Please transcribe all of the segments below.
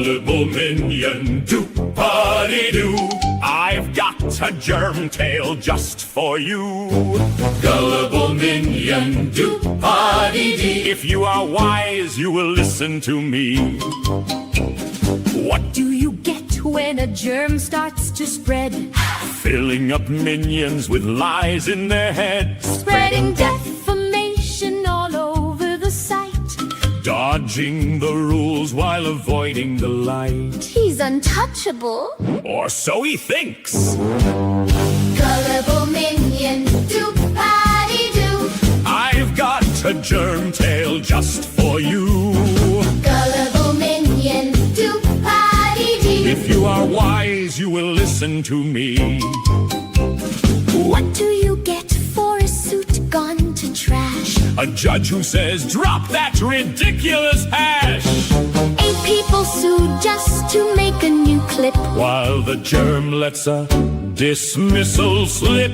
Gullible minion, do-pa-dee-doo. I've got a germ tale just for you. Gullible minion, do-pa-dee-dee. If you are wise, you will listen to me. What do you get when a germ starts to spread? Filling up minions with lies in their heads. Spreading defamation all over the site. Dodging the rules while avoiding the light. He's untouchable. Or so he thinks. Gullible minion, do-pa-dee-doo. I've got a germ tale just for you. Gullible minion, do-pa-dee-dee. If you are wise, you will listen to me. What do you get for a suit gone to trash? A judge who says, drop that ridiculous hash. 8 people sued just to make a new clip. While the germ lets a dismissal slip.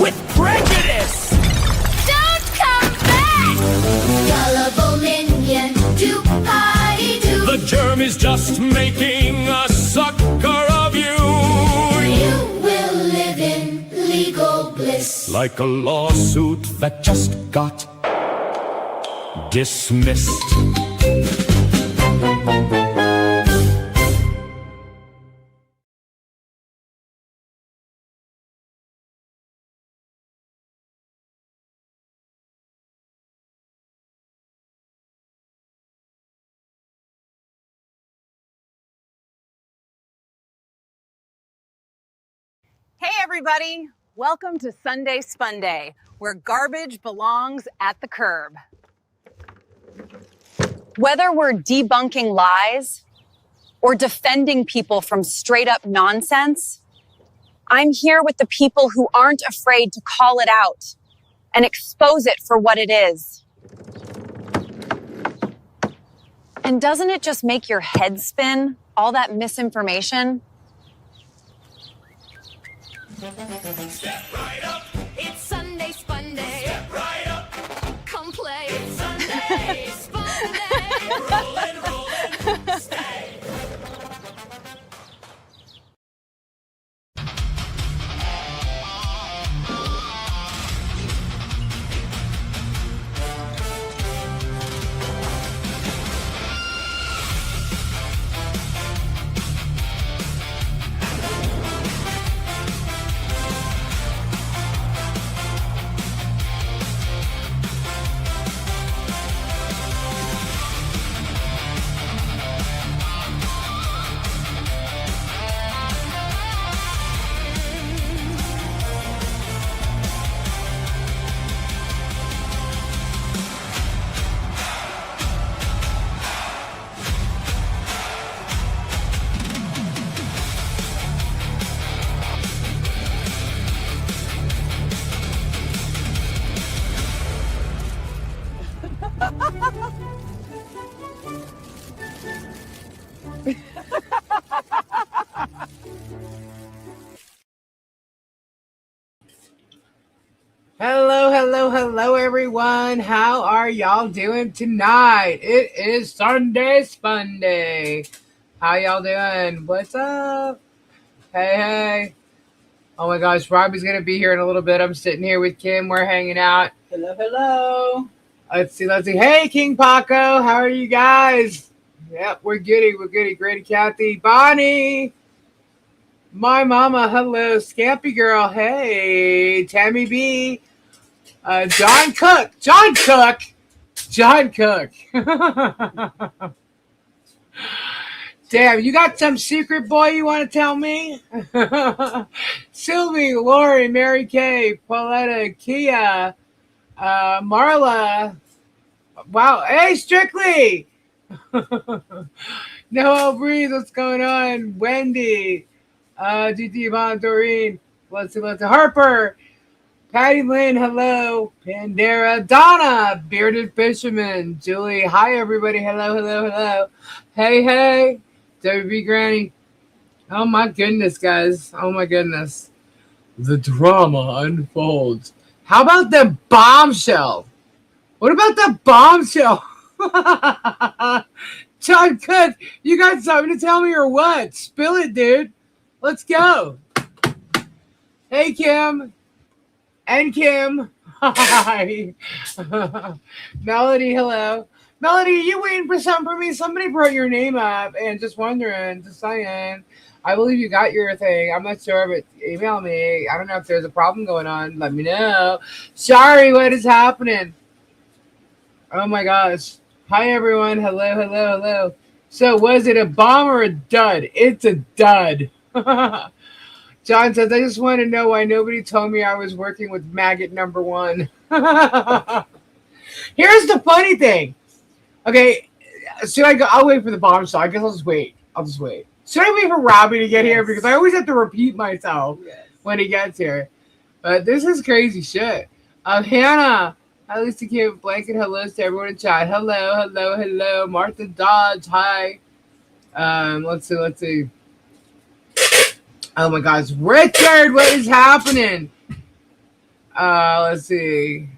With prejudice! Don't come back! Gullible minion, do-pa-dee-doo. The germ is just making a sucker of you. You will live in legal bliss. Like a lawsuit that just got dismissed. Hey everybody, welcome to Sunday Spunday, where garbage belongs at the curb. Whether we're debunking lies or defending people from straight up nonsense, I'm here with the people who aren't afraid to call it out and expose it for what it is. And doesn't it just make your head spin, all that misinformation? Step right up. It's Sunday Spunday. Step right up. Come play. It's Sunday Spunday. Rollin', stay. Hello, everyone. How are y'all doing tonight? It is Sunday Spunday. How y'all doing? What's up? Hey. Oh my gosh, Robbie's going to be here in a little bit. I'm sitting here with Kim. We're hanging out. Hello. Let's see. Hey, King Paco. How are you guys? Yep, we're goody. Grady, Kathy, Bonnie. My mama, hello. Scampy girl, hey. Tammy B. John Cook. Damn, you got some secret boy you want to tell me? Sylvie, Lori, Mary Kay, Pauletta, Kia, Marla. Wow, hey, Strictly. Noel Breeze, what's going on? Wendy, GT Yvonne, Doreen, let's see, Harper, Patty Lynn, hello, Pandera, Donna, Bearded Fisherman, Julie, hi everybody, hello. Hey, WB Granny. Oh my goodness, guys. Oh my goodness. The drama unfolds. How about the bombshell? What about the bombshell? John Cook, you got something to tell me or what? Spill it, dude. Let's go. Hey, Kim. And Kim. Hi. Melody, hello. Melody, you waiting for something from me? Somebody brought your name up and just wondering, just saying. I believe you got your thing. I'm not sure, but email me. I don't know if there's a problem going on. Let me know. Sorry, what is happening? Oh my gosh. Hi, everyone. Hello, hello, hello. So, was it a bomb or a dud? It's a dud. John says, I just want to know why nobody told me I was working with maggot number one. Here's the funny thing. Okay, should I go? I'll wait for the bombshell. I guess I'll just wait. Should I wait for Robbie to get here? Because I always have to repeat myself when he gets here. But this is crazy shit. Hannah, at least to give blanket hellos to everyone in chat. Hello, hello, hello. Martha Dodge, hi. Let's see. Oh my gosh, Richard, what is happening? Let's see.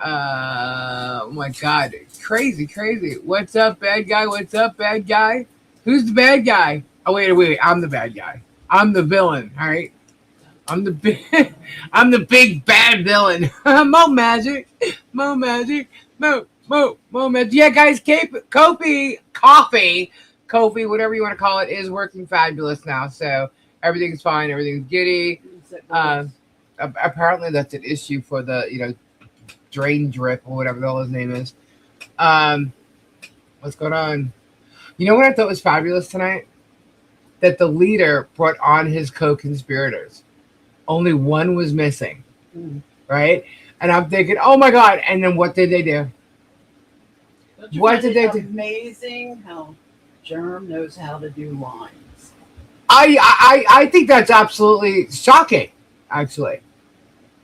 Oh my god, crazy. What's up, bad guy? What's up, bad guy? Who's the bad guy? Oh wait, I'm the bad guy. I'm the villain, all right? I'm the big bad villain. Mo magic. Mo magic. Yeah, guys, Kofi, whatever you want to call it, is working fabulous now. So everything's fine, everything's giddy. Apparently that's an issue for the drain drip or whatever the hell his name is. What's going on? You know what I thought was fabulous tonight? That the leader brought on his co-conspirators. Only one was missing, right? And I'm thinking, oh my god! And then what did they do? What did they do? Amazing how Germ knows how to do lines. I think that's absolutely shocking. Actually,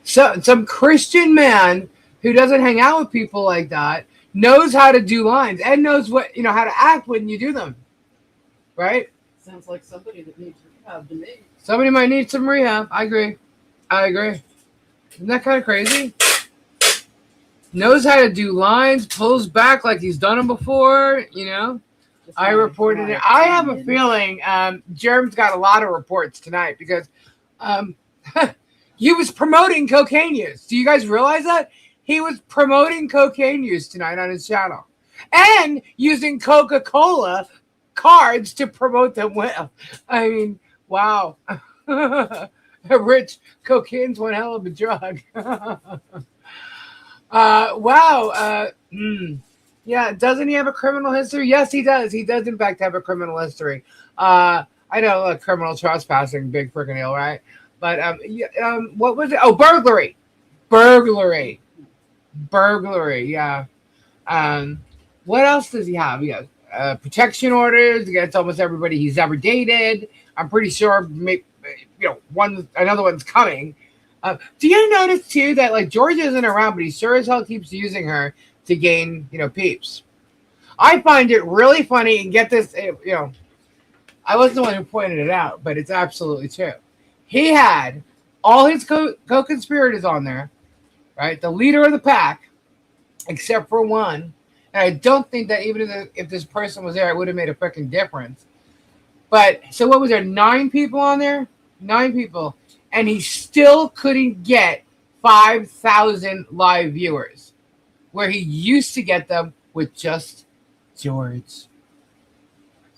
so some Christian man who doesn't hang out with people like that knows how to do lines and knows what how to act when you do them, right? Sounds like somebody that needs rehab to me. Somebody might need some rehab. I agree. Isn't that kind of crazy? Knows how to do lines, pulls back like he's done them before, I reported it. I have a feeling Germ's got a lot of reports tonight because he was promoting cocaine use. Do you guys realize that? He was promoting cocaine use tonight on his channel and using Coca-Cola cards to promote them with. I mean, wow. Rich, cocaine's one hell of a drug. Wow. Yeah, doesn't he have a criminal history? Yes, he does. He does, in fact, have a criminal history. I know, criminal trespassing, big freaking deal, right? But what was it? Oh, burglary, yeah. What else does he have? He has protection orders against almost everybody he's ever dated. I'm pretty sure, another one's coming. Do you notice too that like Georgia isn't around, but he sure as hell keeps using her to gain peeps? I find it really funny, and get this, I wasn't the one who pointed it out, but it's absolutely true. He had all his co-conspirators on there, right? The leader of the pack, except for one. And I don't think that even if this person was there, it would have made a freaking difference. But so what was there? 9 people on there? 9 people. And he still couldn't get 5,000 live viewers, where he used to get them with just George.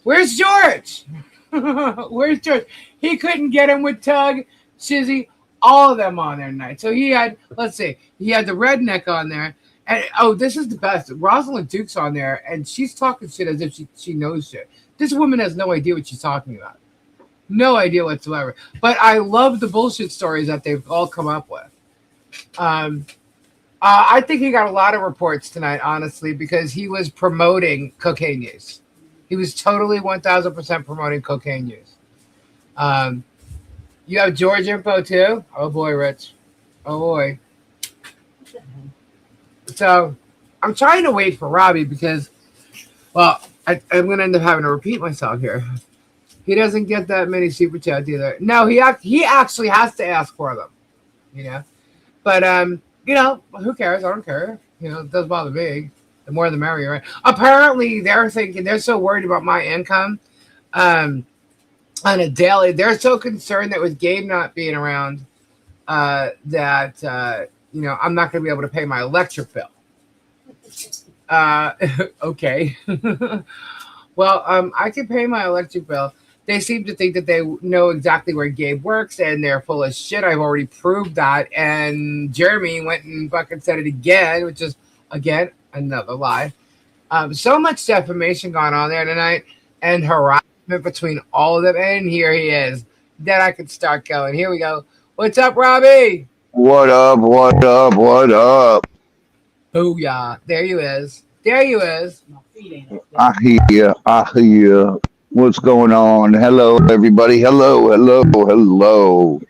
Where's George? Where's George? He couldn't get him with Tug, Shizzy, all of them on there tonight. So he had, let's see, he had the redneck on there. And this is the best. Rosalind Duke's on there, and she's talking shit as if she knows shit. This woman has no idea what she's talking about. No idea whatsoever. But I love the bullshit stories that they've all come up with. I think he got a lot of reports tonight, honestly, because he was promoting cocaine use. He was totally 1,000% promoting cocaine use. You have George info too? Oh boy, Rich. Oh boy. So I'm trying to wait for Robbie because, well, I'm going to end up having to repeat myself here. He doesn't get that many super chats either. No, he actually has to ask for them, But, who cares? I don't care. It doesn't bother me. The more the merrier, right? Apparently, they're thinking they're so worried about my income um, on a daily. They're so concerned that with Gabe not being around, that I'm not going to be able to pay my electric bill. Okay. Well, I can pay my electric bill. They seem to think that they know exactly where Gabe works, and they're full of shit. I've already proved that. And Jeremy went and fucking said it again, which is, again, another lie. So much defamation going on there tonight, and harassment between all of them. And here he is. Then I could start going. Here we go. What's up, Robbie? What up? What up? What up? Booyah. There you is. There you is. My feet ain't up there. I hear. I hear. What's going on? Hello, everybody. Hello, hello, hello.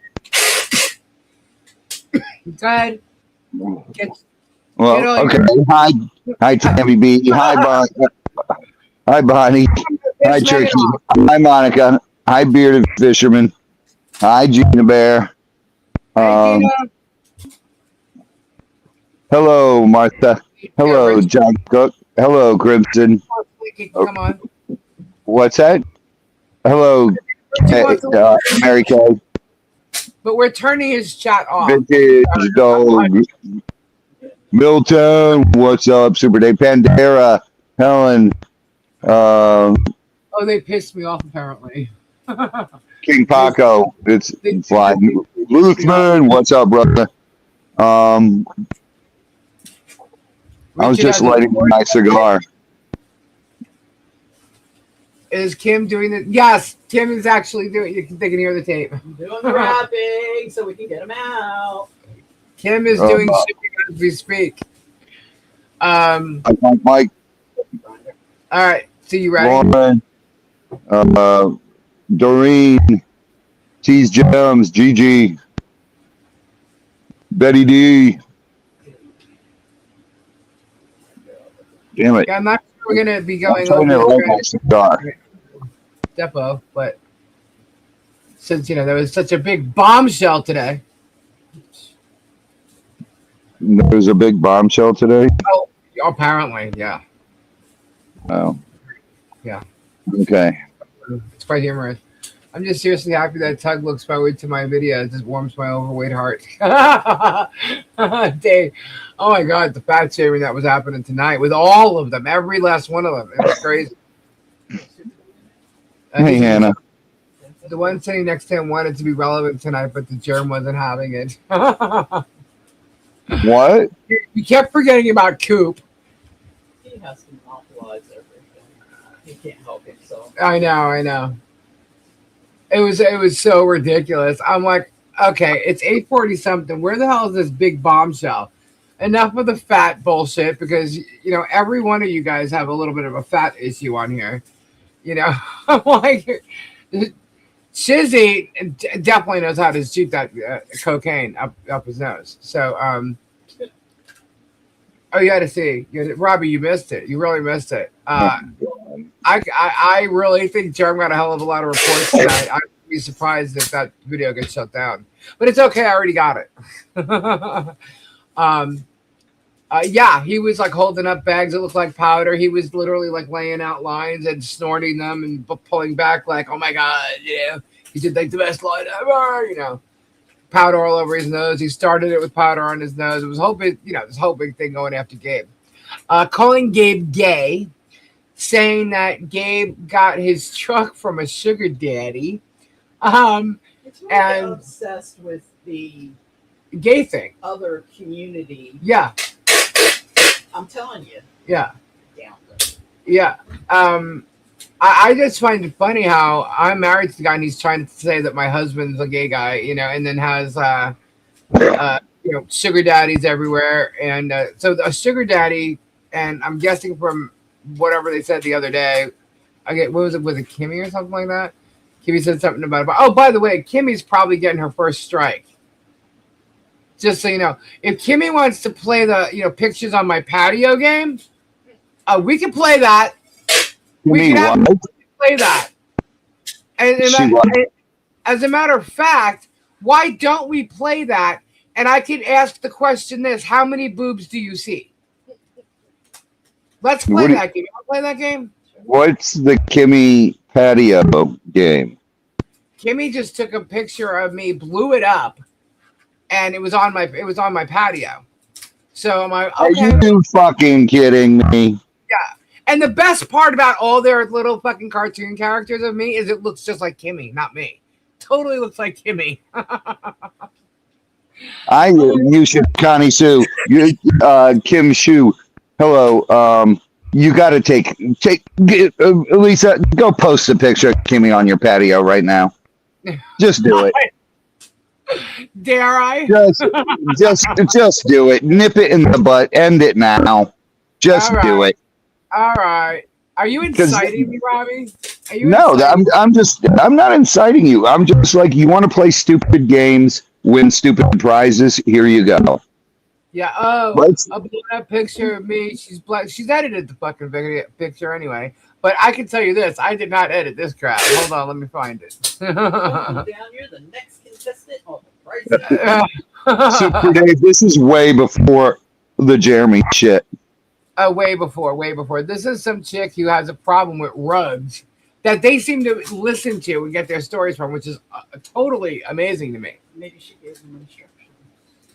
Go ahead. Get Well, on okay. your- Hi, Tammy B. Hi, Hi, Bonnie. Hi, It's Turkey. Megan. Hi, Monica. Hi, Bearded Fisherman. Hi, Gina Bear. Hey, Gina. Hello, Martha. Hello, Rich. John Cook. Hello, Crimson. Come on. What's that? Hello, Mary Kay. But we're turning his chat off. Vintage Dog. Milton. What's up? Super Day Pandera. Helen. Oh, they pissed me off apparently. King Paco. It's flying. Luthman. What's up, brother? I was just lighting my cigar. Is Kim doing it? Yes, Kim is actually doing it. They can hear the tape. I'm doing the wrapping so we can get them out. Kim is doing shipping as we speak. Mike. All right. So you ready? Lauren. Doreen. Tease Gems. Gigi. Betty D. Damn it. Yeah, I'm not sure we're gonna be going I'm trying to over light my cigar. Depot, but since there was such a big bombshell today. There's a big bombshell today. Oh, apparently, yeah. Oh. Yeah. Okay. It's quite humorous. I'm just seriously happy that Tug looks forward to my video. It just warms my overweight heart. Dave, oh my God, the fat shaming that was happening tonight with all of them, every last one of them. It was crazy. Hey, Hannah. The one sitting next to him wanted to be relevant tonight, but the germ wasn't having it. What? You kept forgetting about Coop. He has to monopolize everything. He can't help himself. I know. It was so ridiculous. I'm like, okay, it's 8:40 something. Where the hell is this big bombshell? Enough of the fat bullshit, because every one of you guys have a little bit of a fat issue on here. I'm like, Shizzy definitely knows how to shoot that cocaine up his nose. So, oh, you got to see, Robbie, you missed it. You really missed it. I really think Jerm got a hell of a lot of reports tonight. I'd be surprised if that video gets shut down, but it's okay. I already got it. Yeah, he was like holding up bags that looked like powder. He was literally like laying out lines and snorting them and pulling back like, oh my God, he did like the best line ever, powder all over his nose. He started it with powder on his nose. It was this whole big thing going after Gabe. Calling Gabe gay, saying that Gabe got his truck from a sugar daddy. It's really And- obsessed with the Gay thing. other community. Yeah. I'm telling you. Yeah. Down. Yeah. I just find it funny how I'm married to the guy and he's trying to say that my husband's a gay guy, and then has sugar daddies everywhere. And so a sugar daddy, and I'm guessing from whatever they said the other day, what was it Kimmy or something like that? Kimmy said something about oh, by the way, Kimmy's probably getting her first strike. Just so you know, if Kimmy wants to play the pictures on my patio game, we can play that. We can play that. And as a matter of fact, why don't we play that? And I could ask the question: how many boobs do you see? Let's play that game. You want to play that game? What's the Kimmy patio game? Kimmy just took a picture of me, blew it up, and it was on my patio. So I'm like, okay. Are you fucking kidding me? Yeah. And the best part about all their little fucking cartoon characters of me is it looks just like Kimmy, not me. Totally looks like Kimmy. You should, Connie Sue, Kim Shu. Hello. You got to take Lisa. Go post a picture of Kimmy on your patio right now. Just do it. Dare I? Just do it. Nip it in the butt. End it now. Just do it. All right. Are you inciting me, Robbie? No, I'm not inciting you. I'm just like, you want to play stupid games, win stupid prizes. Here you go. Yeah. Oh, I'll put that picture of me. She's black. She's edited the fucking picture anyway. But I can tell you this: I did not edit this crap. Hold on, let me find it. Down here, the next contestant on the right side. Super Dave, this is way before the Jeremy shit. Way before. This is some chick who has a problem with rugs that they seem to listen to and get their stories from, which is totally amazing to me. Maybe she gave them instructions.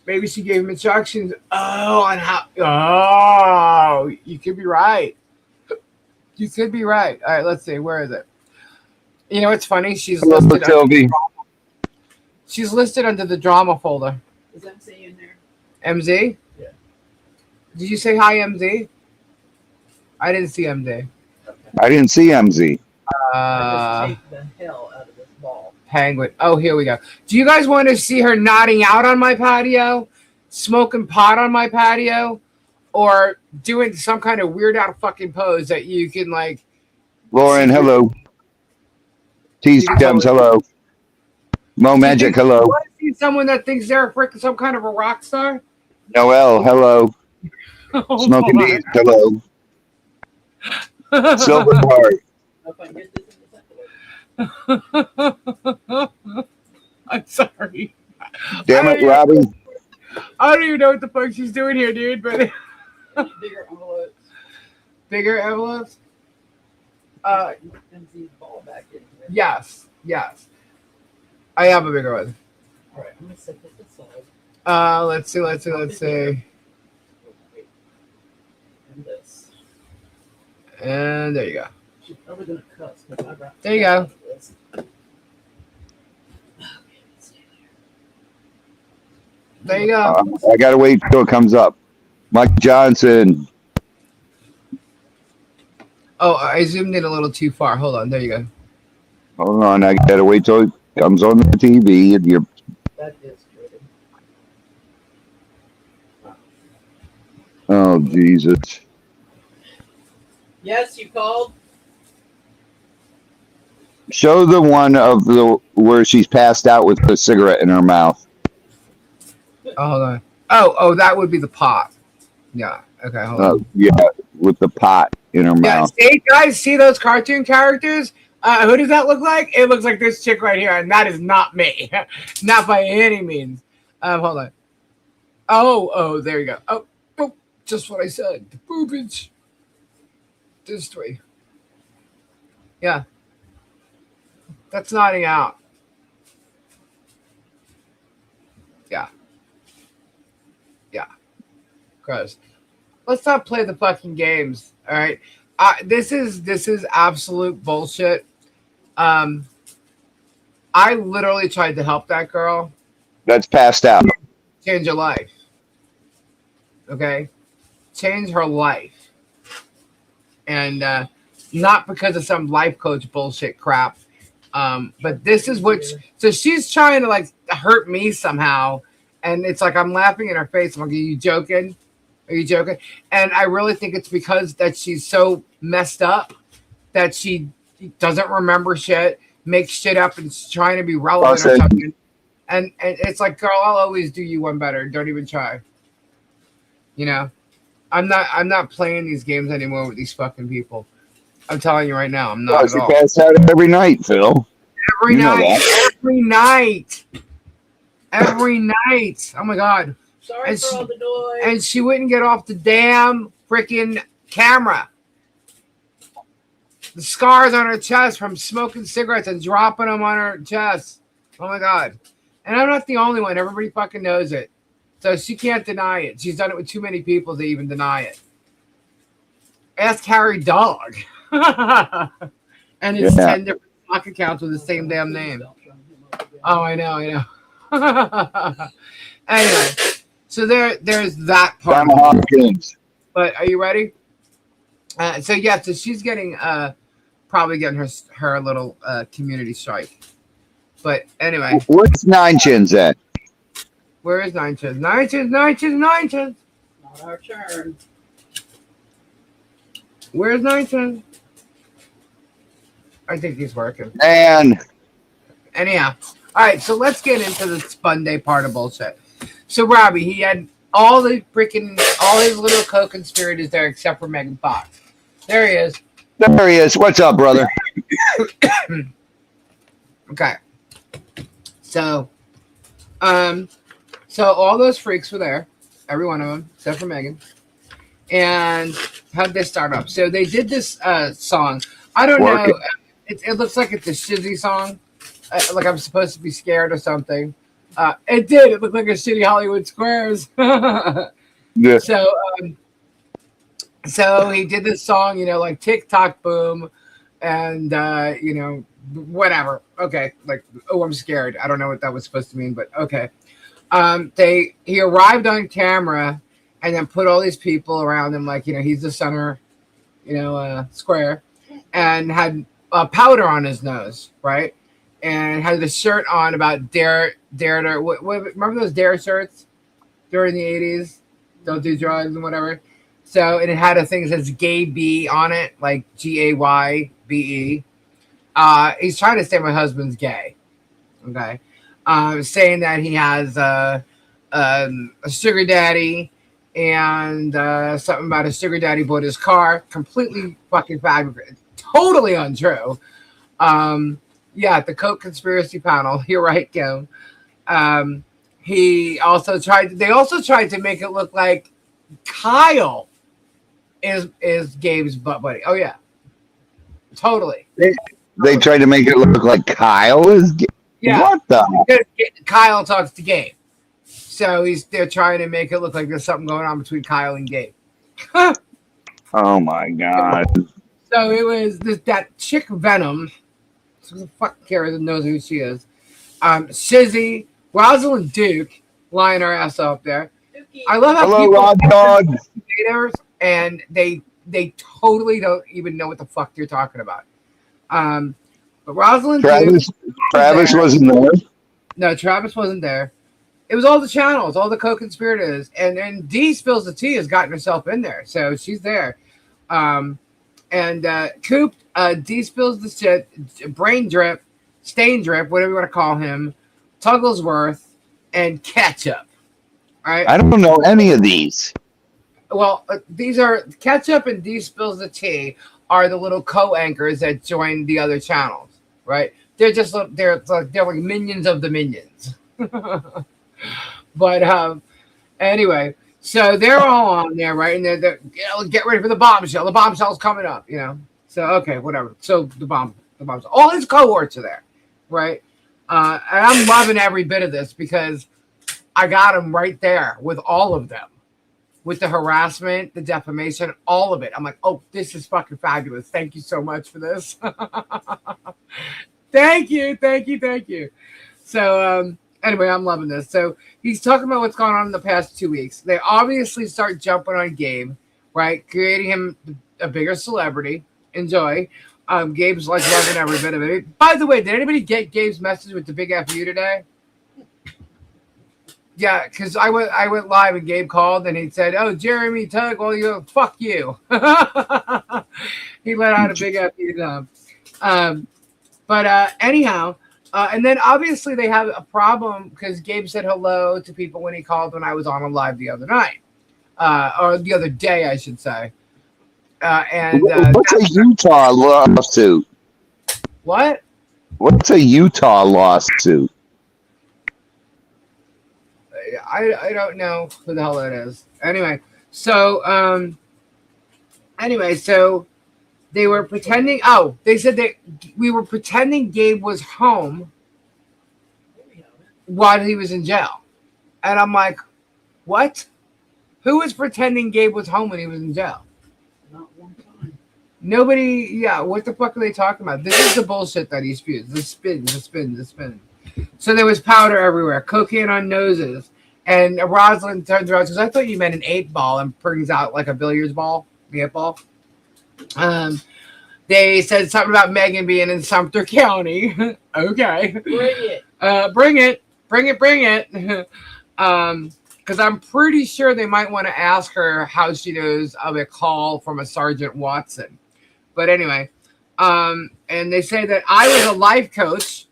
Maybe she gave him instructions. Oh, on how. Oh, you could be right. You could be right. All right, let's see. Where is it? You know, it's funny. She's listed under the drama folder. Is MC in there? MZ? Yeah. Did you say hi, MZ? I didn't see MZ. Okay. I didn't see MZ. I just take the hell out of this ball. Penguin. Oh, here we go. Do you guys want to see her nodding out on my patio, smoking pot on my patio, or doing some kind of weird out fucking pose that you can like? Lauren, hello. T Stems, hello. Mo Magic, hello. You want to see someone that thinks they're some kind of a rock star? Noel, hello. Smoking D's, hello. Silver Heart. I'm sorry. Damn it, Robbie. I don't even know what the fuck she's doing here, dude. But Bigger envelopes. Bigger envelopes. MZ's ball back in. Yes. I have a bigger one. All right, I'm gonna set this aside. Let's see. And this. And there you go. She's probably gonna cuss. There you go. There you go. I gotta wait till it comes up. Mike Johnson. Oh, I zoomed in a little too far. Hold on. There you go. Hold on, I gotta wait till it comes on the TV and you're. That is good. Oh Jesus. Yes, you called. Show the one of the where she's passed out with the cigarette in her mouth. Oh, hold on. Oh, that would be the pot. Yeah. Okay. Hold on. Yeah, with the pot in her mouth. See, guys, see those cartoon characters? Who does that look like? It looks like this chick right here, and that is not me. Not by any means. Hold on. Oh, there you go. Oh, just what I said. The boobage. This way. Yeah. That's nodding out. Yeah. Gross. Let's not play the fucking games. All right. This is absolute bullshit. I literally tried to help that girl. That's passed out. Change her life. Okay? Change her life. And not because of some life coach bullshit crap. But this is what so she's trying to like hurt me somehow. And it's like I'm laughing in her face. I'm like, are you joking? Are you joking? And I really think it's because that she's so messed up that she doesn't remember shit, makes shit up, and is trying to be relevant or something. And it's like, girl, I'll always do you one better. Don't even try. You know, I'm not playing these games anymore with these fucking people. I'm telling you right now, I'm not at all. She passed out every night, Phil. Every night. Oh my God. Sorry for all the noise. And she wouldn't get off the damn freaking camera. The scars on her chest from smoking cigarettes and dropping them on her chest. Oh my God. And I'm not the only one. Everybody fucking knows it. So she can't deny it. She's done it with too many people to even deny it. Ask Harry Dog. And it's 10 different stock accounts with the same damn name. Oh, I know. Anyway, so there's that part. But are you ready? So she's getting probably getting her little community strike. But anyway, where's Nine Chins at? Where is Nine Chins? Nine Chins. Not our turn. Where's Nine Chins? I think he's working. And anyhow, all right. So let's get into the Spunday part of bullshit. So Robbie, he had all his little co-conspirators there except for Megan Fox. There he is. There he is. What's up, brother? Okay. So all those freaks were there, every one of them, except for Megan. And how did they start up? So they did this song. I don't know. It looks like it's a shizzy song. Like I'm supposed to be scared or something. It did. It looked like a shitty Hollywood Squares. Yeah. So he did this song, like TikTok Boom, and whatever. Okay, like I'm scared. I don't know what that was supposed to mean, but okay. He arrived on camera and then put all these people around him, like he's the center, square, and had powder on his nose, right? And had the shirt on about dare remember those dare shirts during the 80s? Don't do drugs and whatever. So it had a thing that says gay B on it, like GAYBE. He's trying to say my husband's gay. Okay. Saying that he has a sugar daddy and something about a sugar daddy bought his car. Completely fucking fabricated. Totally untrue. The Co-Conspiracy panel. You're right, Kim. They also tried to make it look like Kyle is Gabe's butt buddy. Oh yeah, totally. They tried to make it look like Kyle is. Yeah. What the? Because Kyle talks to Gabe, so they're trying to make it look like there's something going on between Kyle and Gabe. Oh my God. So it was that chick Venom. Who the fuck cares and knows who she is? Shizzy, Rosalind Duke, lying her ass up there. I love how Hello, people Rod Dog. And they totally don't even know what the fuck you're talking about. But Rosalind Travis wasn't there. No, Travis wasn't there. It was all the channels, all the co-conspirators, and D spills the tea has gotten herself in there, so she's there. And Coop, D spills the shit, Brain Drip, Stain Drip, whatever you want to call him, Tugglesworth, and Ketchup. All right. I don't know any of these. Well, these are Ketchup and D spills the tea are the little co-anchors that join the other channels, right? They're like minions of the minions. But anyway, so they're all on there, right? And they're get ready for the bombshell. The bombshell's coming up, So okay, whatever. So the bombshell. All his cohorts are there, right? And I'm loving every bit of this because I got them right there with all of them. With the harassment, the defamation, all of it. I'm like, oh, this is fucking fabulous. Thank you so much for this. Thank you. So anyway, I'm loving this. So he's talking about what's going on in the past 2 weeks. They obviously start jumping on Gabe, right? Creating him a bigger celebrity. Enjoy. Gabe's like loving every bit of it. By the way, did anybody get Gabe's message with the big FU today? Yeah, because I went live and Gabe called and he said, "Oh, Jeremy Tug, well, fuck you." He let out a big FU. But anyhow, and then obviously they have a problem because Gabe said hello to people when he called when I was on a live the other night, or the other day, I should say. And what's a Utah lawsuit? What? What's a Utah lawsuit? I don't know who the hell that is. Anyway, so Anyway, so they were pretending. Oh, they said that we were pretending Gabe was home while he was in jail, and I'm like, what? Who was pretending Gabe was home when he was in jail? Not one time. Nobody. Yeah, what the fuck are they talking about? This is the bullshit that he spews. The spin. So there was powder everywhere, cocaine on noses, and Rosalind turns around and says, "I thought you meant an 8-ball," and brings out like a billiards ball, the 8-ball. They said something about Megan being in Sumter County. Okay. Bring it. Because I'm pretty sure they might want to ask her how she knows of a call from a Sergeant Watson. But anyway, and they say that I was a life coach.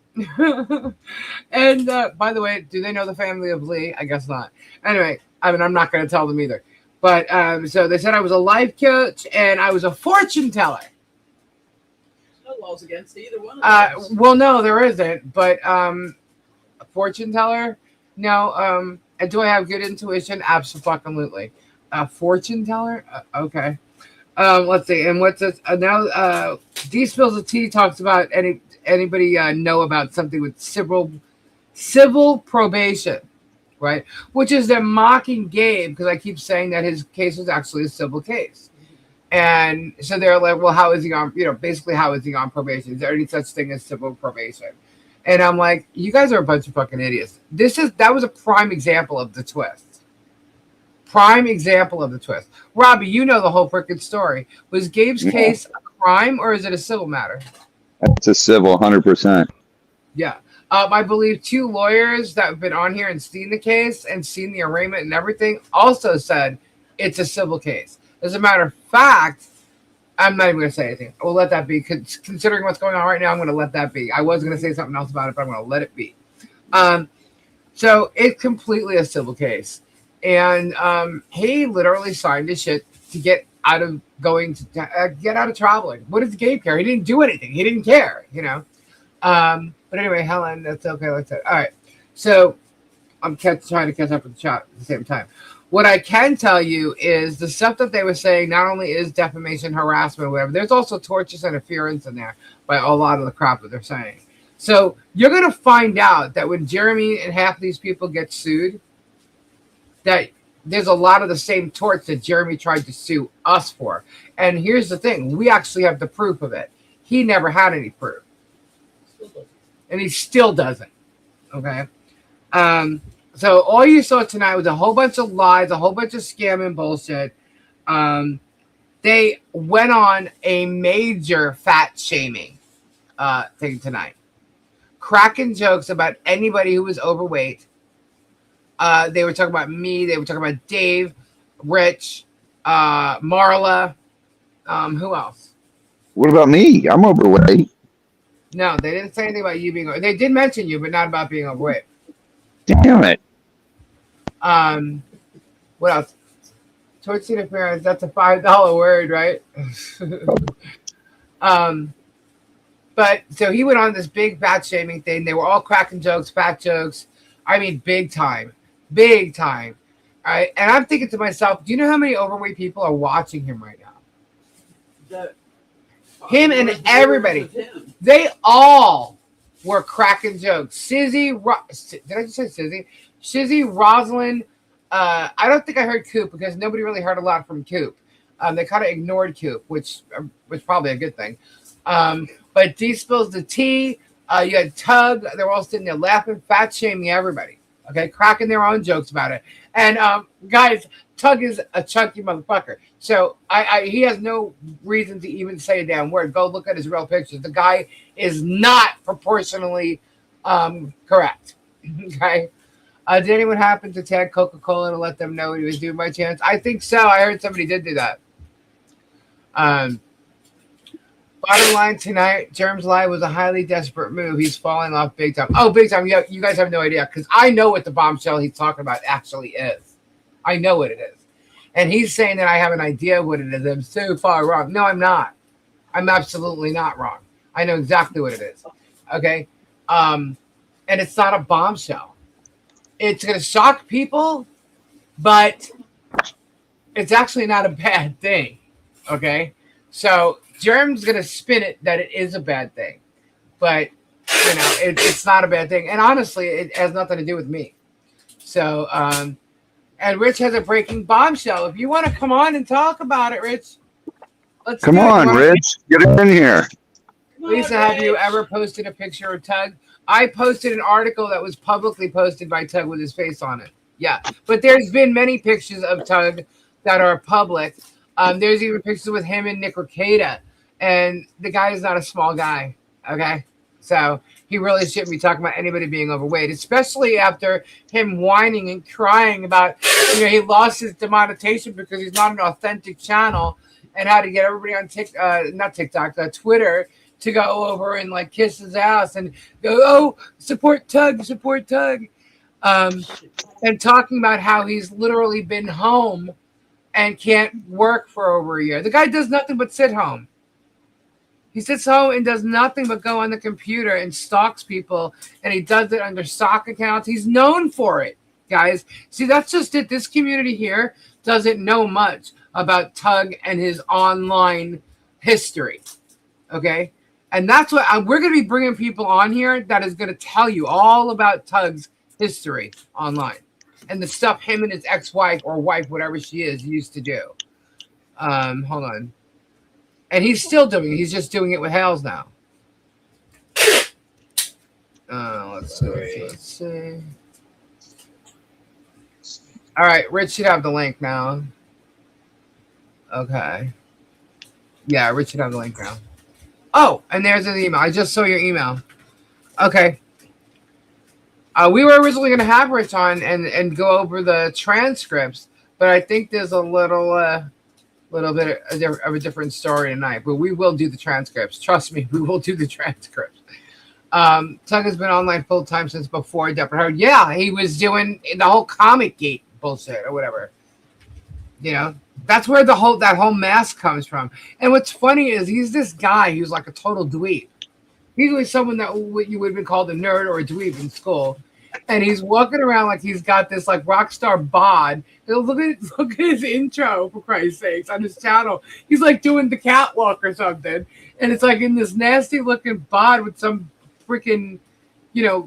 And by the way, do they know the family of Lee? I guess not. Anyway, I mean, I'm not going to tell them either. But so they said I was a life coach and I was a fortune teller. No laws against either one of those. Well, no, there isn't. But a fortune teller? No. And do I have good intuition? Absolutely. A fortune teller? Okay. Let's see. And what's this? Now, D Spills the Tea talks about anybody know about something with civil probation, right? Which is they're mocking Gabe because I keep saying that his case was actually a civil case. And so they're like, well, how is he on, basically how is he on probation? Is there any such thing as civil probation? And I'm like, you guys are a bunch of fucking idiots. That was a prime example of the twist. Robbie, you know the whole freaking story. Was Gabe's case a crime or is it a civil matter? It's a civil, 100%. Yeah. I believe 2 lawyers that have been on here and seen the case and seen the arraignment and everything also said it's a civil case. As a matter of fact, I'm not even going to say anything. We'll let that be. Considering what's going on right now, I'm going to let that be. I was going to say something else about it, but I'm going to let it be. So it's completely a civil case. And he literally signed his shit to get out of traveling. What does Gabe care? He didn't do anything. He didn't care, But anyway, Helen, that's okay. Let's say. All right. So I'm trying to catch up with the chat at the same time. What I can tell you is the stuff that they were saying not only is defamation, harassment, whatever, there's also tortious interference in there by a lot of the crap that they're saying. So you're going to find out that when Jeremy and half of these people get sued, that there's a lot of the same torts that Jeremy tried to sue us for. And here's the thing. We actually have the proof of it. He never had any proof. And he still doesn't. Okay? So all you saw tonight was a whole bunch of lies, a whole bunch of scamming bullshit. They went on a major fat shaming thing tonight. Cracking jokes about anybody who was overweight. They were talking about me. They were talking about Dave, Rich, Marla. Who else? What about me? I'm overweight. No, they didn't say anything about you being overweight. They did mention you, but not about being overweight. Damn it. What else? Torts interference, that's a $5 word, right? But so he went on this big fat shaming thing. They were all cracking jokes, fat jokes. I mean, big time. All right. And I'm thinking to myself, do you know how many overweight people are watching him right now? Him and everybody. They all were cracking jokes. Did I just say Sizzy? Shizzy, Rosalind. I don't think I heard Coop because nobody really heard a lot from Coop. They kind of ignored Coop, which was probably a good thing. But D Spills the Tea. You had Tug. They were all sitting there laughing, fat shaming everybody. Okay, cracking their own jokes about it. And guys, Tug is a chunky motherfucker. So he has no reason to even say a damn word. Go look at his real pictures. The guy is not proportionally correct. Okay. Did anyone happen to tag Coca-Cola to let them know what he was doing by chance? I think so. I heard somebody did do that. Bottom line tonight, Germ's lie was a highly desperate move. He's falling off big time. Oh, big time. Yeah, you guys have no idea because I know what the bombshell he's talking about actually is. I know what it is. And he's saying that I have an idea what it is. I'm so far wrong. No, I'm not. I'm absolutely not wrong. I know exactly what it is. Okay? And it's not a bombshell. It's going to shock people, but it's actually not a bad thing. Okay, so Germ's gonna spin it that it is a bad thing, but it's not a bad thing. And honestly, it has nothing to do with me. So, and Rich has a breaking bombshell. If you want to come on and talk about it, Rich, let's Come do it. on, Rich. Get in here. Lisa, have you ever posted a picture of Tug? I posted an article that was publicly posted by Tug with his face on it. Yeah, but there's been many pictures of Tug that are public. There's even pictures with him and Nick Rekieta, and the guy is not a small guy. Okay, so he really shouldn't be talking about anybody being overweight, especially after him whining and crying about he lost his demonetization because he's not an authentic channel, and had to get everybody on not TikTok, Twitter, to go over and like kiss his ass and go, oh, support Tug, and talking about how he's literally been home and can't work for over a year. The guy does nothing but sit home. He sits home and does nothing but go on the computer and stalks people, and he does it under stock accounts. He's known for it, guys. See, that's just it. This community here doesn't know much about Tug and his online history, okay? And that's what we're going to be bringing people on here that is going to tell you all about Tug's history online and the stuff him and his ex-wife or wife, whatever she is, used to do. Hold on. And he's still doing it. He's just doing it with Hales now. Let's see. All right, Rich should have the link now. Okay. Yeah, Rich should have the link now. Oh, and there's an email. I just saw your email. Okay. We were originally going to have Rich on and go over the transcripts, but I think there's a little bit of a different story tonight. But we will do the transcripts. Trust me, we will do the transcripts. Tug has been online full time since before Depp Heard. Yeah, he was doing the whole Comic Gate bullshit or whatever. That's where that whole mask comes from. And what's funny is he's this guy who's like a total dweeb. He's like someone that you would have been called a nerd or a dweeb in school. And he's walking around like he's got this like rock star bod. Look at his intro, for Christ's sakes, on his channel. He's like doing the catwalk or something. And it's like in this nasty looking bod with some freaking,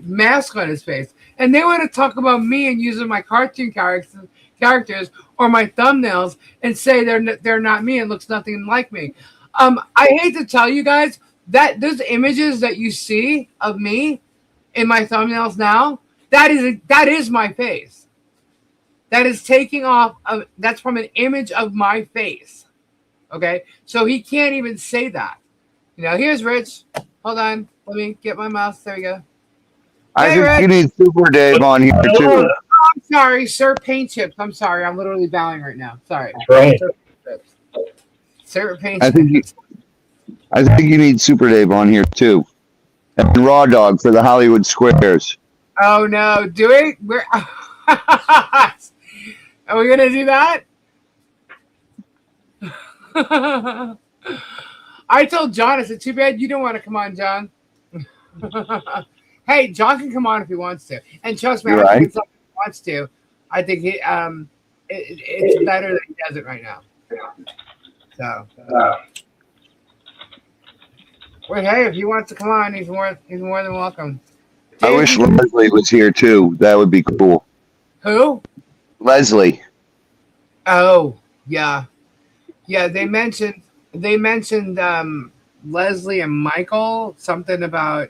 mask on his face. And they want to talk about me and using my cartoon characters or my thumbnails and say they're not me and looks nothing like me. I hate to tell you guys that those images that you see of me in my thumbnails now, that is my face. That is taking off that's from an image of my face. Okay, so he can't even say that. Here's Rich. Hold on, let me get my mouse. There we go. I Hey, think Rich. you need Super Dave on here too. I'm sorry, Sir Paint Chips. I'm sorry. I'm literally bowing right now. Sorry. Right. Sir Paint I Chips. think you need Super Dave on here too, and Raw Dog for the Hollywood Squares. Oh no, do we? Are we gonna do that? I told John, I said, too bad you don't want to come on, John. Hey, John can come on if he wants to. And trust me, I think it's something he wants to. I think it's better that he does it right now. So well, hey, if he wants to come on, he's more than welcome. I wish Leslie was here too. That would be cool. Who? Leslie. Oh, yeah. Yeah, they mentioned Leslie and Michael, something about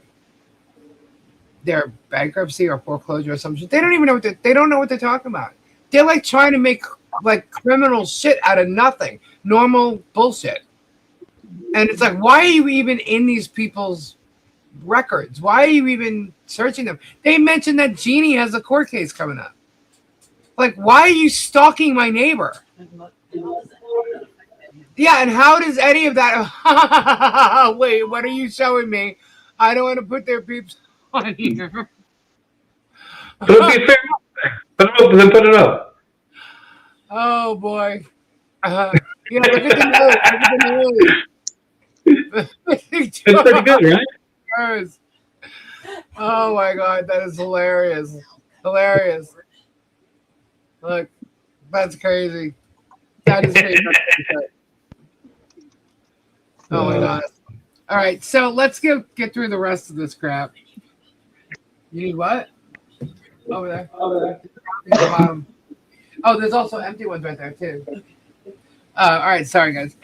their bankruptcy or foreclosure or something. They don't even know they don't know what they're talking about. They're like trying to make like criminal shit out of nothing. Normal bullshit. And it's like, why are you even in these people's records? Why are you even searching them? They mentioned that Jeannie has a court case coming up. Like, why are you stalking my neighbor? Yeah, and how does any of that... Wait, what are you showing me? I don't want to put their peeps on here. It'll be fair. Put it up. Oh, boy. Yeah, look at the nose. It's pretty good, right? Oh, my God. That is hilarious. Hilarious. Look, that's crazy. That is crazy. Oh my god. All right, so let's get through the rest of this crap. You need what? Over there. In the bottom. Oh, there's also empty ones right there too. All right, sorry guys.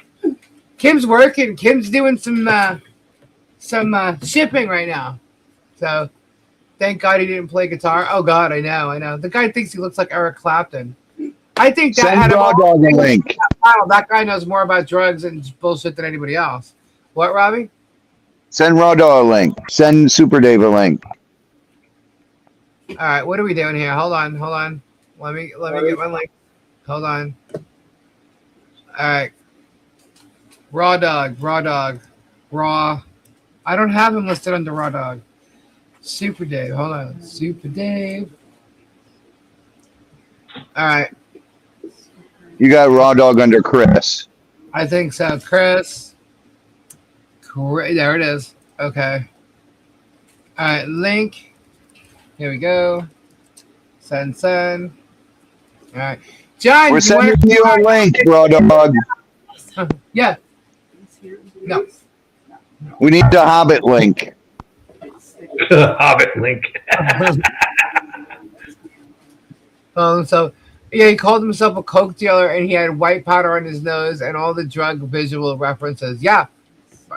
Kim's working. Kim's doing some shipping right now. So thank God he didn't play guitar. Oh God, I know. The guy thinks he looks like Eric Clapton. I think that Send Raw Dog a link. Wow, that guy knows more about drugs and bullshit than anybody else. What, Robbie? Send Raw Dog a link. Send Super Dave a link. All right, what are we doing here? Hold on. Let me get my link. Hold on. All right. Raw Dog. Raw. I don't have him listed under Raw Dog. Super Dave. Hold on. Super Dave. All right. You got Raw Dog under Chris. I think so. Chris. Great. There it is. Okay. All right. Link. Here we go. Send. All right. John, We're sending you a link, Raw Dog. Yeah. No. We need the Hobbit link. Hobbit link. So yeah, he called himself a coke dealer, and he had white powder on his nose and all the drug visual references. Yeah,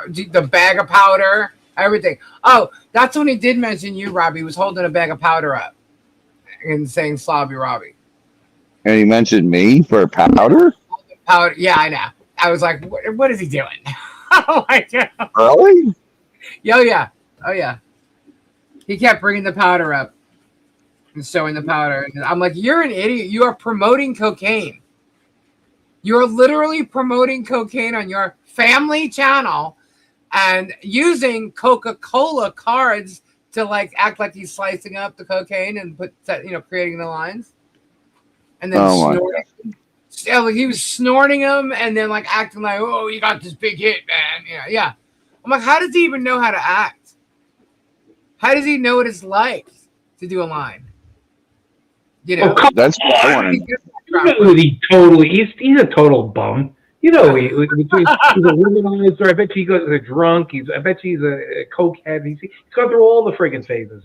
the bag of powder, everything. Oh, that's when he did mention you, Robbie. He was holding a bag of powder up and saying "Slobby Robbie." And he mentioned me for powder? Powder. Yeah, I know. I was like, what is he doing? Oh my god. Really? Oh yeah. He kept bringing the powder up and showing the powder. And I'm like, you're an idiot. You are promoting cocaine. You're literally promoting cocaine on your family channel and using Coca-Cola cards to like act like he's slicing up the cocaine and creating the lines. And then snorting. Yeah, like he was snorting them and then like acting like, oh, you got this big hit, man. Yeah. I'm like, how does he even know how to act? How does he know what it's like to do a line? You know, that's what I want to know. He's a total bum. You know, he's a womanizer. I bet you he goes to drunk. I bet you he's a cokehead. He's gone through all the friggin' phases.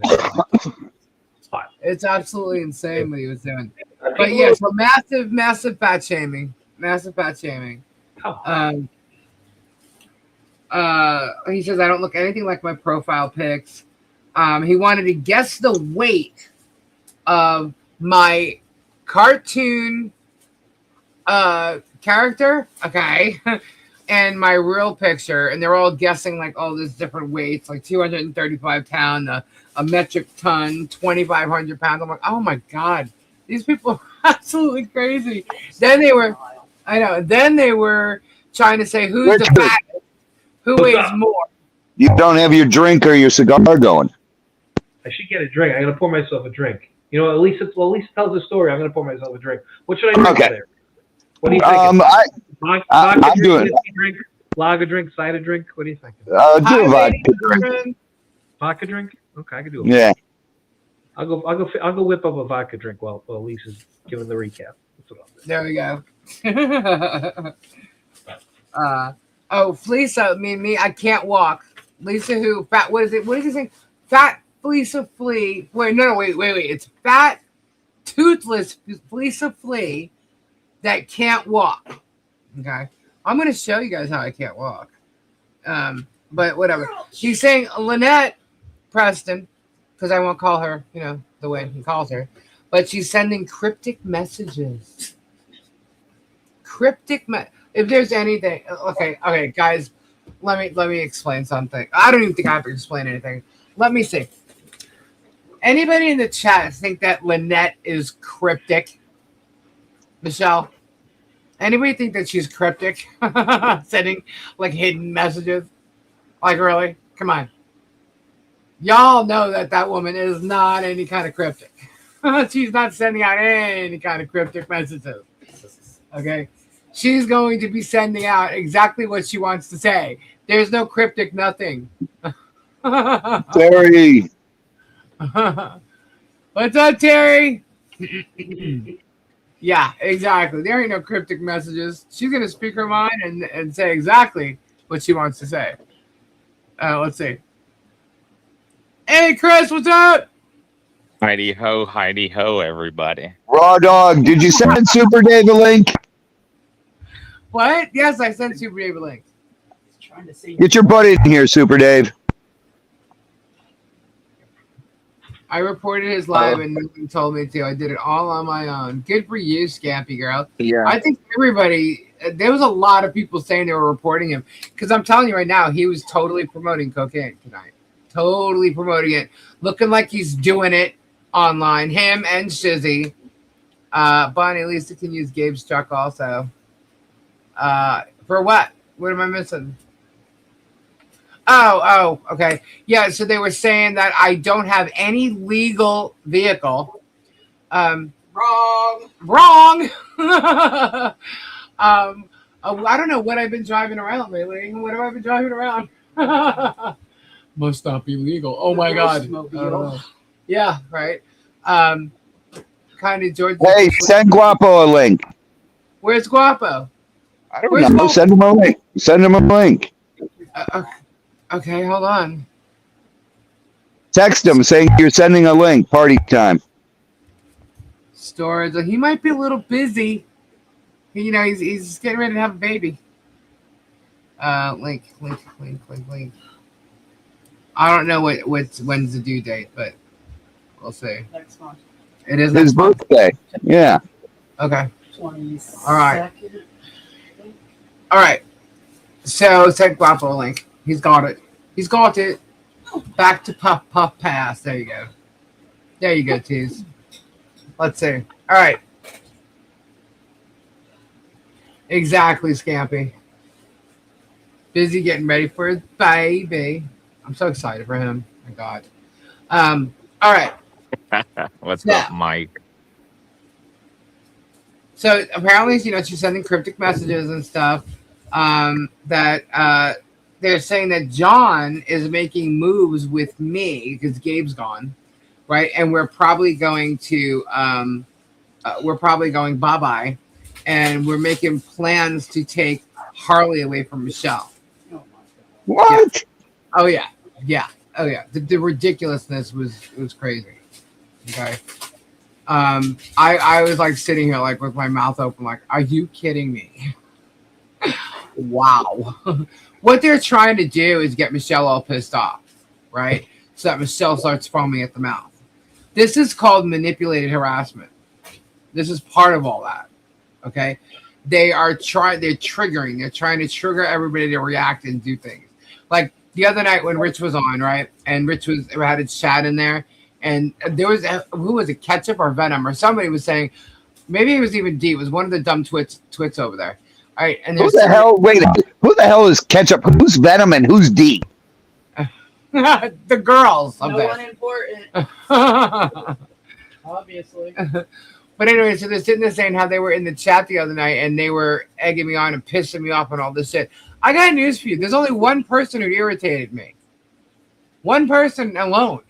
It's absolutely insane what he was doing. But yeah, so massive fat shaming. Massive fat shaming. He says I don't look anything like my profile pics. He wanted to guess the weight of my cartoon character, okay, and my real picture, and they're all guessing like all these different weights, like 235 pounds, a metric ton, 2,500 pounds. I'm like, oh my god, these people are absolutely crazy. Then they were trying to say who's the fattest, who weighs more. You don't have your drink or your cigar going. I should get a drink. I'm gonna pour myself a drink. You know, at least tells the story. I'm gonna pour myself a drink. What should I drink today? What do you think? I'm doing drink, lager drink, cider drink. What do you think? do a vodka drink. Vodka drink? Okay, I can do it. Yeah. I'll go whip up a vodka drink while Lisa's giving the recap. That's what I'll do. There we go. Fleesa, me, I can't walk. Lisa who? Fat, what is it? What is he saying? Fat Fleesa Flea. Wait. It's fat, toothless Fleesa Flea that can't walk. Okay. I'm going to show you guys how I can't walk. But whatever. She's saying Lynette Preston, because I won't call her, the way he calls her. But she's sending cryptic messages. If there's anything, okay, guys, let me explain something. I don't even think I have to explain anything. Let me see. Anybody in the chat think that Lynette is cryptic? Michelle? Anybody think that she's cryptic? Sending like hidden messages? Like really? Come on. Y'all know that woman is not any kind of cryptic. She's not sending out any kind of cryptic messages. Okay? She's going to be sending out exactly what she wants to say. There's no cryptic nothing. Terry. What's up, Terry? Yeah, exactly. There ain't no cryptic messages. She's going to speak her mind and say exactly what she wants to say. Let's see. Hey, Chris, what's up? Heidi ho, everybody. Raw dog, did you send Super Dave a link? What? Yes, I sent Super Dave a link. Trying to see. Get your butt in here, Super Dave. I reported his live and nobody told me to. I did it all on my own. Good for you, Scampy girl. Yeah. I think everybody, there was a lot of people saying they were reporting him. Because I'm telling you right now, he was totally promoting cocaine tonight. Totally promoting it. Looking like he's doing it online. Him and Shizzy. Bonnie, Lisa can use Gabe's truck also. For what? What am I missing? Oh, okay. Yeah, so they were saying that I don't have any legal vehicle. Wrong. I don't know what I've been driving around lately. What have I been driving around? Must not be legal. Oh my God. Yeah, right. Kind of George. Hey, send Guapo a link. Where's Guapo? I don't know. Send him a link. Send him a link. Okay, hold on. Text him saying you're sending a link. Party time. Storage. He might be a little busy. You know, he's getting ready to have a baby. Link. I don't know when's the due date, but we'll see. Next month. It is His next month? birthday. Yeah. Okay. 22nd. All right. So send Guapo a link. He's got it. He's got it. Back to Puff Pass. There you go. There you go, Tease. Let's see. All right. Exactly, Scampy. Busy getting ready for his baby. I'm so excited for him. My God. All right. What's up, Mike? So apparently, you know, she's sending cryptic messages and stuff. That they're saying that John is making moves with me because Gabe's gone, right? And we're probably going to bye-bye, and we're making plans to take Harley away from Michelle. What? Yeah. Oh yeah. The ridiculousness was crazy. Okay. I was like sitting here like with my mouth open, like, are you kidding me? Wow. What they're trying to do is get Michelle all pissed off, right? So that Michelle starts foaming at the mouth. This is called manipulated harassment. This is part of all that. Okay. They're trying to trigger everybody to react and do things. Like the other night when Rich was on, right? And Rich had his chat in there, and there was who was it, Ketchup or Venom or somebody was saying, maybe it was even D. It was one of the dumb twits over there. All right, and Who the hell? Wait, who the hell is Ketchup? Who's Venom and who's D? The girls. No one important, obviously. But anyway, so they're sitting there saying how they were in the chat the other night and they were egging me on and pissing me off and all this shit. I got news for you. There's only one person who irritated me. One person alone.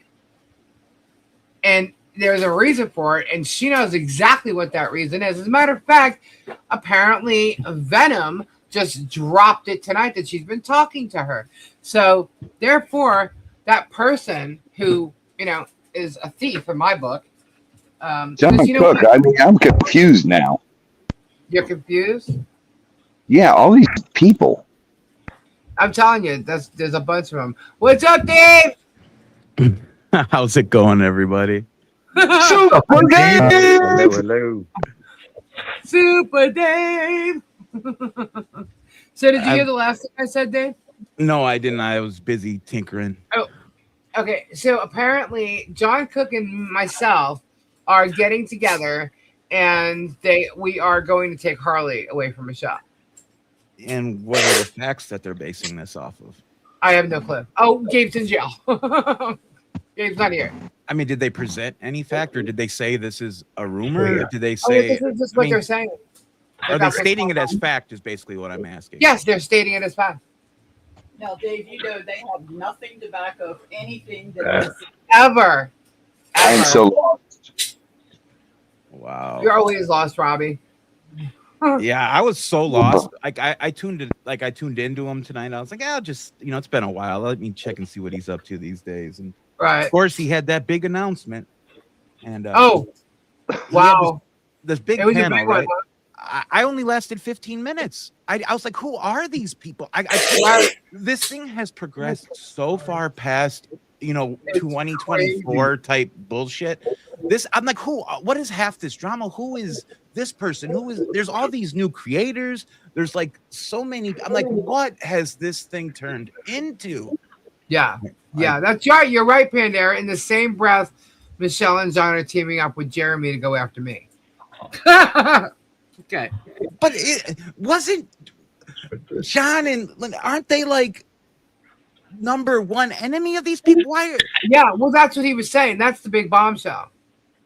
And there's a reason for it, and she knows exactly what that reason is. As a matter of fact, apparently Venom just dropped it tonight that she's been talking to her. So therefore, that person who, you know, is a thief in my book. John Cook, I mean, I'm confused now. You're confused? Yeah, all these people. I'm telling you, there's a bunch of them. What's up, Dave? How's it going, everybody? Super Dave! Hello. Super Dave! So did you hear the last thing I said, Dave? No, I didn't. I was busy tinkering. Oh, okay. So apparently, John Cook and myself are getting together, and we are going to take Harley away from Michelle. And what are the facts that they're basing this off of? I have no clue. Oh, Gabe's in jail. Gabe's not here. I mean, did they present any fact, or did they say this is a rumor? Or did they say this is just what they're saying? Are they stating it as fact? Is basically what I'm asking. Yes, they're stating it as fact. Now, Dave, you know they have nothing to back up anything that is Ever. I'm so lost. Wow. You're always lost, Robbie. Yeah, I was so lost. Like I tuned like I tuned into him tonight. I was like, I'll just, it's been a while. Let me check and see what he's up to these days. And Right. of course, he had that big announcement. And Oh, he had wow. this big It was a panel, big one, right? I only lasted 15 minutes. I was like, who are these people? This thing has progressed so far past, 2024 type bullshit. I'm like, what is half this drama? Who is this person? There's all these new creators. There's like so many. I'm like, what has this thing turned into? Yeah. Yeah, that's right. You're right, Pandera. In the same breath, Michelle and John are teaming up with Jeremy to go after me. Okay. But it wasn't John and aren't they like number one enemy of these people? Why? Yeah, well, that's what he was saying. That's the big bombshell.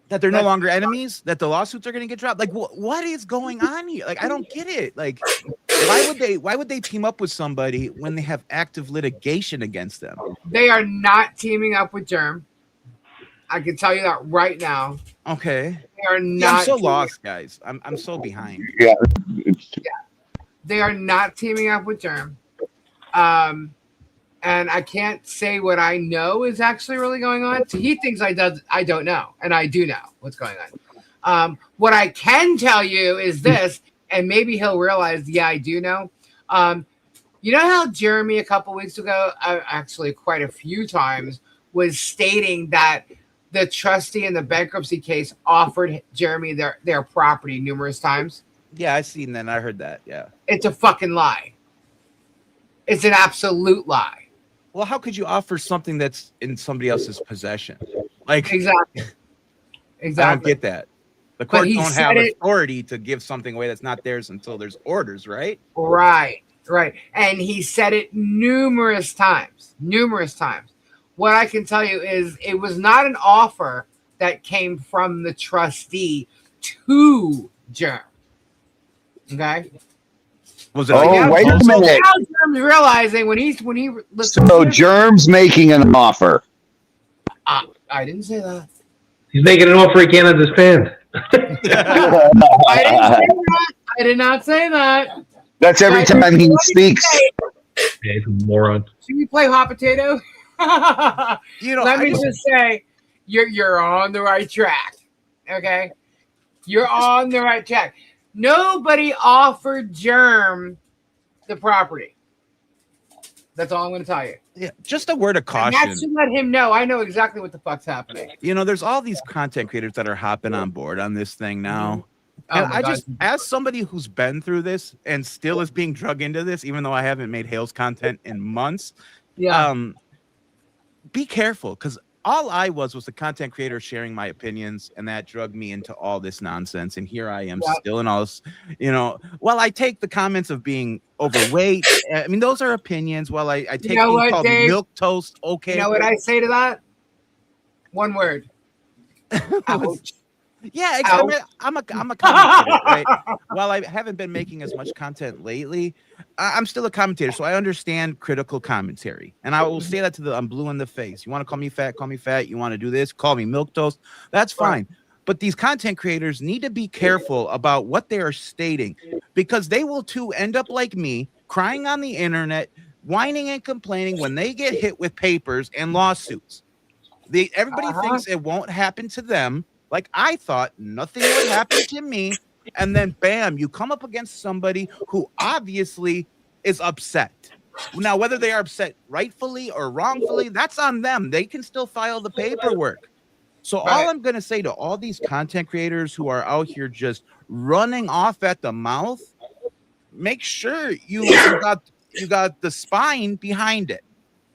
That they're no longer enemies? That the lawsuits are going to get dropped? Like, what is going on here? Like, I don't get it. Like, why would they team up with somebody when they have active litigation against them? They are not teaming up with Germ. I can tell you that right now. Okay. They are not. Yeah, I'm so lost, guys. I'm so behind. Yeah. They are not teaming up with Germ. And I can't say what I know is actually really going on. So he thinks I don't know, and I do know what's going on. What I can tell you is this, and maybe he'll realize, yeah, I do know. You know how Jeremy a couple weeks ago, actually quite a few times, was stating that the trustee in the bankruptcy case offered Jeremy their property numerous times? Yeah, I seen that. I heard that. Yeah. It's a fucking lie. It's an absolute lie. Well, how could you offer something that's in somebody else's possession? Like, Exactly. I don't get that. The court he don't said have it- authority to give something away that's not theirs until there's orders, right? Right. And he said it numerous times. What I can tell you is it was not an offer that came from the trustee to Germ. Okay? Was it Oh, like wait a minute. Now Germ's realizing when he So Germ's making an offer. I didn't say that. He's making an offer he can't understand. I did not say that. That's every time he speaks. Yeah, he's a moron. Should we play hot potato? Let me just say, you're on the right track. Okay, you're on the right track. Nobody offered Germ the property. That's all I'm going to tell you. Yeah, just a word of And caution. that should let him know. I know exactly what the fuck's happening. There's all these content creators that are hopping on board on this thing now. Oh And my I God. just, as somebody who's been through this and still is being drug into this, even though I haven't made Hales content in months, be careful, because all I was a content creator sharing my opinions, and that drugged me into all this nonsense. And here I am still in all this, while I take the comments of being overweight, I mean, those are opinions. While I take being called milk toast, okay. You know what I say to that? One word. Ouch. Yeah, exactly. I'm a commentator, right? While I haven't been making as much content lately, I'm still a commentator, so I understand critical commentary. And I will say that I'm blue in the face. You want to call me fat, call me fat. You want to do this, call me milquetoast. That's fine. But these content creators need to be careful about what they are stating, because they will too end up like me, crying on the internet, whining and complaining when they get hit with papers and lawsuits. Everybody thinks it won't happen to them. Like, I thought nothing would happen to me. And then, bam, you come up against somebody who obviously is upset. Now, whether they are upset rightfully or wrongfully, that's on them. They can still file the paperwork. So all I'm going to say to all these content creators who are out here just running off at the mouth, make sure you got the spine behind it.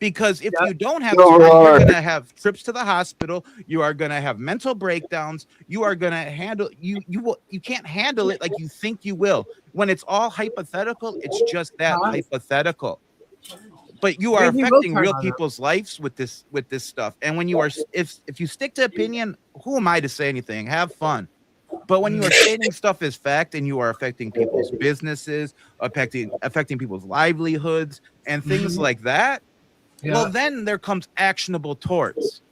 Because if you don't have, you're going to have trips to the hospital. You are going to have mental breakdowns. You are going to handle you can't handle it like you think you will. When it's all hypothetical, it's just that hypothetical. But you are affecting real people's lives with this stuff. And when you are, if you stick to opinion, who am I to say anything? Have fun. But when you are stating stuff as fact and you are affecting people's businesses, affecting people's livelihoods and things like that. Well, then there comes actionable torts.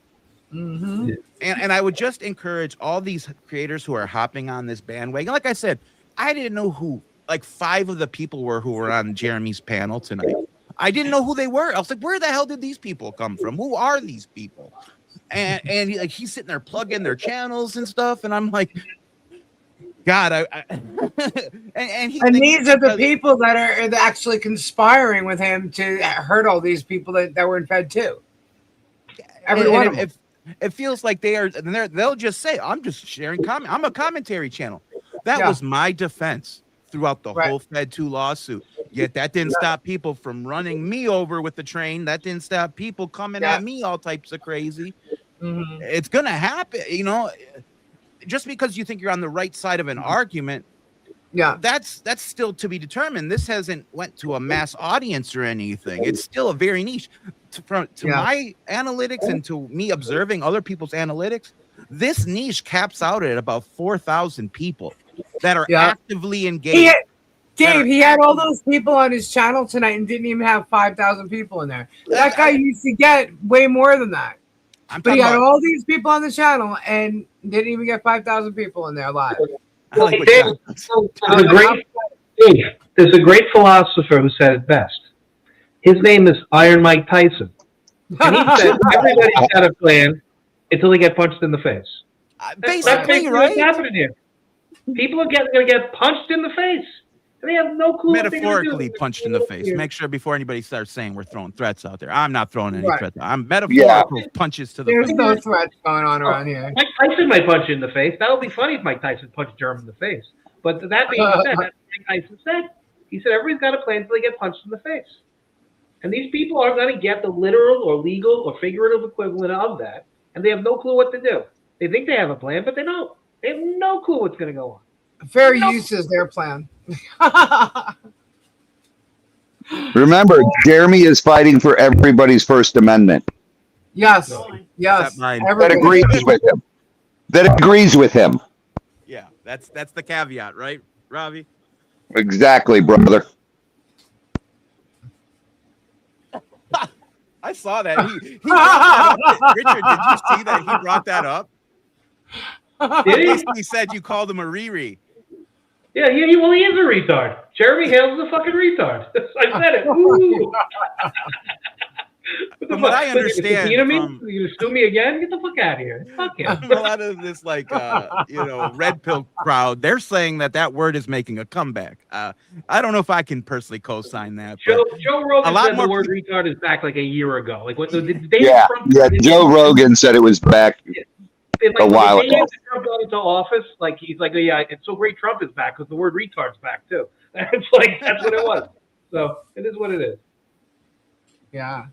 And I would just encourage all these creators who are hopping on this bandwagon. Like I said, I didn't know who like 5 of the people who were on Jeremy's panel tonight. I didn't know who they were. I was like, where the hell did these people come from? Who are these people? And he's sitting there plugging their channels and stuff, and I'm like, God, and these are the people that are actually conspiring with him to hurt all these people that were in Fed too. Every one of them. It feels like they'll just say, I'm just sharing comment. I'm a commentary channel. That was my defense throughout the whole Fed 2 lawsuit. Yet that didn't stop people from running me over with the train. That didn't stop people coming at me all types of crazy. It's gonna happen, you know. Just because you think you're on the right side of an argument, that's still to be determined. This hasn't went to a mass audience or anything. It's still a very niche. To my analytics and to me observing other people's analytics, this niche caps out at about 4,000 people that are actively engaged. Dave, he had all those people on his channel tonight and didn't even have 5,000 people in there. That guy used to get way more than that. But he had all these people on the channel and didn't even get 5,000 people in there live. There's a great philosopher who said it best. His name is Iron Mike Tyson. And he said, everybody's got a plan until they get punched in the face. Basically, right? What's happening here. People are going to get punched in the face. And they have no clue. Metaphorically punched in the face. Make sure before anybody starts saying we're throwing threats out there. I'm not throwing any threats. I'm metaphorical punches to the face. There's no threats going on around here. Mike Tyson might punch you in the face. That would be funny if Mike Tyson punched Jeremy in the face. But that being said, that's what Mike Tyson said. He said everybody's got a plan until they get punched in the face. And these people aren't going to get the literal or legal or figurative equivalent of that. And they have no clue what to do. They think they have a plan, but they don't. They have no clue what's going to go on. Fair use is their plan. Remember, Jeremy is fighting for everybody's First Amendment. Yes. Yes. That agrees with him. That agrees with him. Yeah, that's the caveat, right, Robbie? Exactly, brother. I saw that. He brought that up. Richard, did you see that he brought that up? He said you called him a Riri. Yeah, he is a retard. Jeremy Hale's a fucking retard. I said it. Ooh. From what I understand, you gonna sue me again? Get the fuck out of here. Fuck him. A lot of this, red pill crowd, they're saying that word is making a comeback. I don't know if I can personally co-sign that. Joe Rogan said the word retard is back like a year ago. Like Joe Rogan said it was back a while ago. Trump got into office, like he's like, yeah, it's so great Trump is back because the word retard's back too. That's what it was. So it is what it is. Yeah.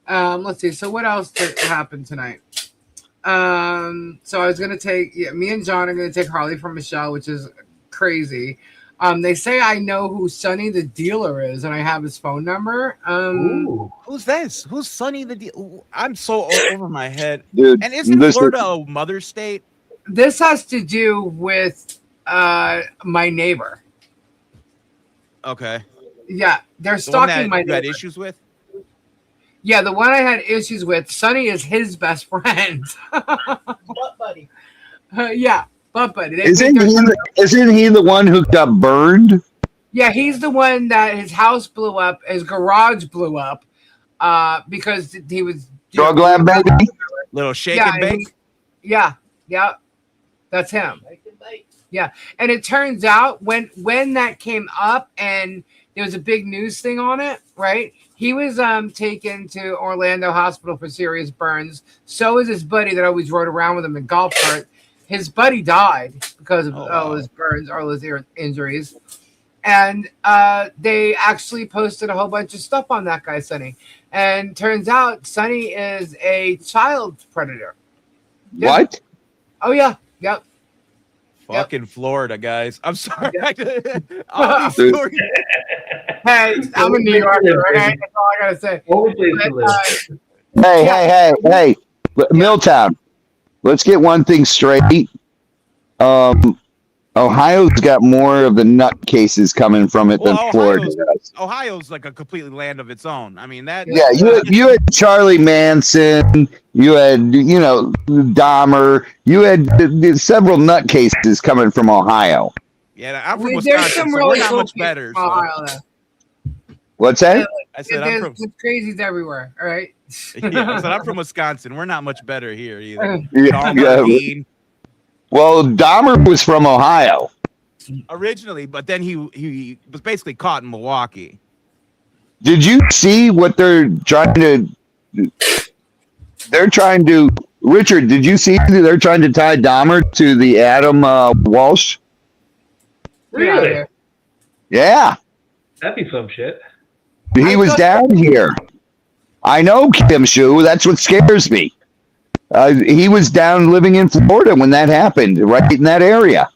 Let's see. So what else happened tonight? So I was gonna take me and John are gonna take Harley from Michelle, which is crazy. They say I know who Sonny the dealer is, and I have his phone number. Who's this? Who's Sonny the dealer? I'm so over my head, dude. And isn't Florida a mother state? This has to do with my neighbor. Okay. Yeah, they're stalking my neighbor. You had issues with? Yeah, the one I had issues with. Sonny is his best friend. Butt buddy. Yeah, butt buddy. Isn't he the one who got burned? Yeah, he's the one that his house blew up, his garage blew up, because he was drug lab baby. Little shake and bake. Yeah, that's him. Yeah, and it turns out when that came up and there was a big news thing on it, right? He was taken to Orlando Hospital for serious burns. So is his buddy that always rode around with him in golf cart. His buddy died because of all his burns, all his injuries. And they actually posted a whole bunch of stuff on that guy, Sonny. And turns out Sonny is a child predator. What? Oh, yeah. Yep. Fucking Florida, guys. I'm sorry. All these stories. Hey, I'm a New Yorker, right? That's all I gotta say. Hey, Milltown. Let's get one thing straight. Ohio's got more of the nut cases coming from it than Florida does. Ohio's like a completely land of its own. I mean that. Yeah, you had Charlie Manson. You had Dahmer. You had several nut cases coming from Ohio. Yeah, I'm from There's Wisconsin, some so really we're not cool much people better. from So. Ohio, though. What's that? I said I'm There's from. crazies everywhere. All right. Yeah, I said I'm from Wisconsin. We're not much better here either. Yeah, Dahmer, Dean, well, Dahmer was from Ohio. originally, but then he was basically caught in Milwaukee. Did you see what they're trying to? They're trying to. Richard, did you see that they're trying to tie Dahmer to the Adam Walsh? Really? Yeah, That'd be some shit. he was down here. I know, Kim Shu. That's what scares me. He was down living in Florida when that happened, right in that area.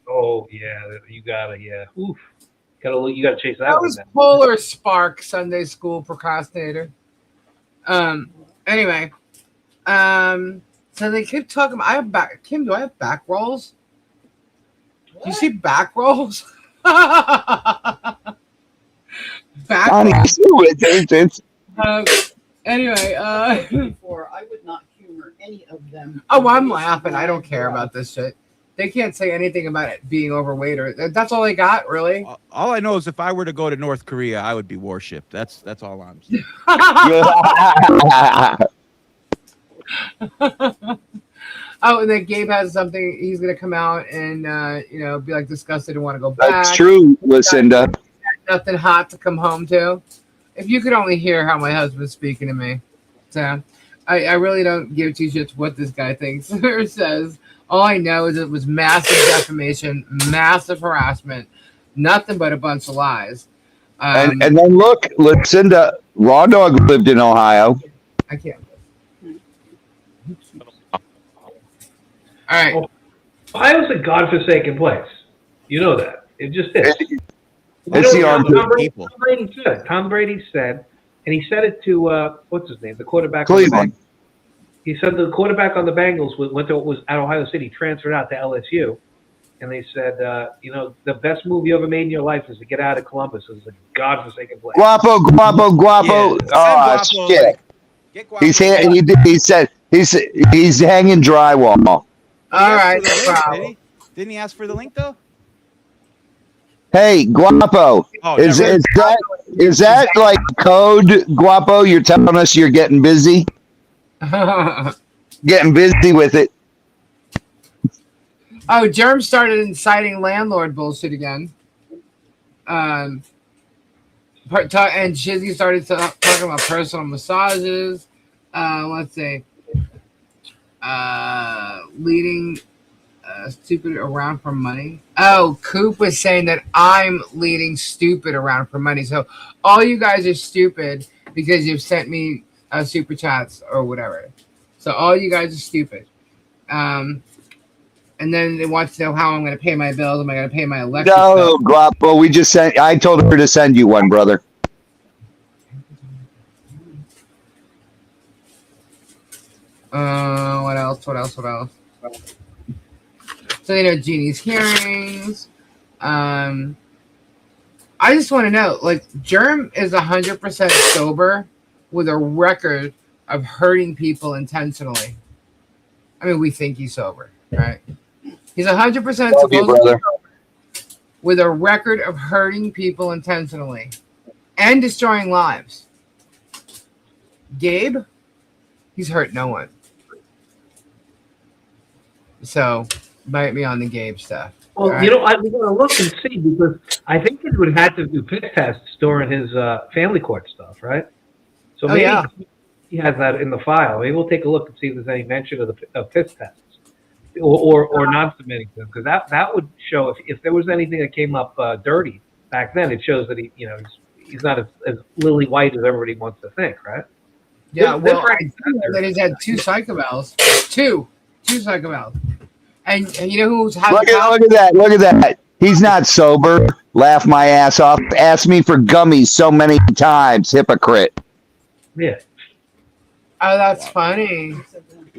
Oh yeah, you gotta Oof. You gotta chase that That one was down. Polar Spark, Sunday school procrastinator. Anyway, so they keep talking about. I have back. Kim, do I have back rolls? Do you see back rolls? Back Connie rolls. Sue, it's Anyway, Before, I would not humor any of them. oh, I'm laughing. I don't care about this shit. They can't say anything about it being overweight, or that's all they got, really. All I know is if I were to go to North Korea, I would be worshipped. That's all I'm saying. Oh, and then Gabe has something. He's gonna come out and be like disgusted and want to go back. That's true, Lucinda. Nothing hot to come home to. If you could only hear how my husband's speaking to me, so I really don't give two shits what this guy thinks or says. All I know is it was massive defamation, massive harassment, nothing but a bunch of lies. And then look, Lucinda, Raw Dog lived in Ohio. I can't. All right. Ohio's a godforsaken place. You know that. It just is. It's the arm people. Tom Brady said, and he said it to what's his name, the quarterback. Cleveland. He said the quarterback on the Bengals was at Ohio City, transferred out to LSU, and they said, the best move you ever made in your life is to get out of Columbus. It's a godforsaken place. Guapo. Yeah, Oh, send Guapo, shit. like, get Guapo. He said he's hanging drywall. All right. Did No problem. he? Didn't he ask for the link though? Hey, Guapo, Oh, is never- that like code, Guapo? You're telling us you're getting busy with it. Oh, Germ started inciting landlord bullshit again. And Shizzy started talking about personal massages. Let's see. Leading stupid around for money. Oh, Coop was saying that I'm leading stupid around for money. So all you guys are stupid because you've sent me super chats or whatever. So all you guys are stupid. And then they want to know how I'm going to pay my bills. Am I going to pay my electric bill? No, Guapo, I told her to send you one, brother. What else? So, Jeannie's hearings. I just want to know, like, Germ is 100% sober with a record of hurting people intentionally. I mean, we think he's sober, right? He's 100% Love you, brother. sober with a record of hurting people intentionally and destroying lives. Gabe, he's hurt no one. So, bite me on the Gabe stuff. Well, right? I'm going to look and see because I think he would have had to do piss tests during his family court stuff, right? So maybe he has that in the file. Maybe we'll take a look and see if there's any mention of piss tests or not submitting them, because that would show if there was anything that came up dirty back then. It shows that he's not as lily white as everybody wants to think, right? Yeah, well, I see that he's had two psychobals. Two psychobals. And you know who's had Look at that. He's not sober. Laugh my ass off. Ask me for gummies so many times, hypocrite. Yeah. Oh, that's funny.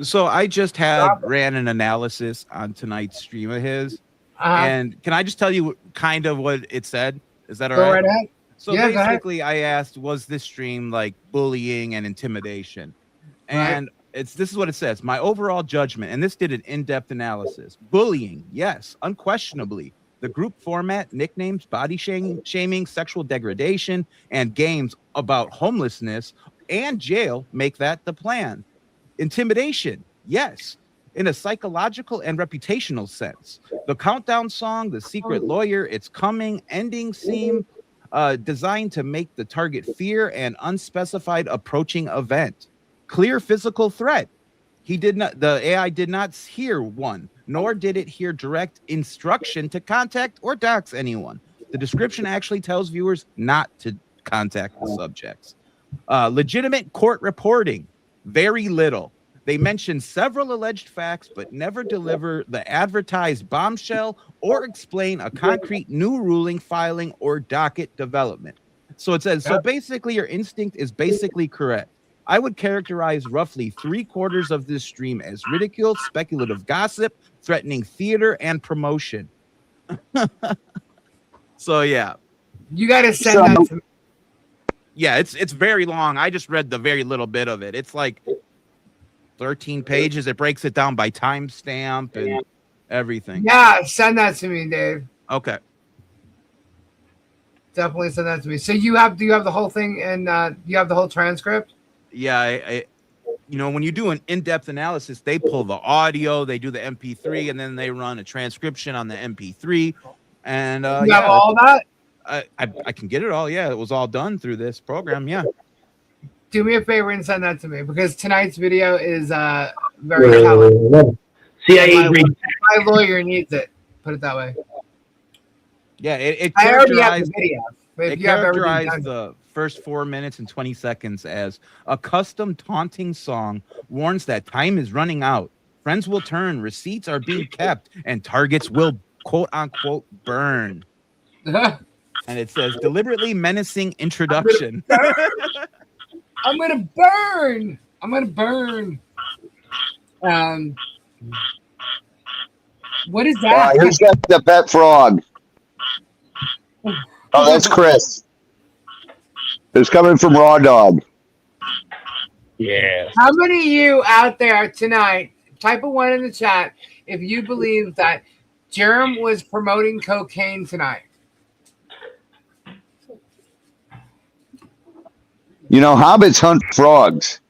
So I just ran an analysis on tonight's stream of his, and can I just tell you kind of what it said? Is that all right? Go right ahead. So basically, I asked, was this stream like bullying and intimidation? And this is what it says. My overall judgment, and this did an in-depth analysis. Bullying, yes, unquestionably. The group format, nicknames, body shaming, sexual degradation, and games about homelessness and jail make that the plan. Intimidation, yes, in a psychological and reputational sense. The countdown song, The Secret Lawyer, It's Coming, ending seem designed to make the target fear an unspecified approaching event. Clear physical threat. The AI did not hear one, nor did it hear direct instruction to contact or dox anyone. The description actually tells viewers not to contact the subjects. Legitimate court reporting, very little. They mention several alleged facts, but never deliver the advertised bombshell or explain a concrete new ruling, filing, or docket development. So it says, so basically your instinct is basically correct. I would characterize roughly 3/4 of this stream as ridicule, speculative gossip, threatening theater, and promotion. So yeah. You got to send that to me. Yeah, it's very long. I just read the very little bit of it. It's like 13 pages. It breaks it down by timestamp and everything. Yeah, send that to me, Dave. Okay. Definitely send that to me. So do you have the whole thing and you have the whole transcript? Yeah, I when you do an in-depth analysis, they pull the audio, they do the MP3, and then they run a transcription on the MP3. And you have all that? I can get it all. Yeah, it was all done through this program. Yeah. Do me a favor and send that to me because tonight's video is very telling. CIA my lawyer needs it. Put it that way. Yeah, it I already have the video. It characterized the first 4 minutes and 20 seconds as a custom taunting song warns that time is running out. Friends will turn, receipts are being kept, and targets will quote unquote burn. And it says deliberately menacing introduction. I'm gonna burn. I'm gonna burn. What is that? Here's the pet frog. Oh, that's Chris. It's coming from Raw Dog. Yeah. How many of you out there tonight, type a 1 in the chat if you believe that Jerem was promoting cocaine tonight? You know, hobbits hunt frogs.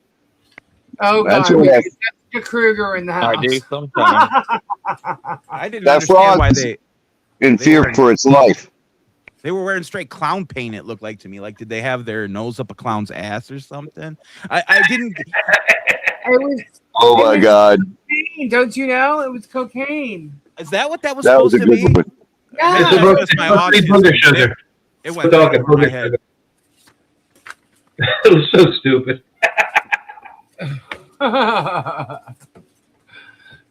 Oh, That's God. what Jessica Kruger in the house. I do sometimes. I didn't That understand why frog in fear for its life. they were wearing straight clown paint. It looked like to me. Like, did they have their nose up a clown's ass or something? I didn't. Oh my God! Cocaine, don't you know? It was cocaine. Is that what that was That was supposed a to good be? one. Yeah. It's sugar. It went back over my head. It was so stupid.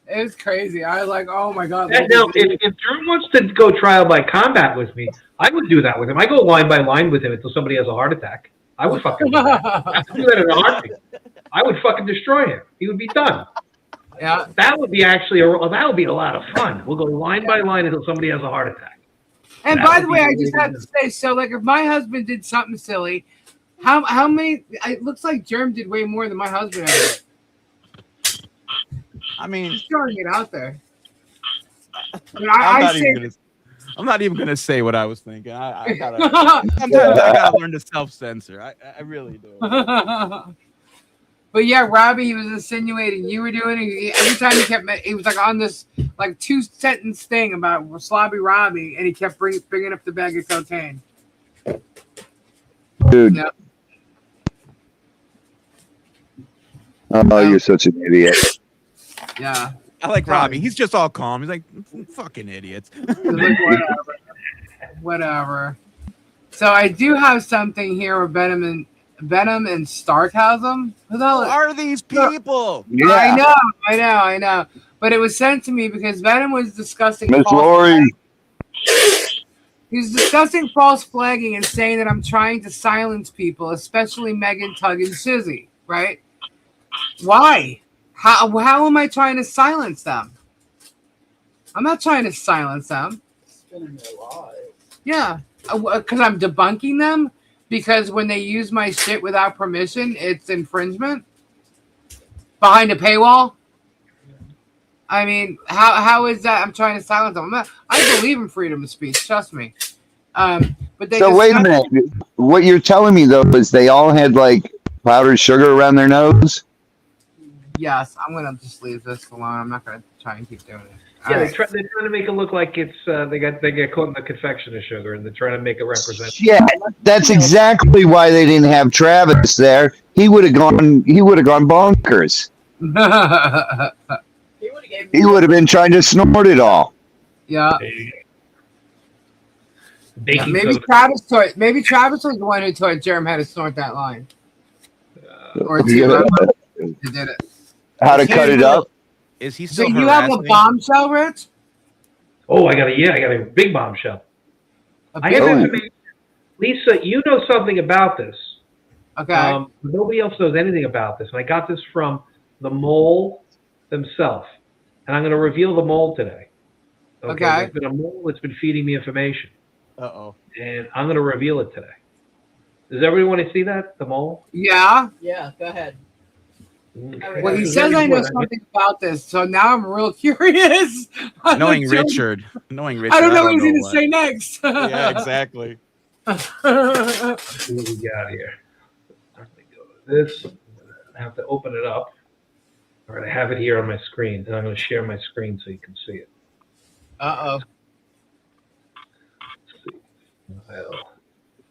It was crazy. I was like, oh my God. Now, if Drew wants to go trial by combat with me, I would do that with him. I go line by line with him until somebody has a heart attack. I would fucking do that. I would do that in a heartbeat. I would fucking destroy him. He would be done. Yeah. That would be actually a lot of fun. We'll go line by line until somebody has a heart attack. And That by would the be way, I really just have to say, so like if my husband did something silly, how many? It looks like Germ did way more than my husband ever did. I mean, Just throwing it out there. I'm not even gonna say what I was thinking. I gotta. Sometimes I gotta learn to self-censor. I really do. But yeah, Robbie, he was insinuating you were doing it. Every time he was like on this like 2-sentence thing about Slobby Robbie, and he kept bringing up the bag of cocaine. Dude. Yep. Oh, you're such an idiot. Yeah. I like Robbie. He's just all calm. He's like, fucking idiots. Like, whatever. So I do have something here with Venom and Starkasm. Who the hell are these people? Yeah. I know. But it was sent to me because Venom was discussing Miss Lori. He was discussing false flagging and saying that I'm trying to silence people, especially Megan, Tug, and Shizzy, right? Why? How am I trying to silence them? I'm not trying to silence them. Spinning their lives. Yeah, because I'm debunking them. Because when they use my shit without permission, it's infringement behind a paywall. I mean, how is that? I'm trying to silence them. I believe in freedom of speech. Trust me. But they So just wait a minute. What you're telling me though is they all had like powdered sugar around their nose? Yes, I'm gonna just leave this alone. I'm not gonna try and keep doing it. Yeah, Alright. they're trying to make it look like it's they get caught in the confection of sugar, and they're trying to make it represent. Yeah, that's exactly why they didn't have Travis there. He would have gone bonkers. He would have gave He would have been trying to snort it all. Yeah. Baking Maybe soda. Travis was the one who told Jerem how to snort that line. Or Yeah. He did it. How to cut it up? Is he So still you have a harassing? bombshell, Rich? Oh, I got a big bombshell. A I big have Oh. one? information. Lisa, you know something about this. Okay. Nobody else knows anything about this, and I got this from the mole themselves, and I'm going to reveal the mole today. Okay. There's been a mole that's been feeding me information, Uh-oh. and I'm going to reveal it today. Does everybody want to see that? The mole? Yeah. Yeah, go ahead. Well, he This is says very I know important. something about this, so now I'm real curious. Knowing Joe- Richard. Knowing Richard. I don't know what he's know going to what. say next. Yeah, exactly. Let's see what we got here. Let me go to this. I have to open it up. All right, I have it here on my screen, and I'm going to share my screen so you can see it. Uh-oh. Let's see. Well,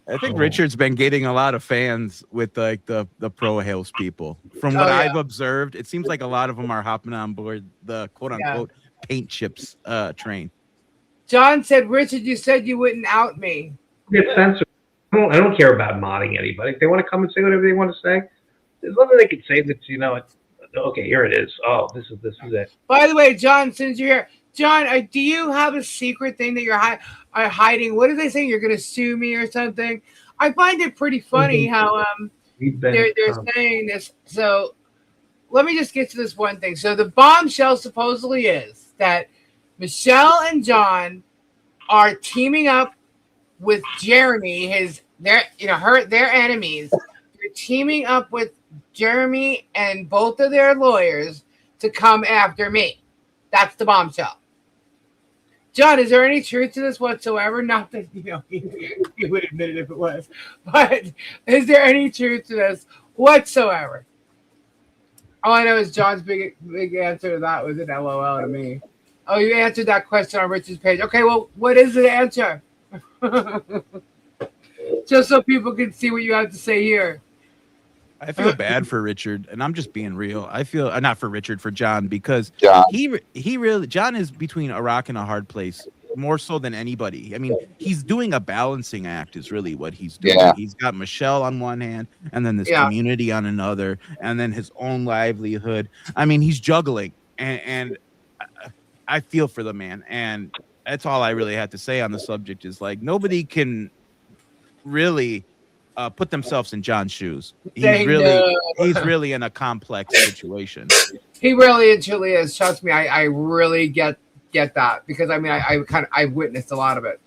I think Richard's been getting a lot of fans with like the pro Hales people. From what Oh, yeah. I've observed, it seems like a lot of them are hopping on board the quote unquote paint chips train. John said, Richard, you said you wouldn't out me. get censored. I don't care about modding anybody. If they want to come and say whatever they want to say, there's nothing they can say that's, okay, here it is. Oh, this is it. By the way, John, since you're here, John, do you have a secret thing that you're hiding? What are they saying? You're going to sue me or something? I find it pretty funny how We've been, they're saying this. So let me just get to this one thing. So the bombshell supposedly is that Michelle and John are teaming up with Jeremy, their enemies. They're teaming up with Jeremy and both of their lawyers to come after me. That's the bombshell. John, is there any truth to this whatsoever? Not that he would admit it if it was, but is there any truth to this whatsoever? All I know is John's big answer to that was an LOL to me. Oh, you answered that question on Richard's page. Okay, well, what is the answer? Just so people can see what you have to say here. I feel bad for Richard, and I'm just being real. I feel not for Richard, for John, because John. he really John is between a rock and a hard place, more so than anybody. I mean, he's doing a balancing act, is really what he's doing. Yeah. He's got Michelle on one hand, and then this Yeah. community on another, and then his own livelihood. I mean, he's juggling, and I feel for the man, and that's all I really had to say on the subject. Is like nobody can really put themselves in John's shoes. He's really in a complex situation. He really and truly is. Trust me, I really get that, because I mean I witnessed a lot of it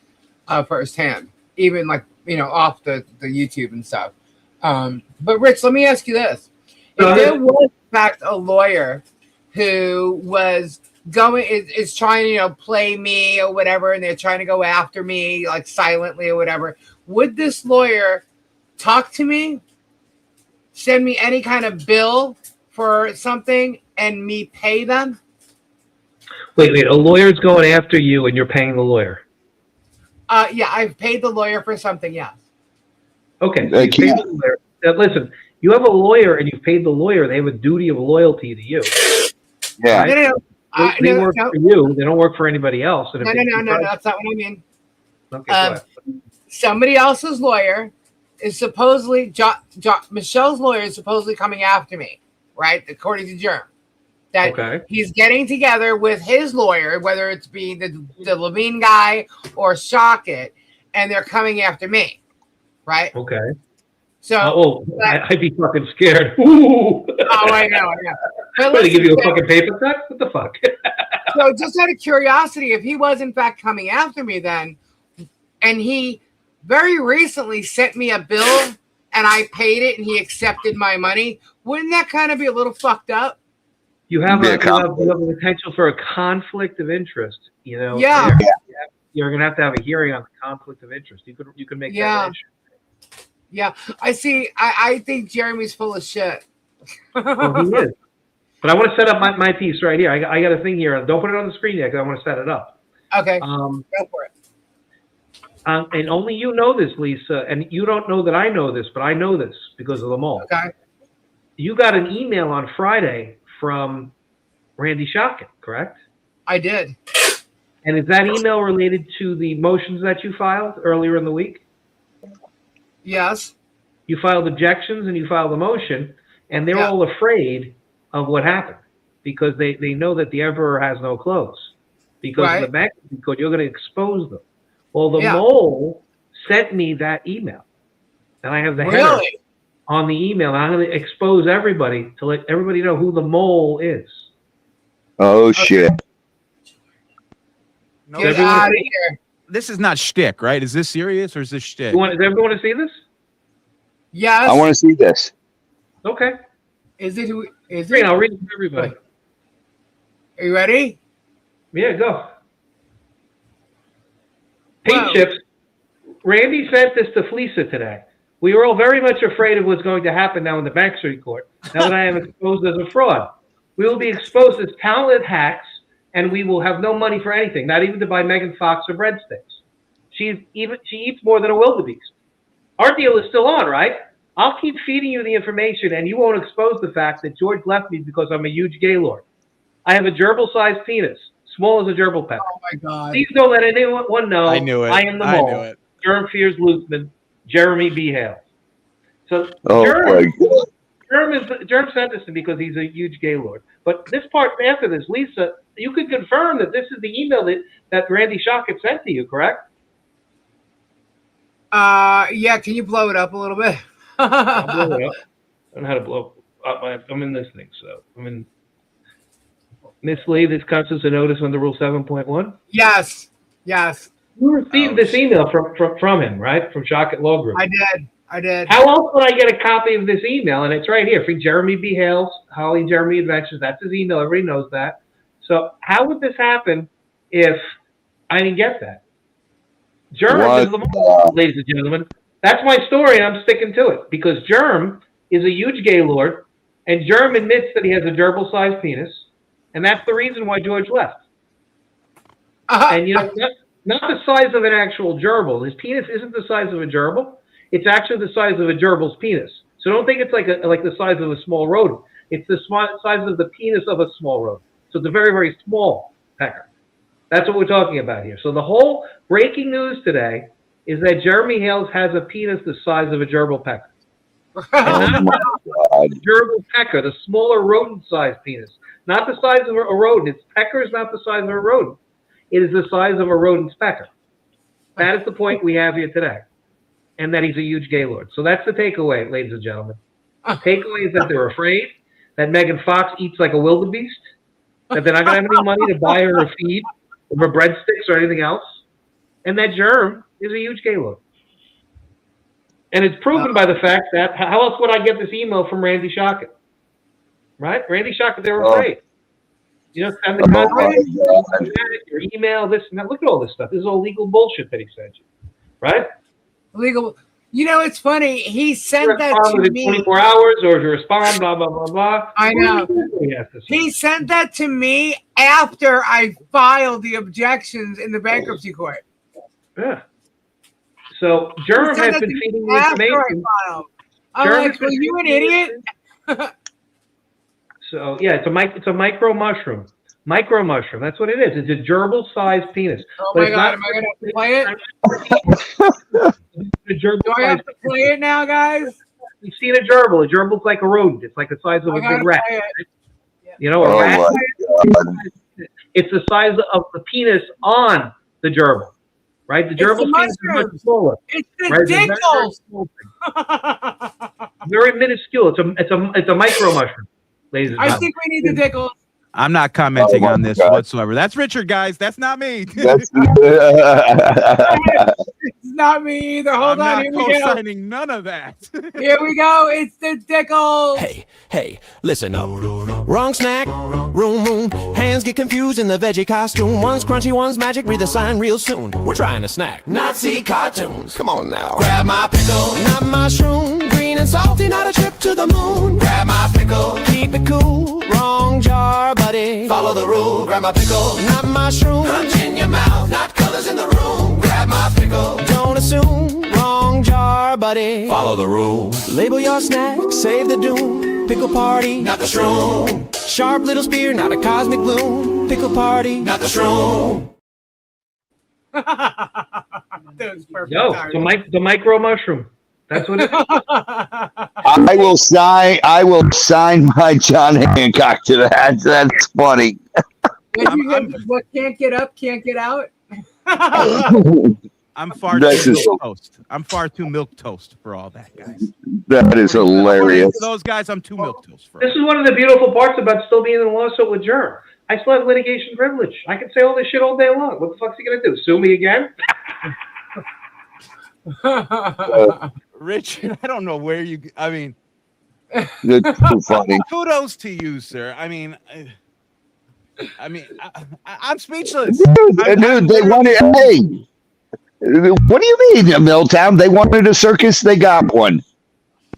firsthand, even off the YouTube and stuff. But Rich, let me ask you this: if there was in fact a lawyer who was is trying to play me or whatever, and they're trying to go after me like silently or whatever, would this lawyer talk to me, send me any kind of bill for something, and me pay them? Wait, a lawyer's going after you and you're paying the lawyer. Yeah, I've paid the lawyer for something, yes. Okay, so you paid the lawyer. Now, listen, you have a lawyer and you've paid the lawyer, they have a duty of loyalty to you. Yeah. No. They work for you, they don't work for anybody else. And if they No, that's not what I mean. Okay, go ahead. Somebody else's lawyer is supposedly, Michelle's lawyer is supposedly coming after me, right? According to Jerm. That he's getting together with his lawyer, whether it's be the Levine guy or Shockett, and they're coming after me, right? Okay. So, I'd be fucking scared. Ooh. Oh, I know. But Trying to give you a fucking paper cut? What the fuck? So just out of curiosity, if he was in fact coming after me then, and he very recently sent me a bill and I paid it and he accepted my money, wouldn't that kind of be a little fucked up? You have Be a a potential for a conflict of interest. You know. Yeah. there. You're gonna have to have a hearing on the conflict of interest. You could make that an issue. Yeah, I see. I think Jeremy's full of shit. Well, he is. But I want to set up my piece right here. I got a thing here. Don't put it on the screen yet because I want to set it up. Okay, go for it. And only you know this, Lisa, and you don't know that I know this, but I know this because of the mole. Okay. You got an email on Friday from Randy Shotkin, correct? I did. And is that email related to the motions that you filed earlier in the week? Yes. You filed objections and you filed a motion, and they're all afraid of what happened because they know that the emperor has no clothes. Because of the bankruptcy code, you're going to expose them. Well, the mole sent me that email, and I have the header on the email. And I'm going to expose everybody to let everybody know who the mole is. Oh shit! No, Get out of here. This is not shtick, right? Is this serious or is this shtick? Does everyone want to see this? Yes. I want to see this. Okay. Is it? Is Great, it? I'll read it to everybody. Are you ready? Yeah, go. Pink chips. Randy sent this to Fleesa today. We were all very much afraid of what's going to happen now in the bankruptcy court. Now that I am exposed as a fraud, we will be exposed as talented hacks, and we will have no money for anything, not even to buy Megan Fox or breadsticks. She eats more than a wildebeest. Our deal is still on, right? I'll keep feeding you the information, and you won't expose the fact that George left me because I'm a huge gaylord. I have a gerbil-sized penis, small as a gerbil pecker. Oh my God. Please don't let anyone know I knew it. I am the I mole. knew it. Germ fears Luthman, Jeremy B. Hale. So Oh my God! Germ sent this to me because he's a huge gaylord. But this part after this, Lisa, you can confirm that this is the email that Randy Shotkin sent to you, correct? Yeah. Can you blow it up a little bit? I'll blow it up. I don't know how to blow up. I'm in this thing, so I'm in. Miss Lee, this constitutes a notice under Rule 7.1. Yes. Yes. You received this email from him, right? From Shotkin Law Group. I did. I did. How else would I get a copy of this email? And it's right here. For Jeremy B. Hales, Holly Jeremy Adventures. That's his email. Everybody knows that. So how would this happen if I didn't get that? Germ is the mole, ladies and gentlemen. That's my story, and I'm sticking to it. Because Germ is a huge gaylord, and Germ admits that he has a gerbil-sized penis, and that's the reason why George left. And, you know, not the size of an actual gerbil. His penis isn't the size of a gerbil. It's actually the size of a gerbil's penis. So don't think it's like the size of a small rodent. It's the size of the penis of a small rodent. So it's a very, very small pecker. That's what we're talking about here. So the whole breaking news today is that Jeremy Hales has a penis the size of a gerbil pecker. And not the gerbil pecker, the smaller rodent-sized penis. Not the size of a rodent. Its pecker is not the size of a rodent. It is the size of a rodent's pecker. That is the point we have here today. And that he's a huge gaylord. So that's the takeaway, ladies and gentlemen. The takeaway is that they're afraid that Megan Fox eats like a wildebeest, that they're not going to have any money to buy her a feed or her breadsticks or anything else, and that Germ is a huge gaylord. And it's proven by the fact that, how else would I get this email from Randy Shotkin? Right? Randy Shotkin, they were afraid. You know, send the contact, your email, this and that. Look at all this stuff. This is all legal bullshit that he sent you. Right? Legal. You know, it's funny. He sent that to me. 24 hours, or to respond, blah, blah, blah, blah. I know. He sent that to me after I filed the objections in the bankruptcy court. Yeah. So Germ has been feeding me information. I'm like, well, you an idiot? So yeah, it's a micro mushroom. Micro mushroom. That's what it is. It's a gerbil-sized penis. Oh my God! Am I going to have to play it? Do I have to play it now, guys? You've seen a gerbil. A gerbil's like a rodent. It's like the size of a big rat. You know, a rat. It's the size of the penis on the gerbil, right? The gerbil's penis is much smaller. It's ridiculous. Very minuscule. It's a micro mushroom, ladies and gentlemen. I think we need the dickles. I'm not commenting Oh, on this God. whatsoever. That's Richard, guys. That's not me. That's It's not me either. Hold I'm on. Here not we go. co-signing none of that. Here we go. It's the Dickles. Hey, listen up. Wrong snack, wrong moon. Hands get confused in the veggie costume. One's crunchy, one's magic. Read the sign real soon. We're trying to snack, not see cartoons. Come on now. Grab my pickle, not mushroom. Green and salty, not a trip to the moon. Grab my pickle, keep it cool. Wrong jar, buddy. Follow the rule. Grab my pickle, not mushroom. Crunch in your mouth, not colors in the room. Grab my pickle, don't assume. Wrong jar, buddy. Follow the rule. Label your snack, save the doom. Pickle party, not the shroom. Sharp little spear, not a cosmic bloom. Pickle party, not the shroom. That was perfect. Yo, timing. the micro mushroom. That's what it is. I will sign my John Hancock to that. That's funny. What can't get up, can't get out. I'm far That's too just- milk toast. I'm far too milk toast for all that, guys. That is hilarious. For those guys, I'm too milk toast for. This is one of the beautiful parts about still being in a lawsuit with Germ. I still have litigation privilege. I can say all this shit all day long. What the fuck's he gonna do? Sue me again? Richard, I don't know where you. I mean, That's too funny. kudos to you, sir. I mean, I'm speechless. Dude, they wanted. Hey, what do you mean, Milltown? They wanted a circus. They got one.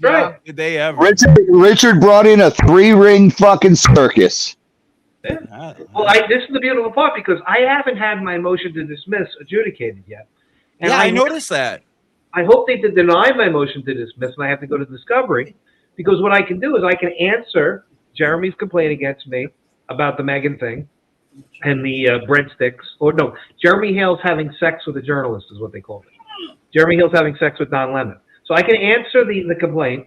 Right. Did they ever? Richard brought in a 3-ring fucking circus. Well, this is the beautiful part because I haven't had my motion to dismiss adjudicated yet. And Yeah, I noticed that. I hope they did deny my motion to dismiss and I have to go to discovery because what I can do is I can answer Jeremy's complaint against me about the Megan thing and the breadsticks. Or no, Jeremy Hale's having sex with a journalist is what they called it. Jeremy Hale's having sex with Don Lemon. So I can answer the complaint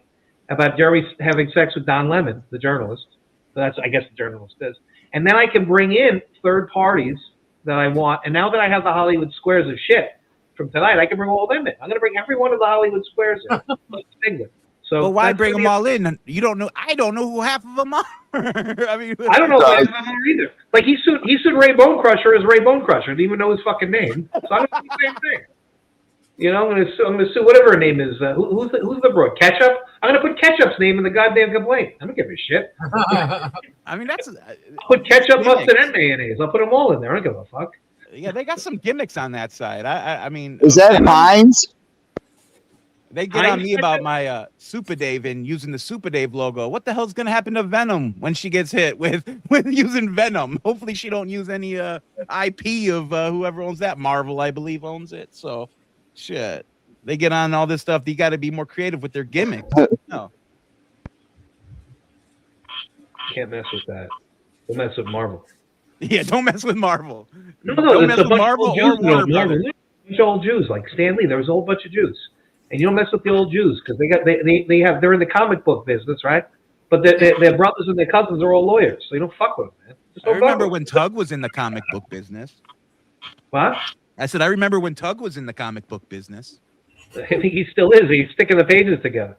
about Jeremy having sex with Don Lemon, the journalist. That's, I guess, the journalist is. And then I can bring in third parties that I want. And now that I have the Hollywood squares of shit from tonight, I can bring all of them in. I'm going to bring every one of the Hollywood squares in. So But why that's bring gonna them be- all in? You don't know. I don't know who half of them are. I mean, I don't know who half of them are either. Like he sued Ray Bone Crusher as Ray Bone Crusher. Didn't even know his fucking name. So I'm going to do the same thing. You know, I'm going to sue whatever her name is. Who's the broad? Ketchup? I'm going to put Ketchup's name in the goddamn complaint. I don't give a shit. I mean, that's. I'll put ketchup, gimmicks. mustard, and mayonnaise. I'll put them all in there. I don't give a fuck. Yeah, they got some gimmicks on that side. I mean, Is that Heinz? they get on Heinz me about my Super Dave and using the Super Dave logo. What the hell's gonna happen to Venom when she gets hit with using Venom? Hopefully, she don't use any IP of whoever owns that. Marvel, I believe, owns it. So, shit, they get on all this stuff. They got to be more creative with their gimmicks. No. Can't mess with that. Don't mess with Marvel. Yeah, don't mess with Marvel. No, Don't it's mess a with bunch Marvel of or old Jews. Warner Marvel. Brothers. A bunch of old Jews, like Stan Lee. There was a whole bunch of Jews, and you don't mess with the old Jews because they're in the comic book business, right? But their brothers and their cousins are all lawyers, so you don't fuck with them, man. Just I don't remember fuck with when Tug was in the comic book business. them. What? I said I remember when Tug was in the comic book business. I think he still is. He's sticking the pages together.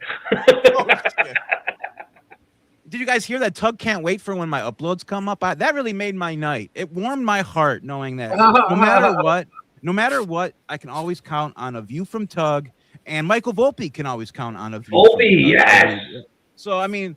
Did you guys hear that Tug can't wait for when my uploads come up? That really made my night. It warmed my heart knowing that no matter what, I can always count on a view from Tug, and Michael Volpe can always count on a view. Volpe, from Tug. yes. So I mean,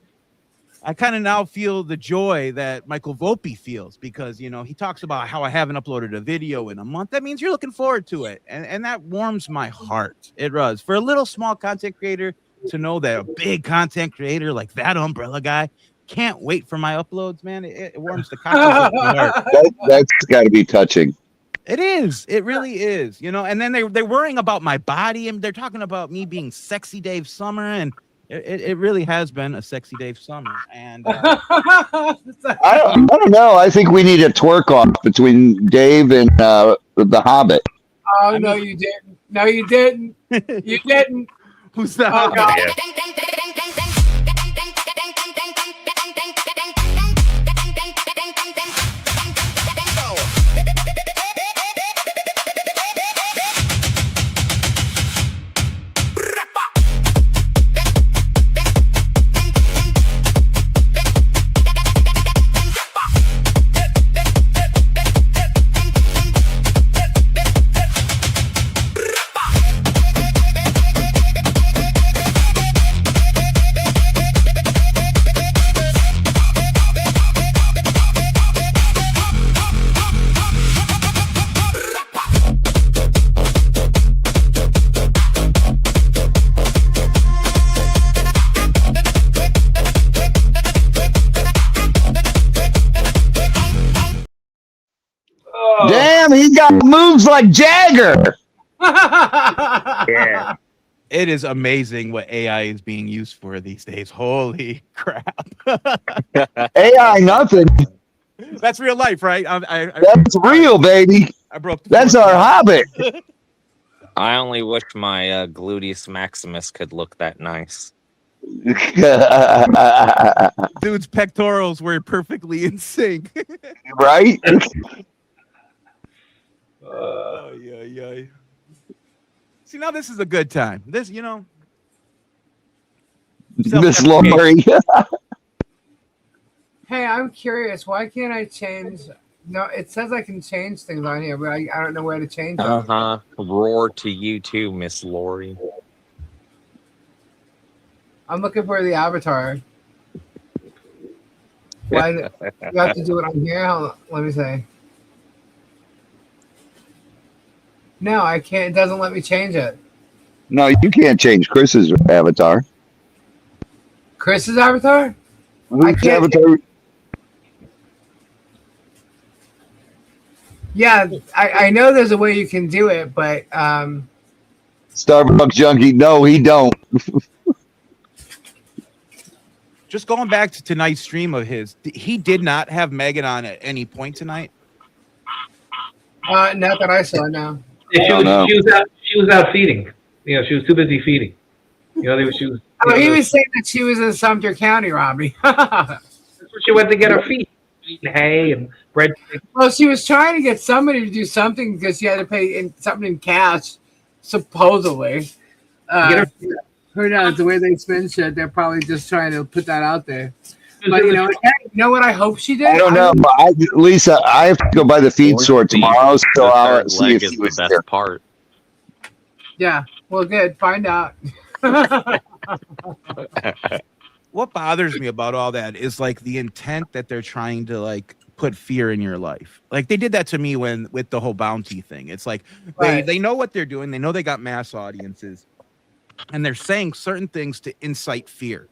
I kind of now feel the joy that Michael Volpe feels because he talks about how I haven't uploaded a video in a month. That means you're looking forward to it, and that warms my heart. It does. For a little small content creator to know that a big content creator like that umbrella guy can't wait for my uploads, man, it warms the cockles of my heart. That's got to be touching. It is. It really is. And then they're worrying about my body, and they're talking about me being sexy Dave Summer, and it really has been a sexy Dave Summer. And I don't know. I think we need a twerk off between Dave and the Hobbit. Oh, no, you didn't. No, you didn't. You didn't. Who's that? Oh, God. AI moves like Jagger. Yeah. It is amazing what AI is being used for these days. Holy crap. AI nothing. That's real life, right? That's real, baby. I broke the That's fourth our wall. hobbit. I only wish my gluteus maximus could look that nice. Dude's pectorals were perfectly in sync. Right? Yeah. See, now this is a good time. This, Miss Lori. Hey, I'm curious. Why can't I change? No, it says I can change things on here, but I don't know where to change them. Roar to you too, Miss Lori. I'm looking for the avatar. Why? You have to do it on here? Hold on, let me see. No, I can't. It doesn't let me change it. No, you can't change Chris's avatar. Chris's avatar? Whose can't- avatar? Yeah, I know there's a way you can do it, but Starbucks junkie. No, he don't. Just going back to tonight's stream of his, he did not have Megan on at any point tonight. not that I saw. No. Yeah, she was out feeding. You know, she was too busy feeding. You know, she was. Oh, he was saying that she was in Sumter County, Robbie. That's where she went to get her feed, eating hay and bread. Well, she was trying to get somebody to do something because she had to pay something in cash, supposedly. Who knows? The way they spend shit, they're probably just trying to put that out there. But you know what? I hope she did. I don't know. Lisa, I have to go by the feed store tomorrow, so I'll see if he was the there. best part. Yeah. Well, good. Find out. What bothers me about all that is like the intent that they're trying to like put fear in your life. Like they did that to me with the whole bounty thing. It's like they know what they're doing. They know they got mass audiences, and they're saying certain things to incite fear.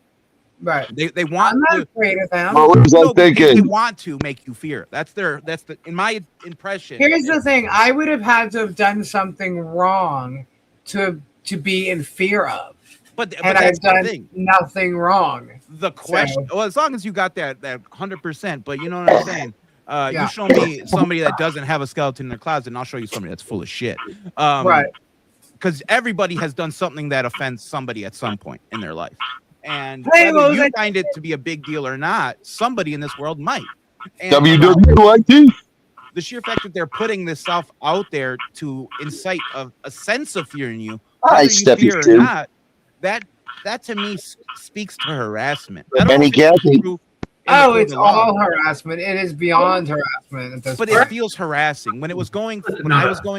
Right. They want I'm not to. afraid of them. What was I No, because thinking? they want to make you fear. That's the in my impression. Here's the thing: I would have had to have done something wrong to be in fear of, but and that's I've done the thing. nothing wrong. The question, well, as long as you got that 100%, but you know what I'm saying? Yeah. You show me somebody that doesn't have a skeleton in their closet, and I'll show you somebody that's full of shit. Right. Because everybody has done something that offends somebody at some point in their life. And Hey, whether well, you like- find it to be a big deal or not, somebody in this world might. And WWIT. the sheer fact that they're putting this stuff out there to incite a sense of fear in you, whether you Steppy fear or Stu. not, that to me speaks to harassment. I don't know Any if it's Kathy? true Oh, in it's the law, all harassment. It is beyond harassment at this but point. it feels harassing. When I was going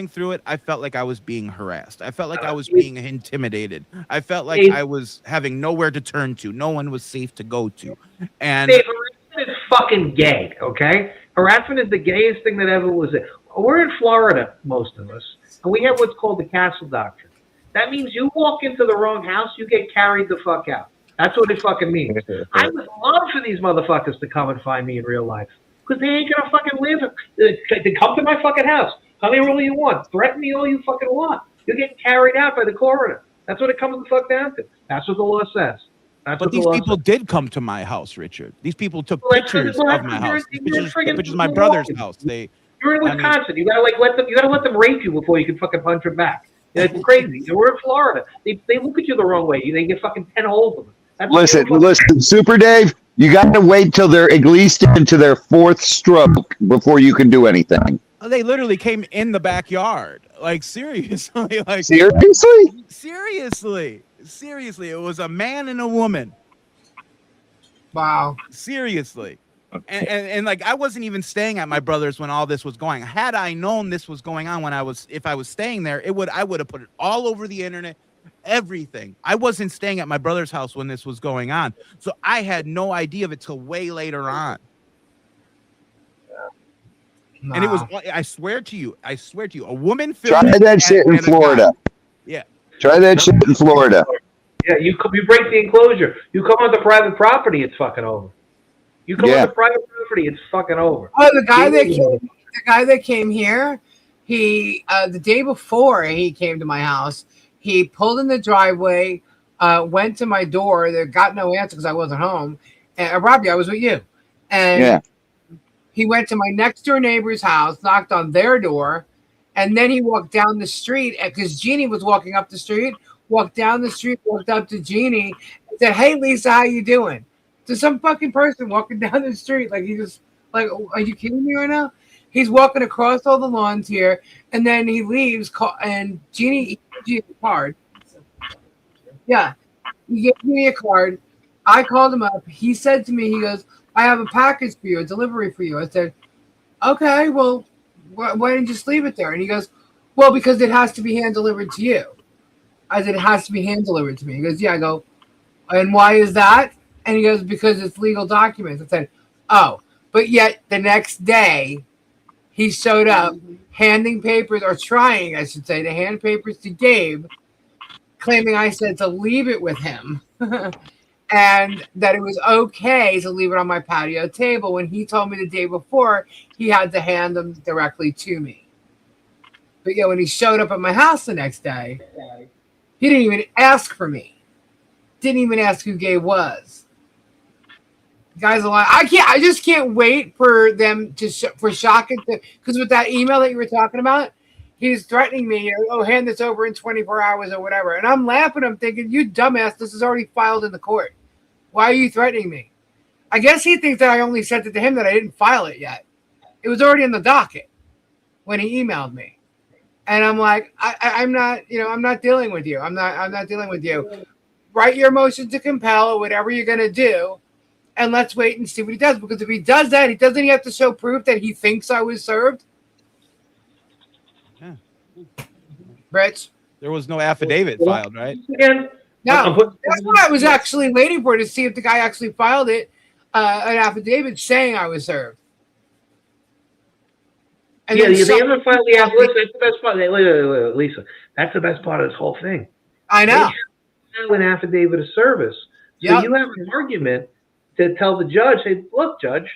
through it, I felt like I was being harassed. I felt like I was being intimidated. I felt like I was having nowhere to turn to. No one was safe to go to. And Dave, harassment is fucking gay, okay? Harassment is the gayest thing that ever was. We're in Florida, most of us, and we have what's called the castle doctrine. That means you walk into the wrong house, you get carried the fuck out. That's what it fucking means. I would love for these motherfuckers to come and find me in real life, because they ain't gonna fucking live. They come to my fucking house. Tell me all you want. Threaten me all you fucking want. You're getting carried out by the coroner. That's what it comes the fuck down to. That's what the law says. But these people did come to my house, Richard. These people took pictures of my house. Pictures of my brother's house. You're in Wisconsin. You gotta let them rape you before you can fucking punch them back. It's crazy. We're in Florida. They look at you the wrong way. They get fucking 10 holes of them. Listen, Super Dave, you got to wait till they're at least into their fourth stroke before you can do anything. They literally came in the backyard. Like, seriously. Like, seriously? Seriously. It was a man and a woman. Wow. Seriously. And like, I wasn't even staying at my brother's when all this was going. Had I known this was going on if I was staying there, I would have put it all over the internet, everything. I wasn't staying at my brother's house when this was going on, so I had no idea of it till way later on. And it was, I swear to you, a woman filmed. Try that shit in Florida. Yeah. Try that shit in Florida. Yeah, you break the enclosure. You come onto private property, it's fucking over. You come onto private property, it's fucking over. Oh, the guy that came here, He the day before he came to my house, he pulled in the driveway, went to my door. There got no answer because I wasn't home. And Robbie, I was with you, and Yeah. he went to my next door neighbor's house, knocked on their door, and then he walked down the street because Jeannie was walking up the street. Walked down the street, walked up to Jeannie, and said, "Hey, Lisa, how you doing?" To some fucking person walking down the street, like he just like, are you kidding me right now? He's walking across all the lawns here, and then he leaves, and Jeannie gives you a card. Yeah, he gave me a card. I called him up. He said to me, he goes, "I have a package for you, a delivery for you." I said, "Okay, well, why didn't you just leave it there?" And he goes, "Well, because it has to be hand delivered to you." I said, "It has to be hand delivered to me." He goes, "Yeah." I go, "And why is that?" And he goes, "Because it's legal documents." I said, "Oh," but yet the next day he showed up handing papers, or trying, I should say, to hand papers to Gabe, claiming I said to leave it with him and that it was okay to leave it on my patio table when he told me the day before he had to hand them directly to me. But yeah, when he showed up at my house the next day, he didn't even ask for me. Didn't even ask who Gabe was. Guys, a lot. I just can't wait for them to for shocking, because with that email that you were talking about, he's threatening me. Oh, hand this over in 24 hours or whatever. And I'm laughing. I'm thinking, you dumbass, this is already filed in the court. Why are you threatening me? I guess he thinks that I only sent it to him, that I didn't file it yet. It was already in the docket when he emailed me. And I'm like, I'm not, I'm not dealing with you. I'm not dealing with you. Write your motion to compel or whatever you're going to do. And let's wait and see what he does. Because if he does that, he doesn't have to show proof that he thinks I was served. Yeah. Rich? There was no affidavit filed, right? Again, No, that's what I was actually waiting for, to see if the guy actually filed it, an affidavit saying I was served. And yeah, then they haven't filed the affidavit. That's the best part. Wait, Lisa. That's the best part of this whole thing. I know. They have to file an affidavit of service. So you have an argument to tell the judge, hey, look, judge,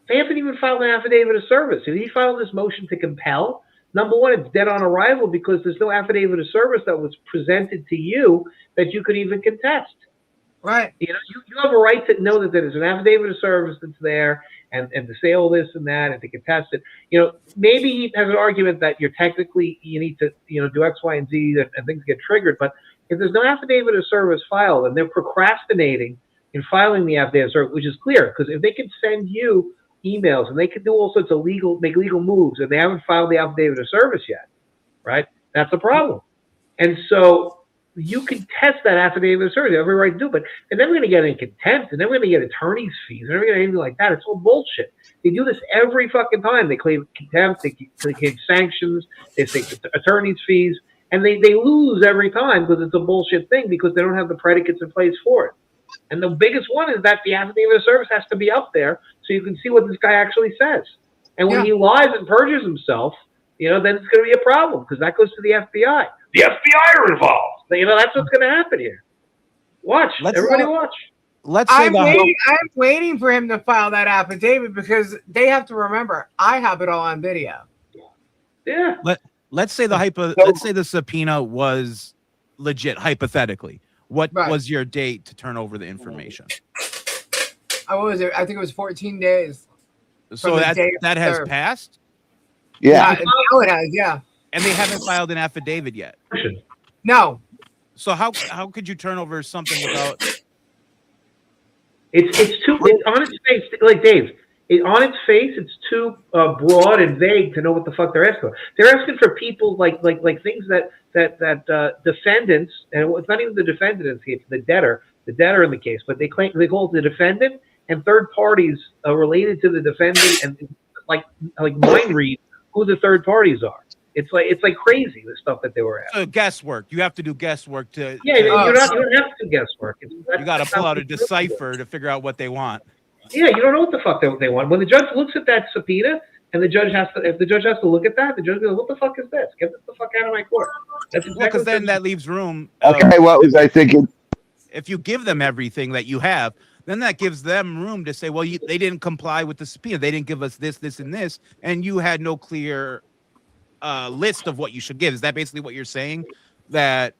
they haven't even filed an affidavit of service. If he filed this motion to compel, number one, it's dead on arrival because there's no affidavit of service that was presented to you that you could even contest. Right. You have a right to know that there's an affidavit of service that's there, and to say all this and that and to contest it. Maybe he has an argument that you need to, do X, Y, and Z and things get triggered. But if there's no affidavit of service filed and they're procrastinating in filing the affidavit of service, which is clear, because if they can send you emails and they can do all sorts of make legal moves and they haven't filed the affidavit of service yet, right? That's a problem. And so you can test that affidavit of service. You have every right to do, but they're never going to get any contempt. They're never going to get attorney's fees. They're never going to get anything like that. It's all bullshit. They do this every fucking time. They claim contempt. They claim sanctions. They say attorney's fees, and they lose every time because it's a bullshit thing because they don't have the predicates in place for it. And the biggest one is that the affidavit of service has to be up there so you can see what this guy actually says. And when he lies and perjures himself, then it's going to be a problem because that goes to the FBI. The FBI are involved. That's what's going to happen here. Watch. Everybody watch. I'm waiting for him to file that affidavit because they have to remember I have it all on video. Yeah. Let's say the subpoena was legit, hypothetically. What was your date to turn over the information? What was it? I think it was 14 days. So that has passed? Yeah. Now it has, yeah. And they haven't filed an affidavit yet? No. So how could you turn over something without... It's too... on its face, like Dave, on its face, it's too broad and vague to know what the fuck they're asking for. They're asking for people like things that defendants, and it's not even the defendant in the case, the debtor in the case, but they call it the defendant and third parties related to the defendant, and like mind read who the third parties are. It's like crazy, the stuff that they were asking. So guesswork. You have to do guesswork to. Yeah, you don't have to do guesswork. You got to pull out a decipher to figure out what they want. Yeah, you don't know what the fuck they want. When the judge looks at that subpoena, and if the judge has to look at that, the judge goes, "What the fuck is this? Get this the fuck out of my court." That's exactly because then that leaves room. Okay, what was I thinking? If you give them everything that you have, then that gives them room to say, well, they didn't comply with the subpoena. They didn't give us this, this, and this, and you had no clear list of what you should give. Is that basically what you're saying? That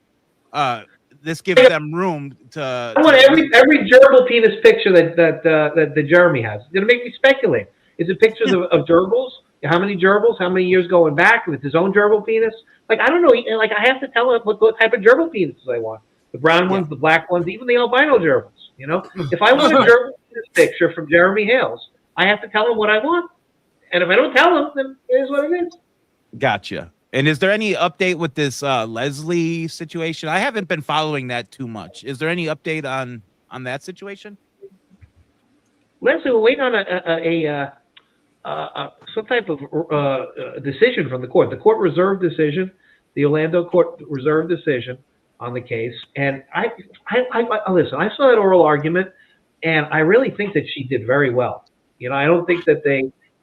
this gives them room to. I want every gerbil penis picture that Jeremy has. It's gonna make me speculate. Is it pictures of gerbils? How many gerbils? How many years going back? With his own gerbil penis? Like, I don't know. Like, I have to tell him what type of gerbil penises I want. The brown ones, the black ones, even the albino gerbils. You know, if I want a gerbil penis picture from Jeremy Hales, I have to tell him what I want. And if I don't tell him, then it is what it is. Gotcha. And is there any update with this Leslie situation? I haven't been following that too much. Is there any update on that situation? Leslie, we're waiting on some type of decision from the court. The court reserved decision, the Orlando court reserved decision on the case. And I listen. I saw that oral argument, and I really think that she did very well. You know, I don't think that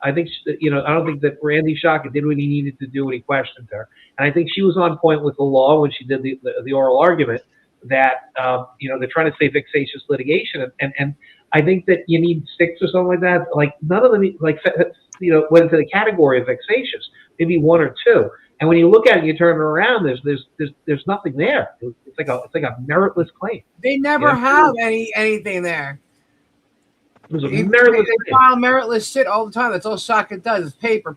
I don't think that Randy Shaka did what he needed to do when he questioned her. And I think she was on point with the law when she did the oral argument that, they're trying to say vexatious litigation. And I think that you need 6 or something like that. Like, none of them, went into the category of vexatious, maybe 1 or 2. And when you look at it, you turn it around, there's nothing there. It's like a meritless claim. They never have anything there. It was a meritless They file meritless shit all the time. That's all Shaka does. Is paper.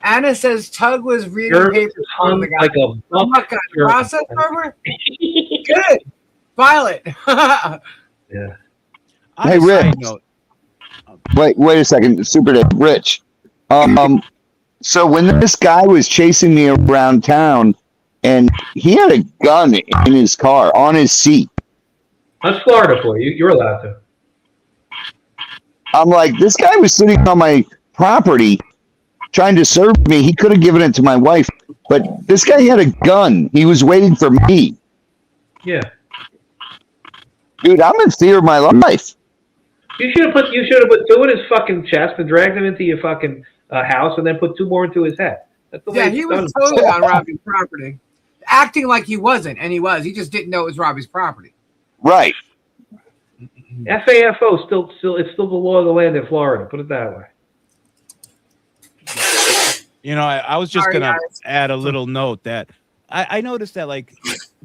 Anna says Tug was reading papers from the guy. Like a what kind of process server? Good. File it. Yeah. Hey, Rich. Wait a second. Super Dave. Rich. So when this guy was chasing me around town, and he had a gun in his car on his seat. That's Florida for you. You're allowed to. I'm like, this guy was sitting on my property trying to serve me. He could have given it to my wife, but this guy had a gun. He was waiting for me. Yeah. Dude, I'm in fear of my life. You should have put 2 in his fucking chest and dragged him into your fucking house, and then put 2 more into his head. That's the way he was totally on Robbie's property, acting like he wasn't, and he was. He just didn't know it was Robbie's property. Right. FAFO it's still the law of the land in Florida. Put it that way. You know, I was just gonna add a little note that I noticed that, like,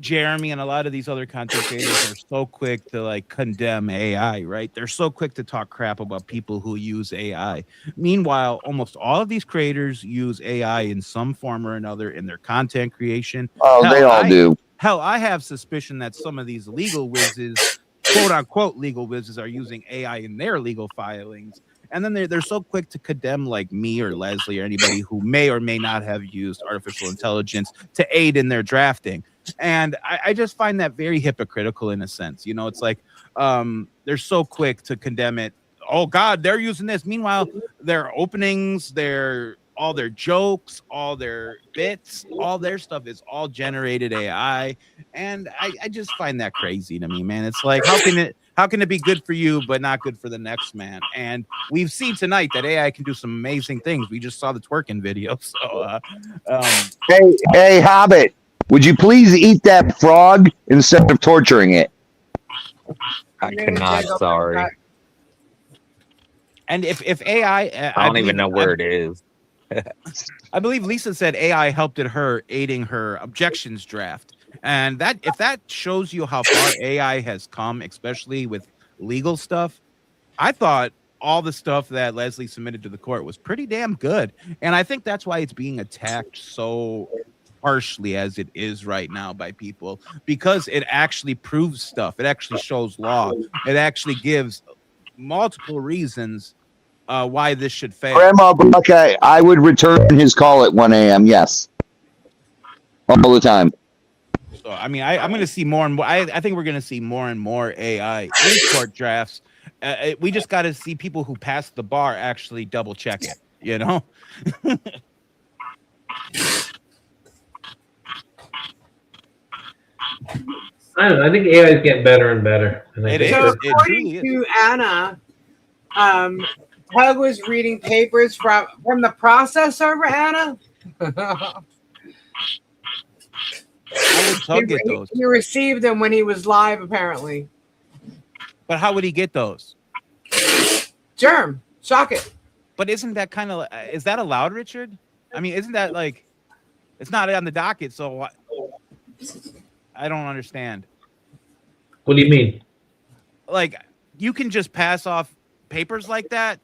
Jeremy and a lot of these other content creators are so quick to, like, condemn AI, right? They're so quick to talk crap about people who use AI. Meanwhile, almost all of these creators use AI in some form or another in their content creation. Oh, they all do. Hell, I have suspicion that some of these legal whizzes, quote unquote legal whizzes, are using AI in their legal filings. And then they're so quick to condemn, like me or Leslie or anybody who may or may not have used artificial intelligence to aid in their drafting. And I just find that very hypocritical in a sense. You know, it's like they're so quick to condemn it. Oh, God, they're using this. Meanwhile, their openings, all their jokes, all their bits, all their stuff is all generated AI. And I just find that crazy to me, man. It's like, how can it be good for you, but not good for the next man? And we've seen tonight that AI can do some amazing things. We just saw the twerking video. So, hey, Hobbit, would you please eat that frog instead of torturing it? I cannot, sorry. And if AI, I don't even know where it is. I believe Lisa said AI helped her aiding her objections draft. And that, if that shows you how far AI has come, especially with legal stuff, I thought all the stuff that Leslie submitted to the court was pretty damn good. And I think that's why it's being attacked so harshly as it is right now by people, because it actually proves stuff. It actually shows law. It actually gives multiple reasons why this should fail. Grandma Buckeye, I would return his call at 1 a.m. Yes. All the time. So, I mean, I'm going to see more and more. I think we're going to see more and more AI in court drafts. We just got to see people who pass the bar actually double check it, you know? I don't know. I think AI is getting better and better. And It is. So It according really is. to Anna, Tug was reading papers from the process server, Anna. How would Tug get those? He received them when he was live, apparently. But how would he get those? Germ, shock it. But isn't that kind of, is that allowed, Richard? I mean, isn't that like, it's not on the docket, so I don't understand. What do you mean? Like, you can just pass off papers like that,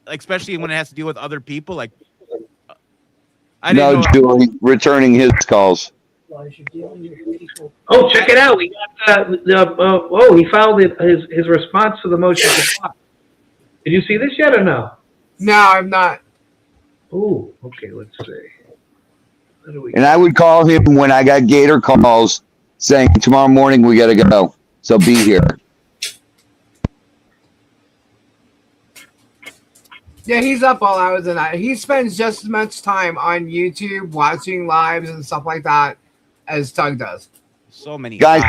like, especially when it has to deal with other people. Like, I didn't No, know. Julie, returning his calls. Oh, check it out. We got he filed his response to the motion to block. Did you see this yet or no? No, I'm not. Oh, okay. Let's see. What do we And I would call him when I got Gator calls saying tomorrow morning we got to go. So be here. Yeah, he's up all hours of the night. He spends just as much time on YouTube watching lives and stuff like that as Tug does. So many Guys,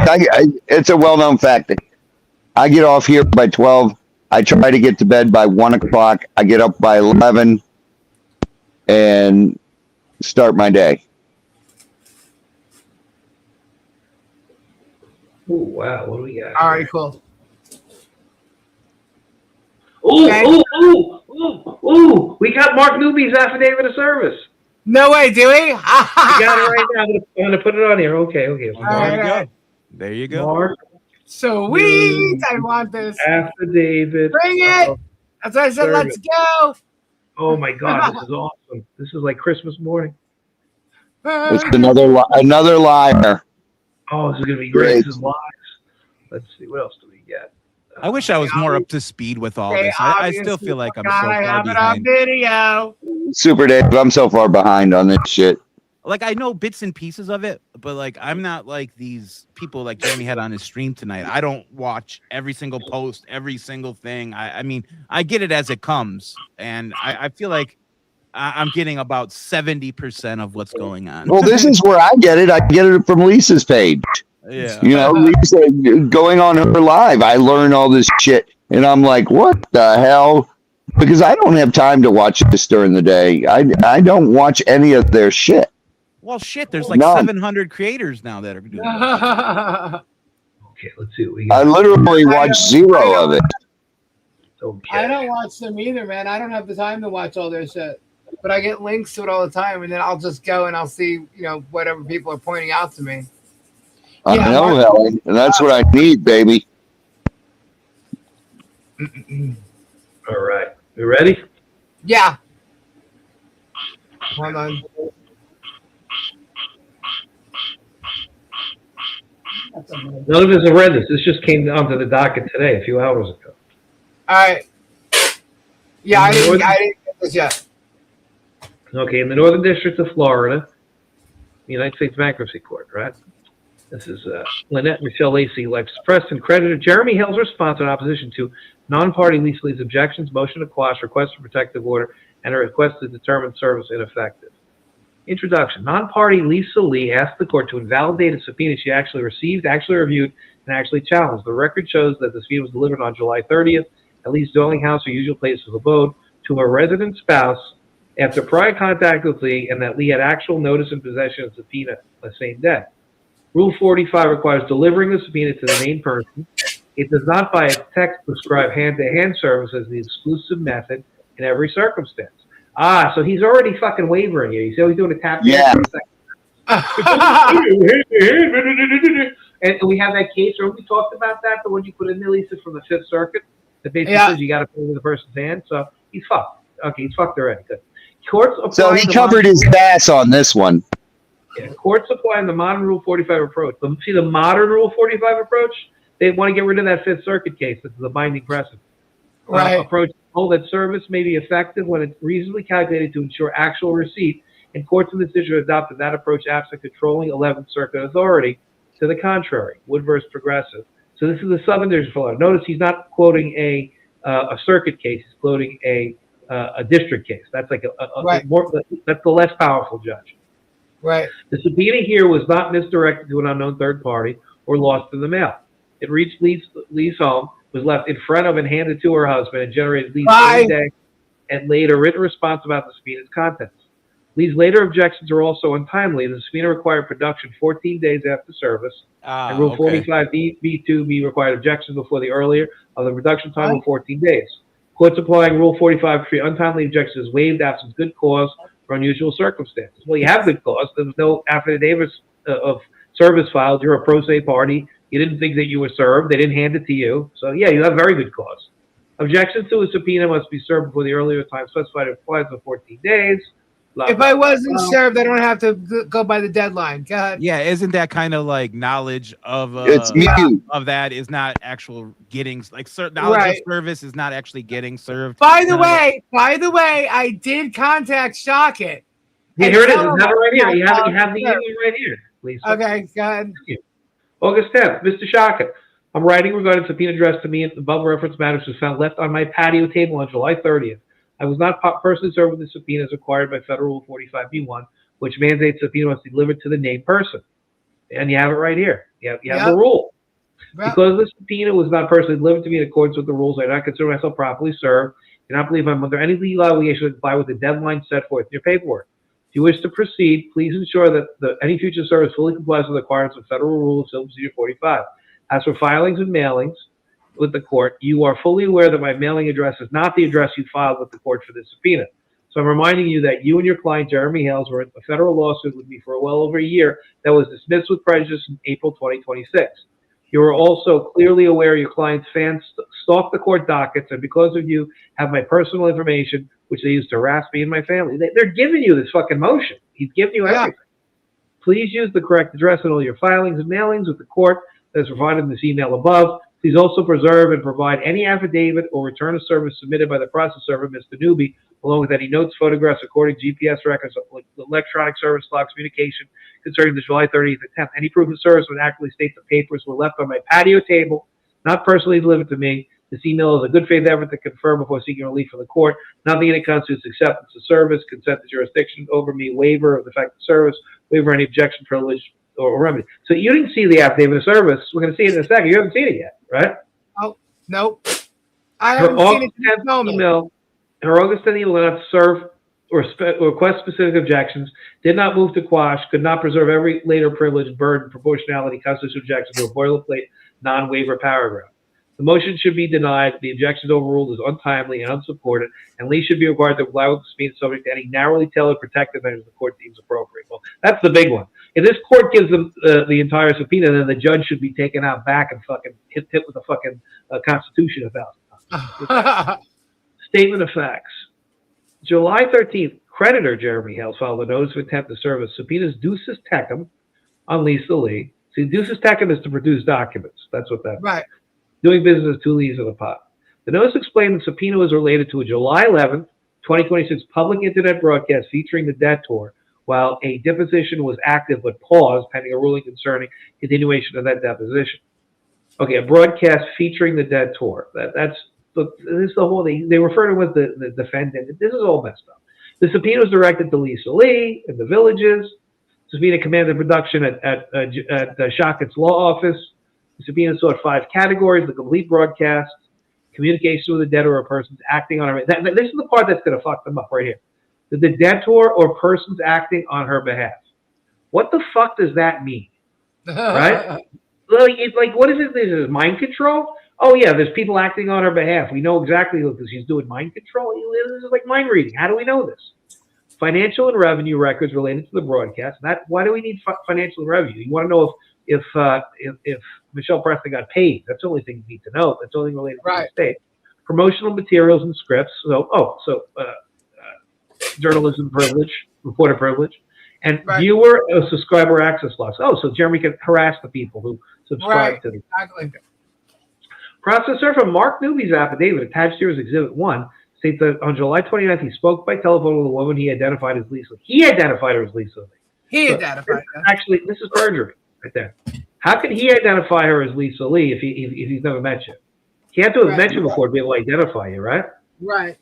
it's a well-known fact. I get off here by 12. I try to get to bed by 1 o'clock. I get up by 11 and start my day. Oh, wow. What do we got? All right, cool. Ooh, we got Mark Newby's affidavit of service. No way, do we? We got it right now. I'm going to put it on here. Okay. There you go. There you go. Mark Sweet. I want this. affidavit. Bring it. That's why I said, let's go. Oh, my God. This is awesome. This is like Christmas morning. It's another liar. Oh, this is going to be great. This is live. Let's see. What else do we get? I wish I was more up to speed with all this. I still feel like I'm so far have it on behind. video. Super Dave, I'm so far behind on this shit. Like, I know bits and pieces of it, but like, I'm not like these people like Jeremy had on his stream tonight. I don't watch every single post, every single thing. I mean, I get it as it comes, and I feel like I'm getting about 70% of what's going on. Well, this is where I get it. I get it from Lisa's page. Yeah. You know, Lisa going on her live. I learn all this shit, and I'm like, what the hell? Because I don't have time to watch this during the day. I don't watch any of their shit. Well, shit, there's like 700 creators now that are doing it. Okay, let's see what we got. I literally watch zero of it. Okay. I don't watch them either, man. I don't have the time to watch all their shit. But I get links to it all the time, and then I'll just go and I'll see, whatever people are pointing out to me. I know, Helen, and that's what I need, baby. All right. You ready? Yeah. Hold on. None of us have read this. This just came onto the docket today, a few hours ago. All right. Yeah, I didn't get this yet. Okay, in the Northern District of Florida, the United States Bankruptcy Court, right? This is Lynette Michelle Lacey, life suppressed and creditor Jeremy Hill's response in opposition to non-party Lisa Lee's objections, motion to quash, request for protective order, and a request to determine service ineffective. Introduction. Non-party Lisa Lee asked the court to invalidate a subpoena she actually received, actually reviewed, and actually challenged. The record shows that the subpoena was delivered on July 30th at Lee's dwelling house or usual place of abode to a resident spouse after prior contact with Lee, and that Lee had actual notice and possession of the subpoena the same day. Rule 45 requires delivering the subpoena to the named person. It does not by its text prescribe hand-to-hand service as the exclusive method in every circumstance. Ah, so he's already fucking wavering here. He's always doing a tap. Yeah. And we have that case, or we talked about that, the one you put in there, Lisa, from the Fifth Circuit, that basically says you got to put it in the person's hand. So he's fucked. Okay, he's fucked already. Good. Courts So he covered his ass on this one. Yeah, courts applying the modern Rule 45 approach. See, the modern Rule 45 approach, they want to get rid of that Fifth Circuit case. This is a binding precedent. Right. Approach that service may be effective when it's reasonably calculated to ensure actual receipt, and courts in this district adopted that approach absent controlling 11th Circuit authority. To the contrary, Wood versus Progressive. So this is the Southern District of Florida. Notice he's not quoting a circuit case; he's quoting a district case. That's like that's the less powerful judge. Right. The subpoena here was not misdirected to an unknown third party or lost in the mail. It reached Lee's home, was left in front of and handed to her husband, and generated Lee's day and laid a written response about the subpoena's contents. Lee's later objections are also untimely. The subpoena required production 14 days after service, and Rule 45B2B required objections before the earlier of the production time of 14 days. Courts applying Rule 45 treat untimely objections as waived absent good cause for unusual circumstances. Well, you have good cause. There was no affidavit of service filed. You're a pro se party. You didn't think that you were served. They didn't hand it to you. So, yeah, you have very good cause. Objections to a subpoena must be served before the earlier time specified in compliance of 14 days. Blah, If blah, I wasn't blah. served, I don't have to go by the deadline. Go ahead. Yeah, isn't that kind of like knowledge of It's mute. of that is not actual getting like knowledge Right. of service is not actually getting served. By the None of way, I did contact Shockit. Yeah, and here it is. tell It's them right here. You have I'm the served. email right here, Lisa. Okay, go ahead. August 10th, Mr. Shaka, I'm writing regarding subpoena addressed to me and the above reference matters was found left on my patio table on July 30th. I was not personally served with the subpoena as required by Federal Rule 45B1, which mandates subpoena must be delivered to the named person. And you have it right here. You have Yep. the rule. Yep. Because the subpoena was not personally delivered to me in accordance with the rules, I do not consider myself properly served. I do not believe I'm under any legal obligation to comply with the deadline set forth in your paperwork. If you wish to proceed, please ensure that any future service fully complies with the requirements of Federal Rule of Civil Procedure 45. As for filings and mailings with the court, you are fully aware that my mailing address is not the address you filed with the court for this subpoena. So I'm reminding you that you and your client, Jeremy Hales, were in a federal lawsuit with me for well over a year that was dismissed with prejudice in April 2026. You are also clearly aware your client's fans stalk the court dockets, and because of you, have my personal information, which they use to harass me and my family. They're giving you this fucking motion. He's giving you everything. Please use the correct address in all your filings and mailings with the court that is provided in this email above. Please also preserve and provide any affidavit or return of service submitted by the process server, Mr. Newby, along with any notes, photographs, recording, GPS records, electronic service log communication concerning the July 30th attempt. Any proof of service would accurately state the papers were left on my patio table, not personally delivered to me. This email is a good faith effort to confirm before seeking relief from the court. Nothing in it constitutes acceptance of service, consent to jurisdiction over me, waiver of the fact of service, waiver any objection, privilege, or remedy. So you didn't see the affidavit of service. We're going to see it in a second. You haven't seen it yet, right? Oh, nope. I Her haven't seen it August since 10th moment. email, her August 10th email did not serve or request specific objections, did not move to quash, could not preserve every later privilege, burden, proportionality, constitutional objection to a boilerplate non-waiver paragraph. The motion should be denied. The objection overruled is untimely and unsupported, and Lee should be required to comply with the subpoena subject to any narrowly tailored protective measures the court deems appropriate. Well, that's the big one. If this court gives them the entire subpoena, then the judge should be taken out back and fucking hit with the fucking Constitution 1,000 times. Statement of facts. July 13th, creditor Jeremy Hales filed a notice of intent to serve as subpoenas Ducis Tecum on Lisa Lee. See, Ducis Tecum is to produce documents. That's what that is. Right. Doing business as two leaves of the pot. The notice explained the subpoena was related to a July 11th, 2026 public internet broadcast featuring the debt tour, while a deposition was active but paused pending a ruling concerning continuation of that deposition. Okay, a broadcast featuring the dead tour. This is the whole thing. They refer to it as the defendant. This is all messed up. The subpoena was directed to Lisa Lee and the villages. The subpoena commanded production at Shockett's law office. The subpoena sought 5 categories: the complete broadcast, communication with a dead or a person's acting on her. This is the part that's going to fuck them up right here. The debtor or persons acting on her behalf. What the fuck does that mean? Right? Like, what is it? This is mind control? Oh, yeah, there's people acting on her behalf. We know exactly what she's doing. Mind control? This is like mind reading. How do we know this? Financial and revenue records related to the broadcast. Why do we need financial and revenue? You want to know if Michelle Preston got paid. That's the only thing you need to know. That's the only thing related to the state. Promotional materials and scripts. Journalism privilege, reporter privilege, and viewer or subscriber access logs. Oh, so Jeremy can harass the people who subscribe to the processor from Mark Newby's affidavit attached here as Exhibit 1 states that on July 29th he spoke by telephone with a woman he identified as Lisa. He identified her as Lisa. He identified her. Actually, this is perjury right there. How can he identify her as Lisa Lee if he's never met you? He had to have met you before to be able to identify you, right? Right.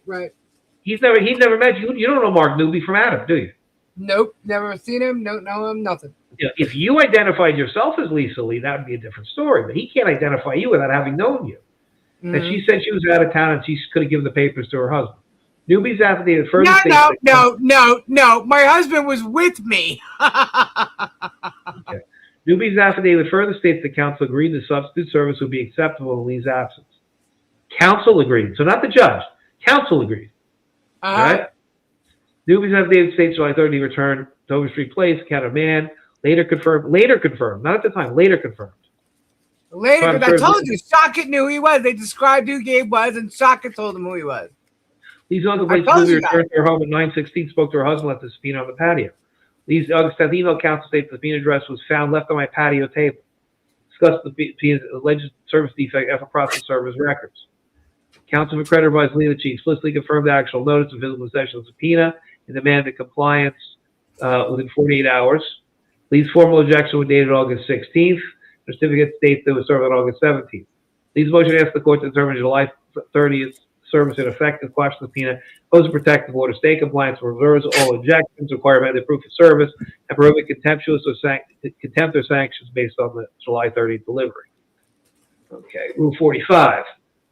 He's never met you. You don't know Mark Newby from Adam, do you? Nope, never seen him. Don't know him. Nothing. If you identified yourself as Lisa Lee, that would be a different story. But he can't identify you without having known you. Mm-hmm. And she said she was out of town and she could have given the papers to her husband. Newby's affidavit further states No. My husband was with me. Okay. Newby's affidavit further states the counsel agreed the substitute service would be acceptable in Lee's absence. Counsel agreed. So not the judge. Counsel agreed. Right? Newby's affidavit states July 30 returned to Overstreet Place, encountered a man. Later confirmed, not at the time, later confirmed. Later, because I told you, Socket knew who he was. They described who Gabe was, and Socket told him who he was. Lee's uncle Blake Newby returned to her home at 9:16, spoke to her husband, left the subpoena on the patio. Lee's August 10th email counsel states the subpoena address was found left on my patio table. Discussed the subpoena's alleged service defect after process service records. Counsel for creditor advised Lee that she explicitly confirmed the actual notice of physical possession of the subpoena and demanded compliance within 48 hours. Lee's formal objection was dated August 16th. The certificate states that it was served on August 17th. Lee's motion asked the court to determine July 30th service in effect and quash the subpoena, impose a protective order, stay compliance, reverse all objections, require amended proof of service, and prohibit contempt or sanctions based on the July 30th delivery. Okay, Rule 45.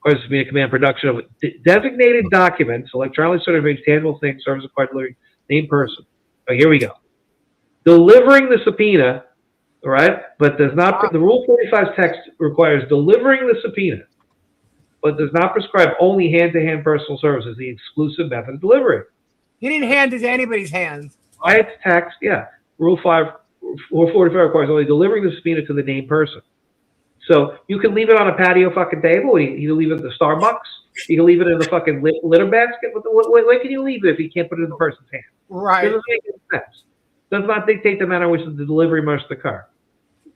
Requires the subpoena command production of designated documents, electronically certified tangible things, service required delivery, named person. Oh, here we go. Delivering the subpoena, all right, but does not, the Rule 45 text requires delivering the subpoena, but does not prescribe only hand-to-hand personal service as the exclusive method of delivery. He didn't hand it to anybody's hands. By its text, yeah. Rule 45 requires only delivering the subpoena to the named person. So you can leave it on a patio fucking table. You can leave it at the Starbucks. You can leave it in the fucking litter basket. Where can you leave it if you can't put it in the person's hand? Right. It doesn't make any sense. Does not dictate the manner in which the delivery must occur.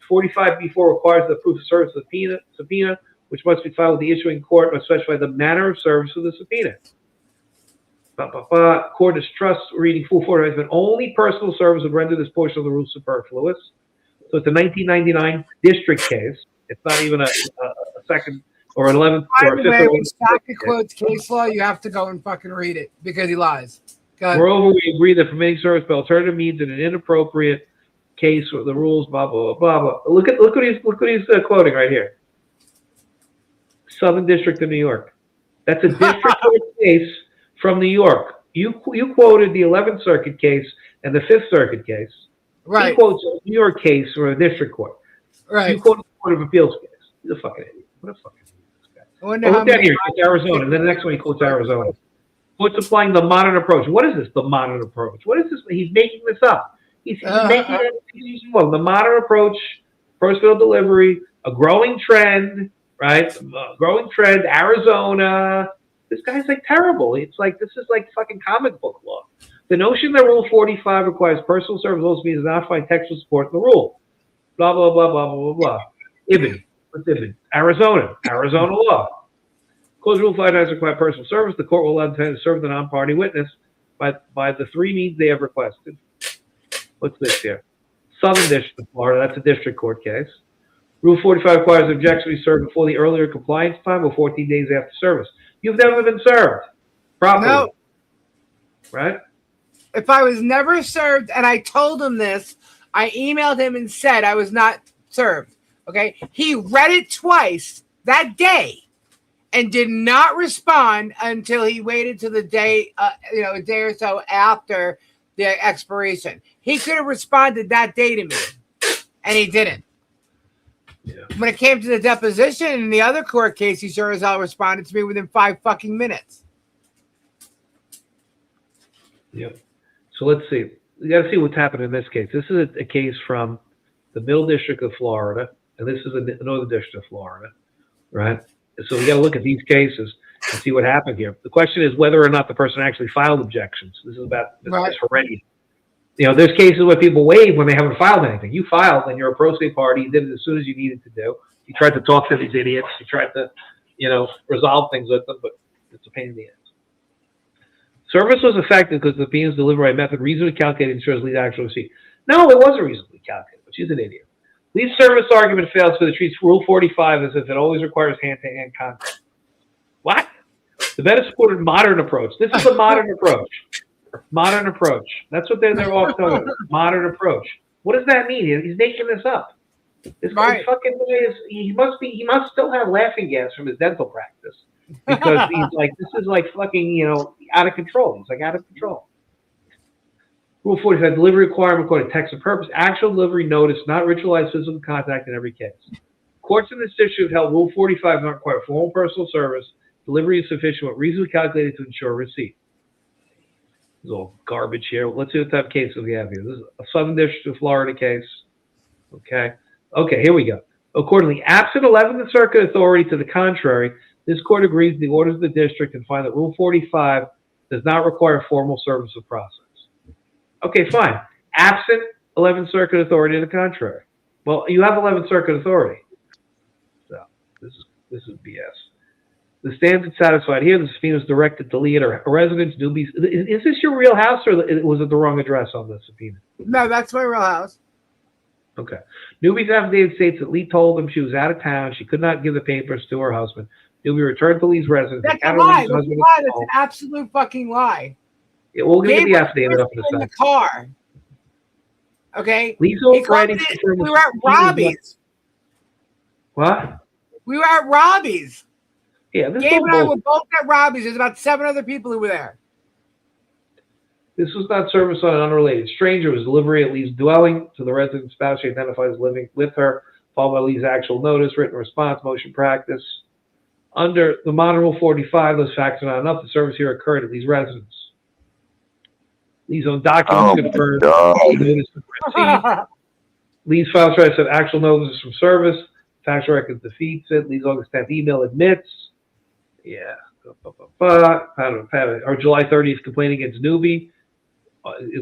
45B4 requires the proof of service of the subpoena, which must be filed with the issuing court, must specify the manner of service of the subpoena. Court distrusts reading full 45, but only personal service would render this portion of the rule superfluous. So it's a 1999 district case. It's not even a second or an 11th or a 5th. When Socket quotes case law, you have to go and fucking read it because he lies. Moreover, we agree that permitting service by alternative means in an inappropriate case with the rules, blah blah blah blah. Look what he's quoting right here. Southern District of New York. That's a district court case from New York. You quoted the 11th Circuit case and the 5th Circuit case. Right. He quotes a New York case from a district court. Right. You quoted the Court of Appeals case. He's a fucking idiot. What a fucking idiot this guy. Look down here. He quotes Arizona. And then the next one he quotes Arizona. Quotes applying the modern approach. What is this? The modern approach. What is this? He's making this up. He's making it. The modern approach, personal delivery, a growing trend, right? Growing trend, Arizona. This guy's like terrible. It's like, this is like fucking comic book law. The notion that Rule 45 requires personal service also means not find textual support in the rule. Blah, blah, blah, blah, blah, blah, blah. Ibn. What's Ibn? Arizona law. Close Rule 5 does require personal service. The court will allow the defendant to serve the non-party witness by the three means they have requested. What's this here? Southern District of Florida. That's a district court case. Rule 45 requires the objection to be served before the earlier compliance time or 14 days after service. You've never been served properly. No. Right? If I was never served and I told him this, I emailed him and said I was not served. Okay? He read it twice that day and did not respond until he waited till the day, a day or so after the expiration. He could have responded that day to me, and he didn't. Yeah. When it came to the deposition in the other court case, he sure as hell responded to me within 5 fucking minutes. Yep. So let's see. We got to see what's happened in this case. This is a case from the Middle District of Florida, and this is the Northern District of Florida, right? So we got to look at these cases and see what happened here. The question is whether or not the person actually filed objections. This is about this Heredia. There's cases where people waive when they haven't filed anything. You filed, and you're a pro se party. You did it as soon as you needed to do. You tried to talk to these idiots. You tried to, resolve things with them, but it's a pain in the ass. Service was effective because the subpoenas delivered by a method reasonably calculated ensures Lee's actual receipt. No, it wasn't reasonably calculated, but she's an idiot. Lee's service argument fails because it treats Rule 45 as if it always requires hand-to-hand contact. What? The better supported modern approach. This is the modern approach. Modern approach. That's what they're all talking about. Modern approach. What does that mean? He's making this up. This guy fucking he must still have laughing gas from his dental practice. Because he's like, this is like fucking, out of control. He's like out of control. Rule 45, delivery requirement according to text and purpose, actual delivery notice, not ritualized physical contact in every case. Courts in this district have held Rule 45 not require formal personal service. Delivery is sufficient but reasonably calculated to ensure receipt. This is all garbage here. Let's see what type of cases we have here. This is a Southern District of Florida case. Okay. Okay, here we go. Accordingly, absent 11th Circuit authority to the contrary, this court agrees with the orders of the district and find that Rule 45 does not require formal service of process. Okay, fine. Absent 11th Circuit authority to the contrary. Well, you have 11th Circuit authority. So this is BS. The standard satisfied here. The subpoena is directed to Lee at her residence. Newby's. Is this your real house, or was it the wrong address on the subpoena? No, that's my real house. Okay. Newby's affidavit states that Lee told him she was out of town. She could not give the papers to her husband. Newby returned to Lee's residence. That's a lie. That's an absolute fucking lie. Yeah, we'll get the affidavit up in a in the second. car. Okay. Lee's writing. We were at Robbie's. What? We were at Robbie's. Yeah, this Gabe and I whole- were both at Robbie's. There's about 7 other people who were there. This was not service on an unrelated stranger. It was delivery at Lee's dwelling to the resident spouse she identifies as living with her, followed by Lee's actual notice, written response, motion practice. Under the modern Rule 45, those facts are not enough. The service here occurred at Lee's residence. Lee's own documents confirmed notice to proceed. Lee's file tries to have actual notices from service. Factual record defeats it. Lee's August 10th email admits. Yeah. Our July 30th complaint against Newby.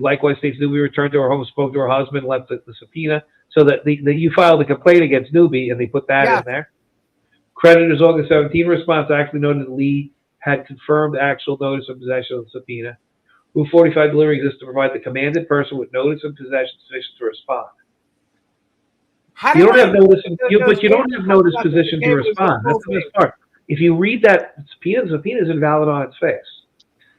Likewise states Newby returned to her home, spoke to her husband, left the subpoena. So that you filed a complaint against Newby, and they put that in there. Creditor's August 17 response actually noted that Lee had confirmed actual notice of possession of the subpoena. Rule 45 delivery exists to provide the commanded person with notice of possession sufficient to respond. You don't have notice, but you don't have notice position to respond. That's the best part. If you read that subpoena, the subpoena is invalid on its face.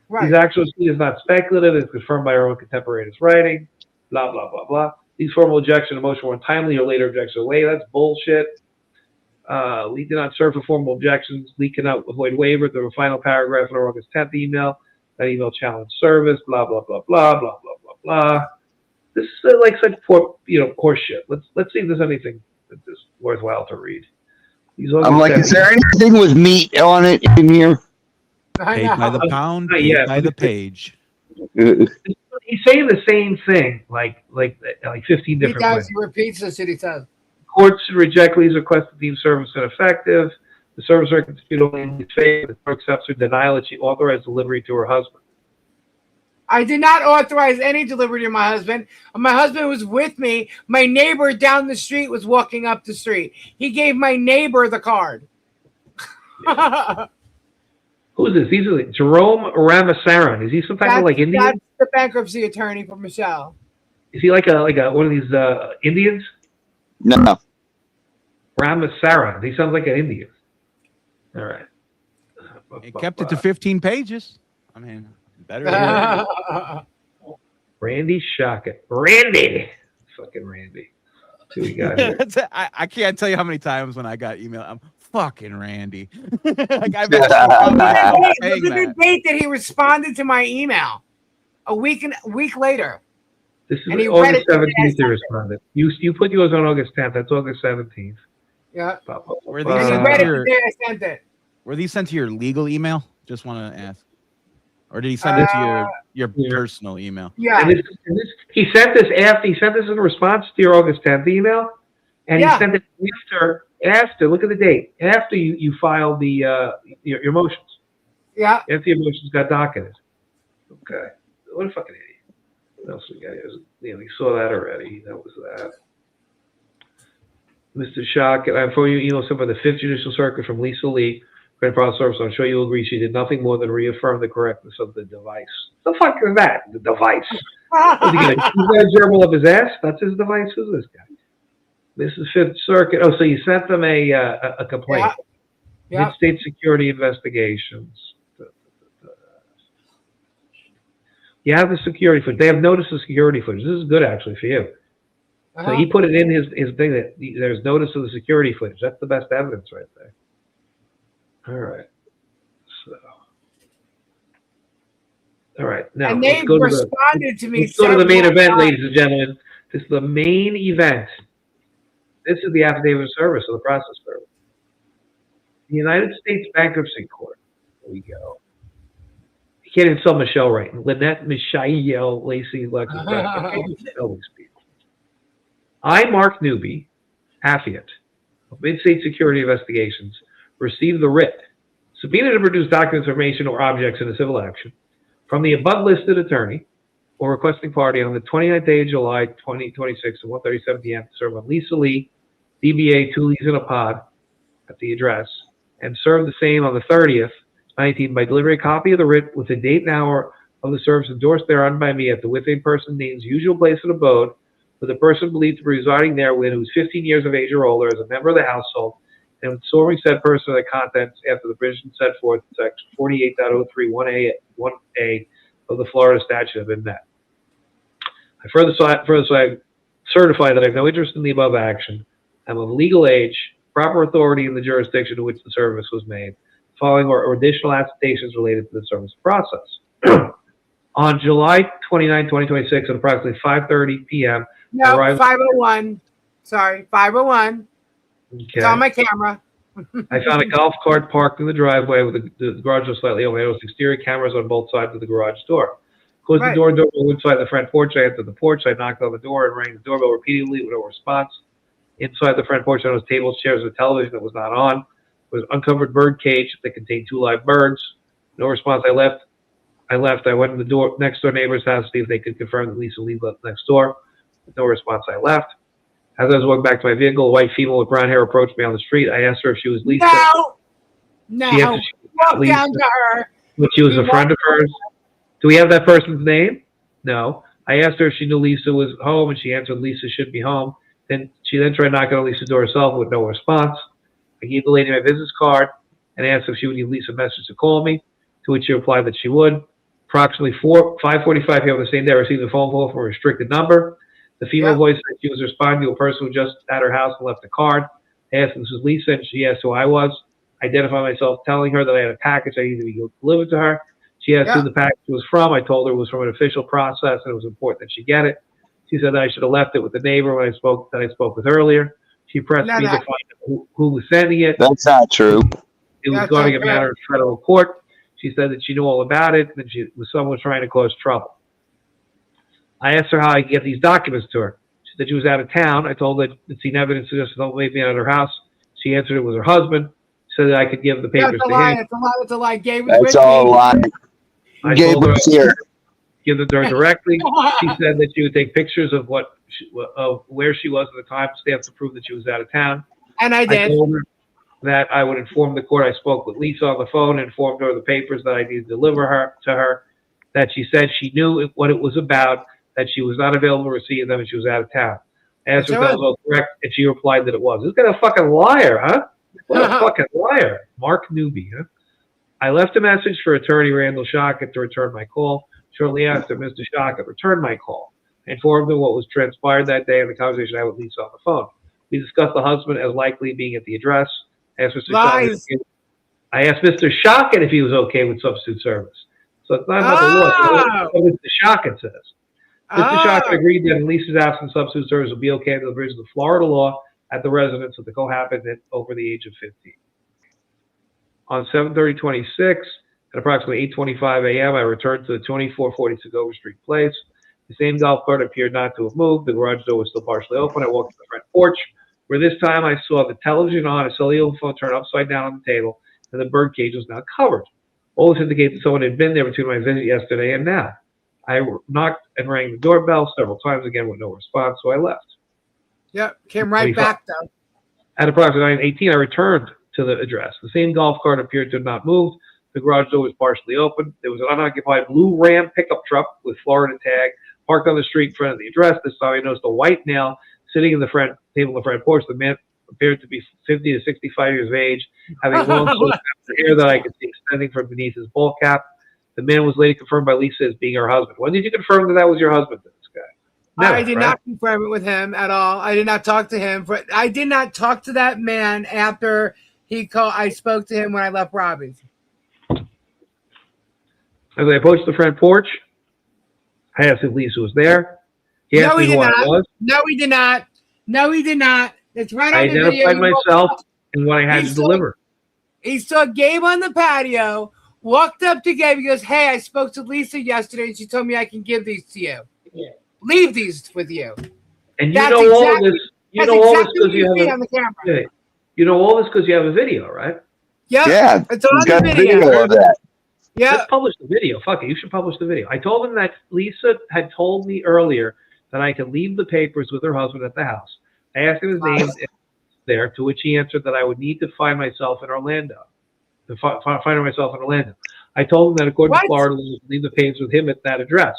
Right. His actual subpoena is not speculative. It's confirmed by our own contemporaneous writing. Blah blah blah blah. These formal objections to motion were untimely or later objections away. That's bullshit. Lee did not serve for formal objections. Lee cannot avoid waiver. There were final paragraph in our August 10th email. That email challenged service. Blah blah blah blah blah blah blah blah. This is like such poor, horse shit. Let's see if there's anything that is worthwhile to read. I'm like, is there anything with meat on it in here? Paid by the pound, paid by the page. He's saying the same thing, like 15 different ways. He repeats the shit he says. Courts should reject Lee's request to deem service ineffective. The service record dispute only in his favor. The court accepts her denial that she authorized delivery to her husband. I did not authorize any delivery to my husband. My husband was with me. My neighbor down the street was walking up the street. He gave my neighbor the card. Who is this? These are Jerome Ramasaran. Is he some type of like Indian? That's the bankruptcy attorney for Michelle. Is he like a one of these Indians? No. Ramasaran. He sounds like an Indian. All right. It kept it to 15 pages. I mean, better. Randy Shockett. Randy. Fucking Randy. See what we got here. I can't tell you how many times when I got email, I'm fucking Randy. Like I've Look at the date that he responded to my email. A week later. This is August 17th he responded. You put yours on August 10th. That's August 17th. Yeah. Were And he read it the day I sent it. Were these sent to your legal email? Just want to ask. Or did he send it to your personal email? Yeah. He sent this in response to your August 10th email, and he sent it after. Look at the date. After you filed the your motions. Yeah. After your motions got docketed. Okay. What a fucking idiot. What else we got here? We saw that already. That was that. Mr. Shock, I'm for you email sent by the 5th Judicial Circuit from Lisa Lee. Credit Process Service. I'm sure you'll agree she did nothing more than reaffirm the correctness of the device. The fuck is that? The device. Is he going to use that gerbil up his ass? That's his device? Who's this guy? This is 5th Circuit. Oh, so you sent them a complaint. Yeah. Mid-state security investigations. You have the security footage. They have notice of security footage. This is good, actually, for you. So he put it in his thing that there's notice of the security footage. That's the best evidence right there. All right. All right. Now, and they responded to me. Let's go to the main event, ladies and gentlemen. This is the main event. This is the affidavit of service of the process service. The United States Bankruptcy Court. Here we go. can't even spell Michelle right. Lynette, Michelle, Lacey, Lexus, Brett. I can't even spell these people. I, Mark Newby, affiant of Mid-State Security Investigations, received the writ, subpoena to produce documents, information, or objects in a civil action from the above-listed attorney or requesting party on the 29th day of July 2026 at 1:37 p.m. to serve on Lisa Lee, DBA 2 Lees in a Pod at the address, and serve the same on the 30th, 19th, by delivering a copy of the writ with the date and hour of the service endorsed thereon by me at the within person name's usual place of abode, with the person believed to be residing therewith who is 15 years of age or older as a member of the household, and informing said person of the contents after the provision set forth in section 48.03 1A of the Florida statute have been met. I further certify that I have no interest in the above action. I'm of legal age, proper authority in the jurisdiction to which the service was made, following or additional attestations related to the service process. On July 29, 2026, at approximately 5:30 p.m., No, I arrived. 501. Sorry, 501. It's on my camera. I found a golf cart parked in the driveway with the garage door slightly open. There was exterior cameras on both sides of the garage door. Closed the door inside the front porch. I entered the porch. I knocked on the door and rang the doorbell repeatedly with no response. Inside the front porch, there was tables, chairs, and a television that was not on. There was an uncovered bird cage that contained 2 live birds. No response. I left. I went to the next door neighbor's house to see if they could confirm that Lisa Lee lived next door. With no response. I left. As I was walking back to my vehicle, a white female with brown hair approached me on the street. I asked her if she was Lisa. No. She answered she was not Walk down Lisa, to her. but she was a friend of hers. Do we have that person's name? No. I asked her if she knew Lisa was home, and she answered Lisa should be home. She tried knocking on Lisa's door herself with no response. I gave the lady my business card and asked if she would give Lisa a message to call me, to which she replied that she would. Approximately 5:45 p.m. the same day, I received a phone call from a restricted number. The female voice said she was responding to a person who just at her house and left a card. I asked if this was Lisa, and she asked who I was. I identified myself, telling her that I had a package I needed to be delivered to her. She asked who the package was from. I told her it was from an official process and it was important that she get it. She said that I should have left it with the neighbor when I spoke with earlier. She pressed me to find out who was sending it. That's not true. It was going a matter of federal court. She said that she knew all about it and that she was someone trying to cause trouble. I asked her how I could get these documents to her. She said she was out of town. I told her that seen evidence of this, don't leave me out of her house. She answered it was her husband. She said that I could give the papers to him. It's a lie. Gabe was That's with all a me. lie. Gabe was here. Give them to her directly. She said that she would take pictures of where she was at the time, stamp to prove that she was out of town. And I did. I told her that I would inform the court. I spoke with Lisa on the phone, informed her of the papers that I needed to deliver to her, that she said she knew what it was about, that she was not available to receive them, and she was out of town. I asked her if that was all correct, and she replied that it was. This guy's a fucking liar, huh? What a fucking liar. Mark Newby, huh? I left a message for attorney Randall Shockett to return my call. Shortly after, Mr. Shockett returned my call. I informed him what was transpired that day and the conversation I had with Lisa on the phone. We discussed the husband as likely being at the address. I asked Mr. Shockett if he was okay with substitute service. So it's not about the law. It's what Mr. Shockett says. Mr. Shockett agreed that in Lisa's absence, substitute service would be okay under the provisions of Florida law at the residence of the cohabitant over the age of 15. On 7/30/26, at approximately 8:25 a.m., I returned to the 2446 Overstreet Place. The same golf cart appeared not to have moved. The garage door was still partially open. I walked to the front porch, where this time I saw the television on, a cellular phone turned upside down on the table, and the bird cage was now covered. All this indicates that someone had been there between my visit yesterday and now. I knocked and rang the doorbell several times again with no response, so I left. Yep, came right back though. At approximately 9:18, I returned to the address. The same golf cart appeared to have not moved. The garage door was partially open. There was an unoccupied blue Ram pickup truck with Florida tag parked on the street in front of the address. This time I noticed a white male sitting in the front table in the front porch. The man appeared to be 50 to 65 years of age, having long hair that I could see extending from beneath his ball cap. The man was later confirmed by Lisa as being her husband. When did you confirm that was your husband, this guy? Never, I did not confirm it with him at all. I did not talk to him. I did not talk to that man after he called. I spoke to him when I left Robbie's. As I approached the front porch, I asked if Lisa was there. He asked me who I was. No, he did not. No, he did not. It's right on I the video. identified myself and what I had to deliver. He saw Gabe on the patio Walked up to Gabe. He goes, "Hey, I spoke to Lisa yesterday, and she told me I can give these to you. Leave these with you." And you That's know all exactly- this. You That's know all this exactly because what you you see have on the camera. a. You know all this because you have a video, right? Yep. Yeah, It's on he's got the a video. video of that. Yeah. Let's publish the video. Fuck it. You should publish the video. I told him that Lisa had told me earlier that I could leave the papers with her husband at the house. I asked him his name there, to which he answered that I would need to find myself in Orlando. Find myself in Orlando. I told him that according to Florida law, I could leave the papers with him at that address.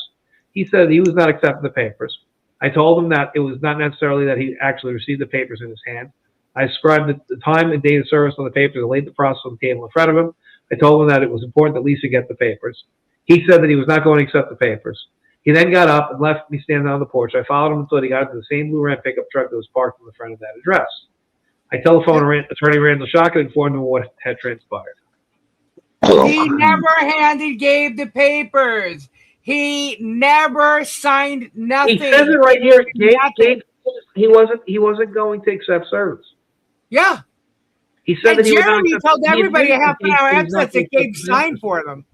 He said he was not accepting the papers. I told him that it was not necessarily that he actually received the papers in his hand. I described the time and date of service on the papers and laid the process on the table in front of him. I told him that it was important that Lisa get the papers. He said that he was not going to accept the papers. He then got up and left me standing on the porch. I followed him until he got into the same blue Ram pickup truck that was parked in the front of that address. I telephoned Attorney Randall Shock and informed him what had transpired. He never handed Gabe the papers. He never signed nothing. He says it right here. Gabe, he wasn't going to accept service. Yeah. He said And that he Jeremy was told everybody a half an hour he's after not that Gabe accepting signed for them.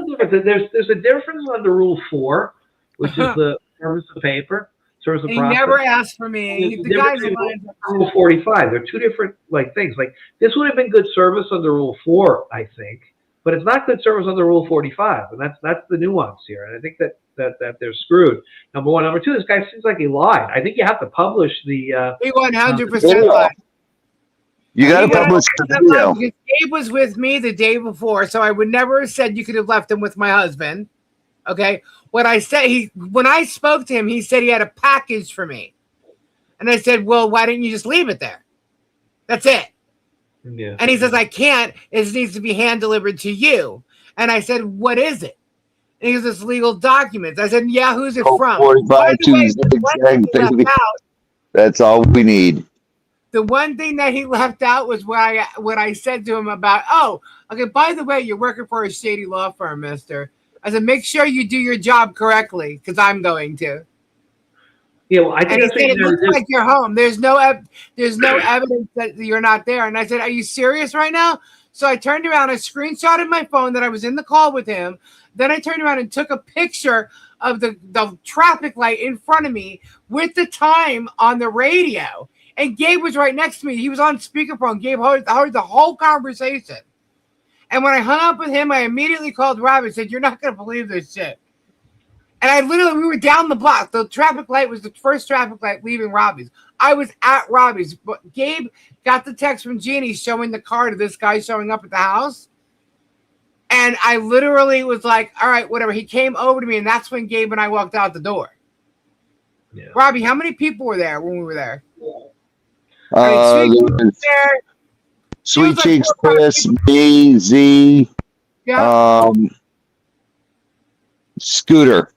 There's a difference under Rule 4, which is the service of paper, service of He process. never asked for me. There's a The guy's difference in lying. Rule 45. They're two different things. Like this would have been good service under Rule 4, I think, but it's not good service under Rule 45, and that's the nuance here. And I think that they're screwed. Number one, number two. This guy seems like he lied. I think you have to publish the. He 100% lied. You got to publish the video. Because Gabe was with me the day before, so I would never have said you could have left him with my husband. Okay, what I said, when I spoke to him, he said he had a package for me, and I said, "Well, why didn't you just leave it there? That's it." Yeah. And he says, "I can't. It needs to be hand delivered to you." And I said, "What is it?" And he goes, "It's legal documents." I said, "Yeah, who's it from?" 45 Tuesday, baby. That's all we need. The one thing that he left out was what I said to him about, "Oh, okay, by the way, you're working for a shady law firm, mister." I said, "Make sure you do your job correctly, because I'm going to." Yeah, well, I think and he said, "It looks like you're home. There's no evidence that you're not there." And I said, "Are you serious right now?" So I turned around, I screenshotted my phone that I was in the call with him. Then I turned around and took a picture of the traffic light in front of me with the time on the radio. And Gabe was right next to me. He was on speakerphone. Gabe heard the whole conversation. And when I hung up with him, I immediately called Rob and said, "You're not going to believe this shit." And we were down the block. The traffic light was the first traffic light leaving Robbie's. I was at Robbie's. But Gabe got the text from Jeannie showing the car to this guy showing up at the house. And I literally was like, all right, whatever. He came over to me, and that's when Gabe and I walked out the door. Yeah. Robbie, how many people were there when we were there? Sweet Cheeks, Chris, me, Z, yeah. Scooter.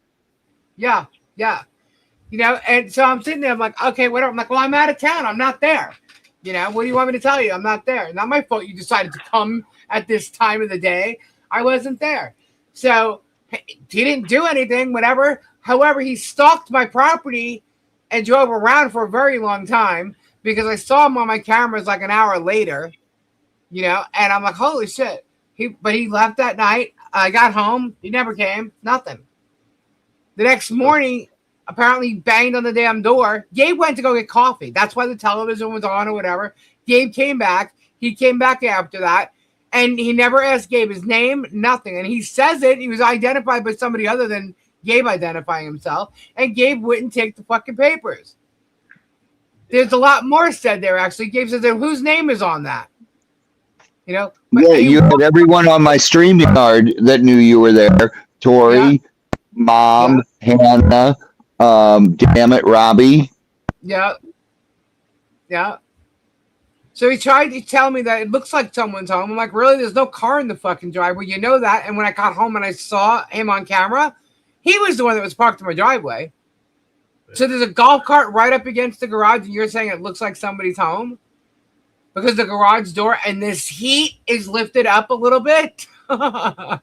Yeah. And so I'm sitting there, I'm like, okay, whatever. I'm like, well, I'm out of town. I'm not there. What do you want me to tell you? I'm not there. Not my fault you decided to come at this time of the day. I wasn't there. So he didn't do anything, whatever. However, he stalked my property and drove around for a very long time because I saw him on my cameras like an hour later, and I'm like, holy shit. But he left that night. I got home. He never came. Nothing. The next morning, apparently he banged on the damn door. Gabe went to go get coffee. That's why the television was on or whatever. Gabe came back. He came back after that. And he never asked Gabe his name, nothing. And he says it. He was identified by somebody other than Gabe identifying himself. And Gabe wouldn't take the fucking papers. There's a lot more said there, actually. Gabe says, whose name is on that? Yeah, you had everyone on my StreamYard that knew you were there. Tori, Mom, Hannah, damn it, Robbie. Yeah. So he tried to tell me that it looks like someone's home. I'm like, really? There's no car in the fucking driveway. You know that. And when I got home and I saw him on camera, he was the one that was parked in my driveway. So there's a golf cart right up against the garage, and you're saying it looks like somebody's home? Because the garage door and this heat is lifted up a little bit? Are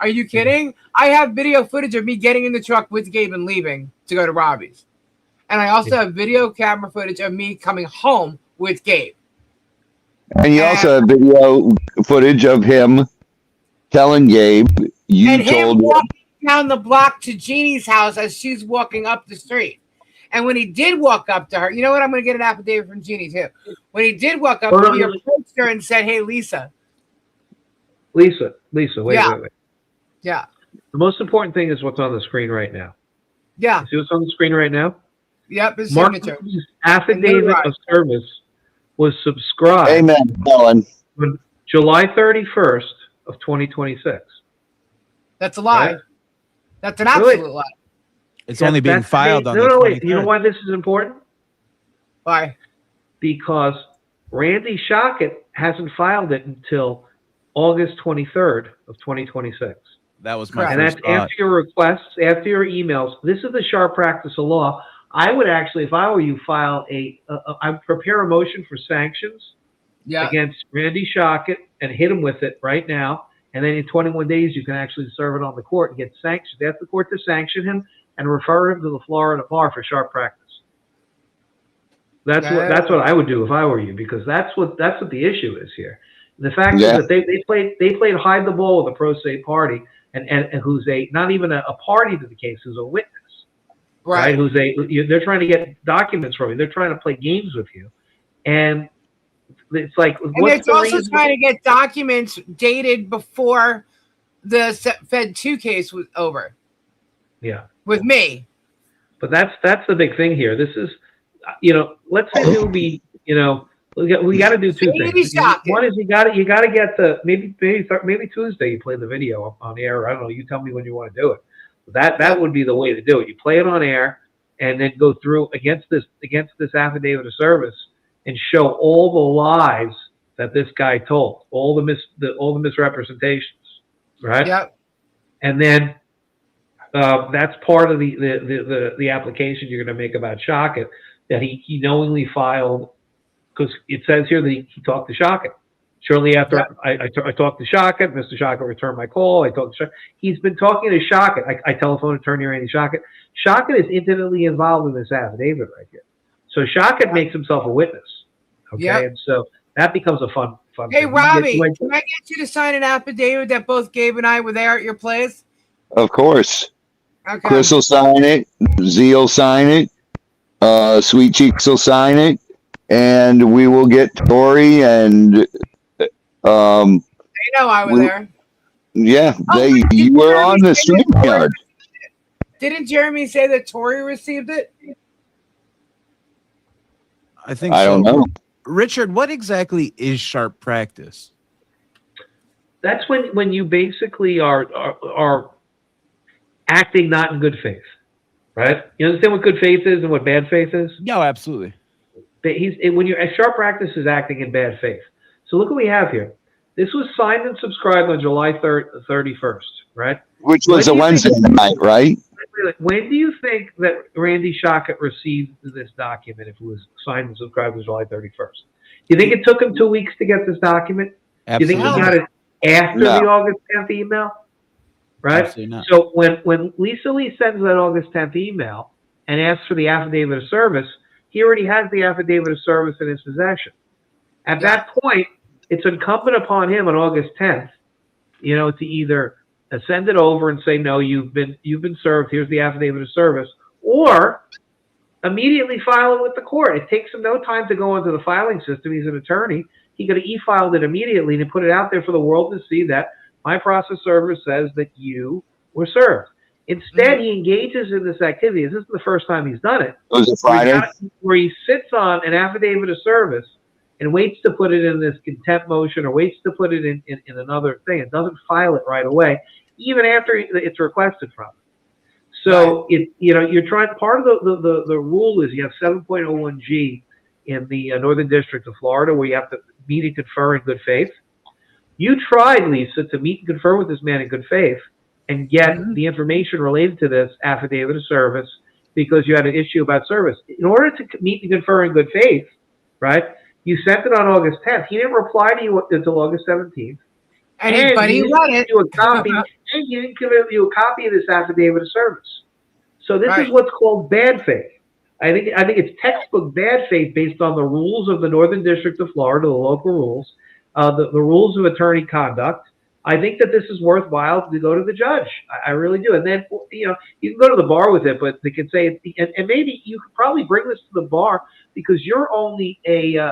you kidding? I have video footage of me getting in the truck with Gabe and leaving to go to Robbie's. And I also have video camera footage of me coming home with Gabe. And you also have video footage of him telling Gabe you and him told walking down the block to Jeannie's house as she's walking up the street. And when he did walk up to her, you know what? I'm going to get an affidavit from Jeannie too. When he did walk up, he approached her and said, "Hey, Lisa." Lisa, wait. Yeah. The most important thing is what's on the screen right now. Yeah. You see what's on the screen right now? Yep, his Mark signature. affidavit of service was subscribed. Amen, Ellen. On July 31st of 2026. That's a lie. Right? That's an absolute lie. It's only being filed on the 23rd. Wait. You know why this is important? Why? Because Randy Shockett hasn't filed it until August 23rd of 2026. That was my and first that's thought. after your requests, after your emails. This is the sharp practice of law. I would actually, if I were you, file I prepare a motion for sanctions against Randy Shockett and hit him with it right now. And then in 21 days, you can actually serve it on the court and get sanctioned. Ask the court to sanction him and refer him to the Florida bar for sharp practice. That's what I would do if I were you, because that's what the issue is here. The fact is that they played hide the ball with a pro se party and who's not even a party to the case, who's a witness, right? They're trying to get documents from you. They're trying to play games with you, and it's like, and they're also trying to get documents dated before the Fed 2 case was over. Yeah, with me. But that's the big thing here. This is, let's say it would be, we got to do two things. One is you got to get the maybe Tuesday you play the video on air. I don't know. You tell me when you want to do it. That would be the way to do it. You play it on air and then go through against this affidavit of service and show all the lies that this guy told, all the misrepresentations, right? Yep. And then that's part of the application you're going to make about Shockett, that he knowingly filed, because it says here that he talked to Shockett. Shortly after I talked to Shockett, Mr. Shockett returned my call. I talked to Shockett. He's been talking to Shockett. I telephoned attorney Randy Shockett. Shockett is intimately involved in this affidavit right here. So Shockett makes himself a witness. Okay, and so that becomes a fun Hey, thing. Robbie, can I get you to sign an affidavit that both Gabe and I were there at your place? Of course. Okay. Chris will sign it. Z will sign it. Sweet Cheeks will sign it. And we will get Tori and they know I was there. Yeah, you were on the street yard. Didn't Jeremy say that Tori received it? I think I don't know. Richard, what exactly is sharp practice? That's when you basically are acting not in good faith, right? You understand what good faith is and what bad faith is? No, absolutely. When you're sharp practice is acting in bad faith. So look what we have here. This was signed and subscribed on July 31st, right? Which was a Wednesday night, right? When do you think that Randy Shockett received this document if it was signed and subscribed on July 31st? Do you think it took him 2 weeks to get this document? Absolutely. Do you think he got it after the August 10th email? Right? Absolutely not. So when Lisa Lee sends that August 10th email and asks for the affidavit of service, he already has the affidavit of service in his possession. At that point, it's incumbent upon him on August 10th, to either send it over and say, no, you've been served, here's the affidavit of service, or immediately file it with the court. It takes him no time to go into the filing system. He's an attorney. He could have e-filed it immediately and put it out there for the world to see that my process server says that you were served. Instead, he engages in this activity. This is the first time he's done it. It was a Friday. Where he sits on an affidavit of service and waits to put it in this contempt motion or waits to put it in another thing. It doesn't file it right away, even after it's requested from him. So you're trying. Part of the rule is you have 7.01G in the Northern District of Florida, where you have to meet and confer in good faith. You tried, Lisa, to meet and confer with this man in good faith and get the information related to this affidavit of service because you had an issue about service. In order to meet and confer in good faith, right? You sent it on August 10th. He didn't reply to you until August 17th. And he read it. You a copy, and he didn't give you a copy of this affidavit of service. So this is what's called bad faith. I think it's textbook bad faith based on the rules of the Northern District of Florida, the local rules, the rules of attorney conduct, I think that this is worthwhile to go to the judge. I really do. And then, you know, you can go to the bar with it, but they can say, and maybe you could probably bring this to the bar because you're only a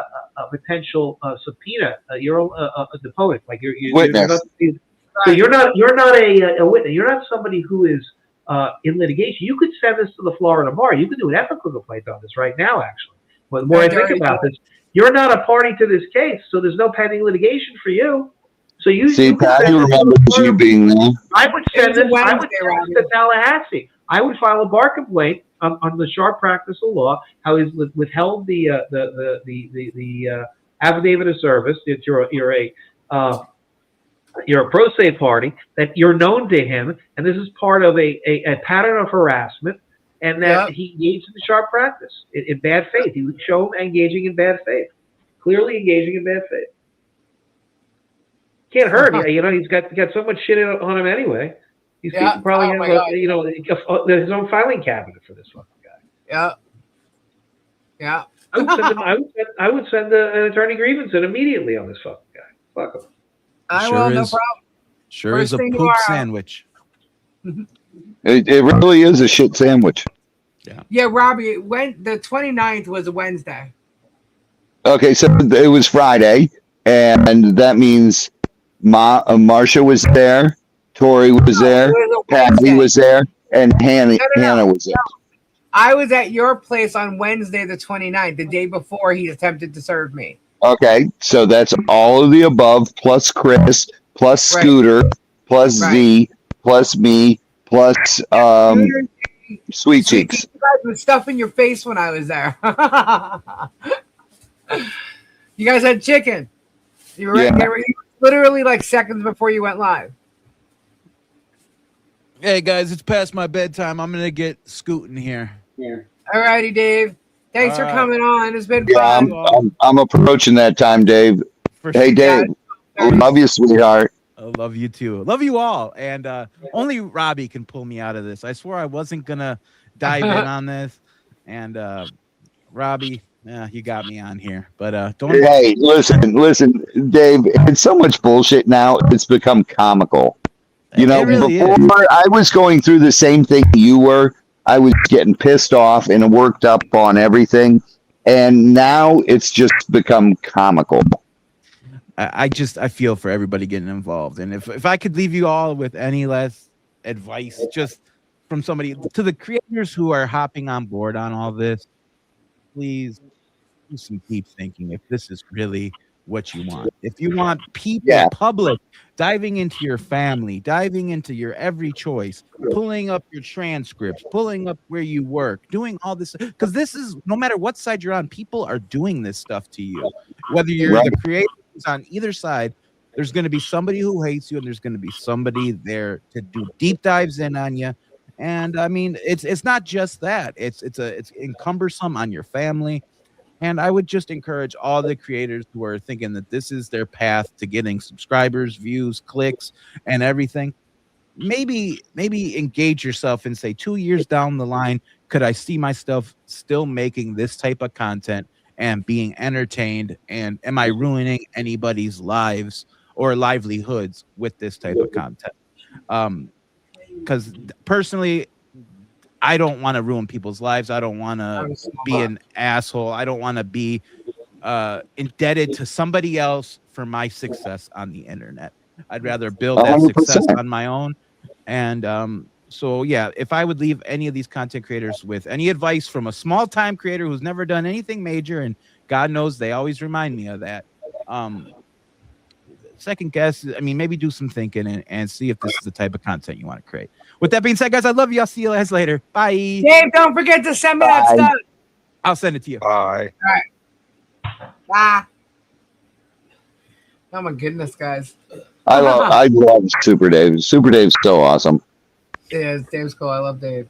potential subpoena. You're a deponent, like you're Witness. you're not a witness. You're not somebody who is in litigation. You could send this to the Florida bar. You could do an ethical complaint on this right now, actually. But the more I think about this, you're not a party to this case, so there's no pending litigation for you. So you Patty remembers you being there. I would send this to Tallahassee. I would file a bar complaint on the sharp practice of law, how he's withheld the affidavit of service. That you're a pro se party, that you're known to him, and this is part of a pattern of harassment, and that he engaged in sharp practice in bad faith. He would show him engaging in bad faith, clearly engaging in bad faith. Can't hurt. You know, he's got so much shit on him anyway. He probably have his own filing cabinet for this fucking guy. Yeah. I would send an attorney grievance in immediately on this fucking guy. Fuck him. I will, no problem. Sure is a poop sandwich. It really is a shit sandwich. Yeah, Robbie, the 29th was a Wednesday. Okay, so it was Friday, and that means Marsha was there, Tori was there, Patty was there, and Hannah was there. I was at your place on Wednesday the 29th, the day before he attempted to serve me. Okay, so that's all of the above, plus Chris, plus Scooter, plus Z, plus me, plus Sweet Cheeks. You guys were stuffing your face when I was there. You guys had chicken. You were literally like seconds before you went live. Hey guys, it's past my bedtime. I'm gonna get scooting here. All righty, Dave. Thanks for coming on. It's been fun. I'm approaching that time, Dave. Hey, Dave. Love you, sweetheart. I love you too. Love you all. And only Robbie can pull me out of this. I swore I wasn't gonna dive in on this. And Robbie, you got me on here. But don't. Hey, listen, Dave. It's so much bullshit now. It's become comical. You know, really before I was going through the same thing you were. I was getting pissed off and worked up on everything, and now it's just become comical. I feel for everybody getting involved, and if I could leave you all with any less advice, just from somebody to the creators who are hopping on board on all this, please do some deep thinking if this is really what you want. If you want people, public, diving into your family, diving into your every choice, pulling up your transcripts, pulling up where you work, doing all this, because this is, no matter what side you're on, people are doing this stuff to you. Whether you're the creators on either side, there's going to be somebody who hates you, and there's going to be somebody there to do deep dives in on you. And I mean, it's not just that. It's encumbersome on your family. And I would just encourage all the creators who are thinking that this is their path to getting subscribers, views, clicks, and everything. Maybe engage yourself and say, 2 years down the line, could I see myself still making this type of content and being entertained? And am I ruining anybody's lives or livelihoods with this type of content? Because personally, I don't want to ruin people's lives. I don't want to be an asshole. I don't want to be indebted to somebody else for my success on the internet. I'd rather build that 100%. Success on my own. And so, yeah, if I would leave any of these content creators with any advice from a small time creator who's never done anything major, and God knows they always remind me of that. Second guess, I mean, maybe do some thinking and see if this is the type of content you want to create. With that being said, guys, I love you. I'll see you guys later. Bye. Dave, don't forget to send me that stuff. I'll send it to you. Bye. All right. Bye. Oh my goodness, guys. I love Super Dave. Super Dave's so awesome. Yeah, Dave's cool. I love Dave.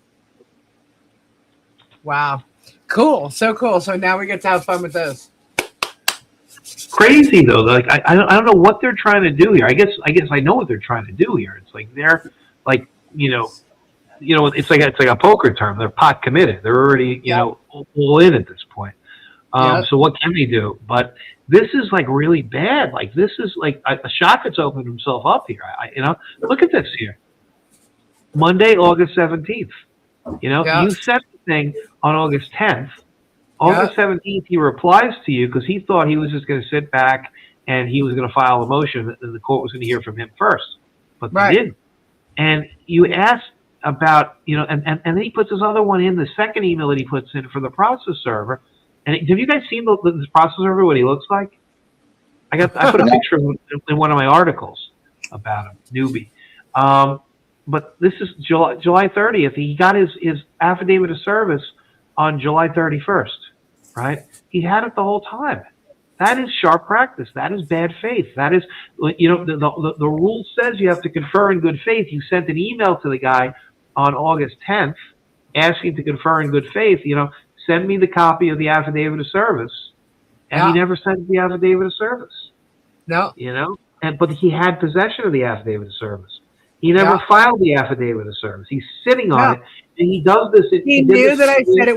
Wow. Cool. So cool. So now we get to have fun with this. Crazy though. Like I don't know what they're trying to do here. I guess I know what they're trying to do here. It's like they're like, you know, it's like a poker term. They're pot committed. They're already, you know, all in at this point. So what can they do? But this is like really bad. Like this is like a Shockett's opened himself up here. Look at this here. Monday, August 17th. You sent the thing on August 10th. August 17th, he replies to you because he thought he was just going to sit back and he was going to file a motion and the court was going to hear from him first. But they didn't. And you asked about, and then he puts this other one in, the second email that he puts in for the process server. And have you guys seen this process server, what he looks like? I put a picture of him in one of my articles about him, newbie. But this is July 30th. He got his affidavit of service on July 31st, right? He had it the whole time. That is sharp practice. That is bad faith. That is, the rule says you have to confer in good faith. You sent an email to the guy on August 10th asking to confer in good faith, send me the copy of the affidavit of service. And he never sent the affidavit of service. No. But he had possession of the affidavit of service. He never filed the affidavit of service. He's sitting on it, and he does this. He knew that I said it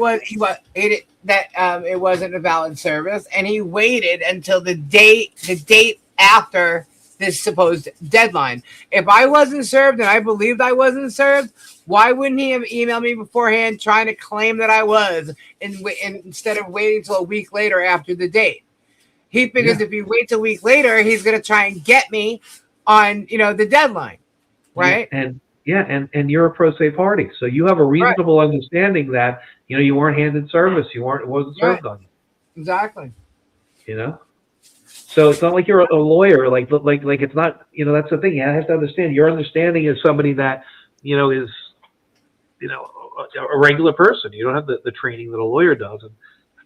wasn't a valid service, and he waited until the date after this supposed deadline. If I wasn't served and I believed I wasn't served, why wouldn't he have emailed me beforehand trying to claim that I was, instead of waiting till a week later after the date? He figures if he waits a week later, he's going to try and get me on the deadline. Right. And you're a pro se party, so you have a reasonable understanding that you weren't handed service, it wasn't served on you. Exactly. So it's not like you're a lawyer, like it's not. That's the thing. You have to understand. Your understanding is somebody that is a regular person. You don't have the training that a lawyer does,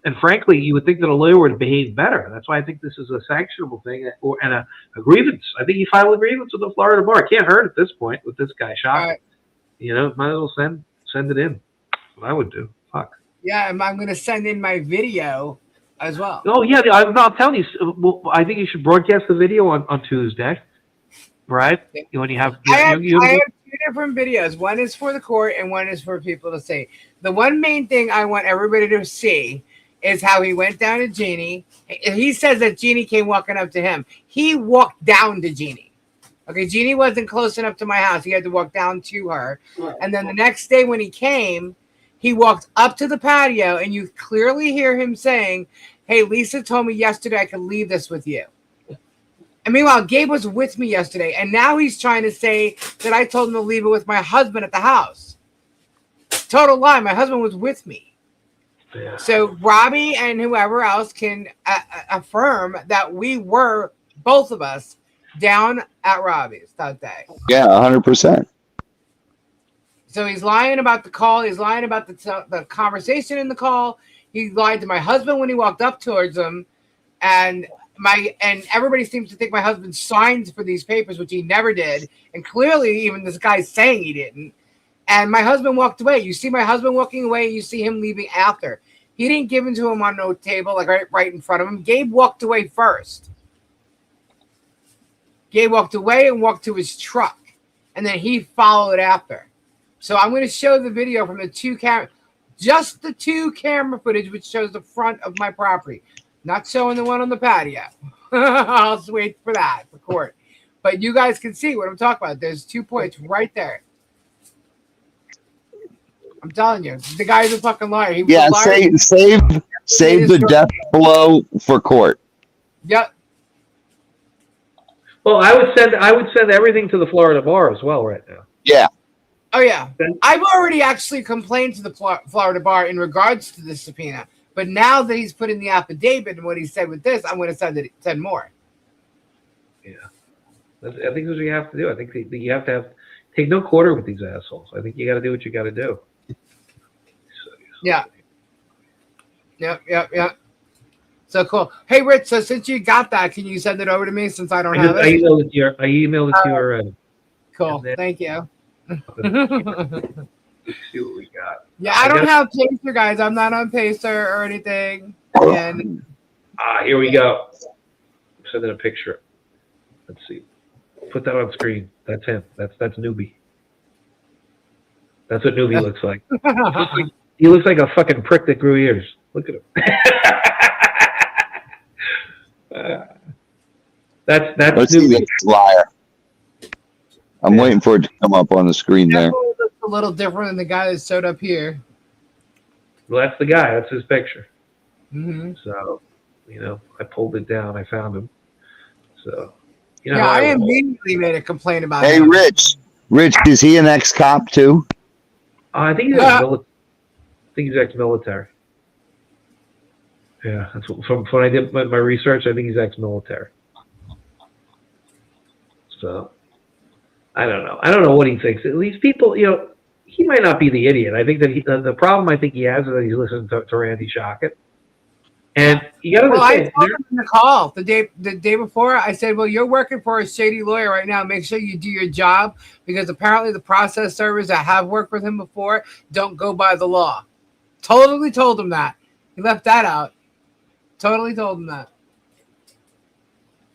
and frankly, you would think that a lawyer would behave better. That's why I think this is a sanctionable thing and a grievance. I think you file a grievance with the Florida bar. It can't hurt at this point with this guy shot. Might as well send it in. That's what I would do. Fuck. Yeah, and I'm going to send in my video as well. Oh yeah, I'm telling you. Well, I think you should broadcast the video on Tuesday, right? When you have. I have 2 different videos. One is for the court, and one is for people to see. The one main thing I want everybody to see is how he went down to Jeannie. He says that Jeannie came walking up to him. He walked down to Jeannie. Okay, Jeannie wasn't close enough to my house. He had to walk down to her. Right. And then the next day when he came, he walked up to the patio, and you clearly hear him saying, "Hey, Lisa told me yesterday I could leave this with you." And meanwhile, Gabe was with me yesterday, and now he's trying to say that I told him to leave it with my husband at the house. Total lie. My husband was with me. Yeah. So Robbie and whoever else can affirm that we were, both of us, down at Robbie's that day. Yeah, 100%. So he's lying about the call. He's lying about the conversation in the call. He lied to my husband when he walked up towards him, and everybody seems to think my husband signed for these papers, which he never did, and clearly even this guy's saying he didn't. And my husband walked away. You see my husband walking away, and you see him leaving after. He didn't give it to him on no table, like right in front of him. Gabe walked away first. Gabe walked away and walked to his truck, and then he followed after. So I'm going to show the video from just the 2 camera footage, which shows the front of my property. Not showing the one on the patio. I'll just wait for that for court. But you guys can see what I'm talking about. There's 2 points right there. I'm telling you, the guy's a fucking liar. He was a liar. Save the death blow for court. Yep. Well, I would send everything to the Florida bar as well right now. Yeah. Oh yeah. I've already actually complained to the Florida bar in regards to this subpoena. But now that he's put in the affidavit and what he said with this, I'm going to send more. Yeah. I think that's what you have to do. I think that you have to take no quarter with these assholes. I think you got to do what you got to do. Yeah. Yep. So cool. Hey, Rich, so since you got that, can you send it over to me since I don't have it? I emailed it to you already. Cool. Thank you. See what we got. Yeah, I don't have Pacer, guys. I'm not on Pacer or anything. And here we go. I'm sending a picture. Let's see. Put that on screen. That's him. That's Newbie. That's what Newbie looks like. He looks like a fucking prick that grew ears. Look at him. That's Let's see new. this liar. I'm waiting for it to come up on the screen there. Definitely looks a little different than the guy that showed up here. Well, that's the guy. That's his picture. Mm-hmm. So, I pulled it down. I found him. So, Yeah, I immediately made a complaint about Hey, him. Rich, is he an ex-cop too? I think he's ex-military. Yeah, that's from when I did my research. I think he's ex-military. So, I don't know. I don't know what he thinks. These people, he might not be the idiot. I think that the problem I think he has is that he's listening to Randy Shockett. And you got to understand. I told him in the call the day before. I said, "Well, you're working for a shady lawyer right now. Make sure you do your job because apparently the process servers that have worked with him before don't go by the law." Totally told him that. He left that out. Totally told him that.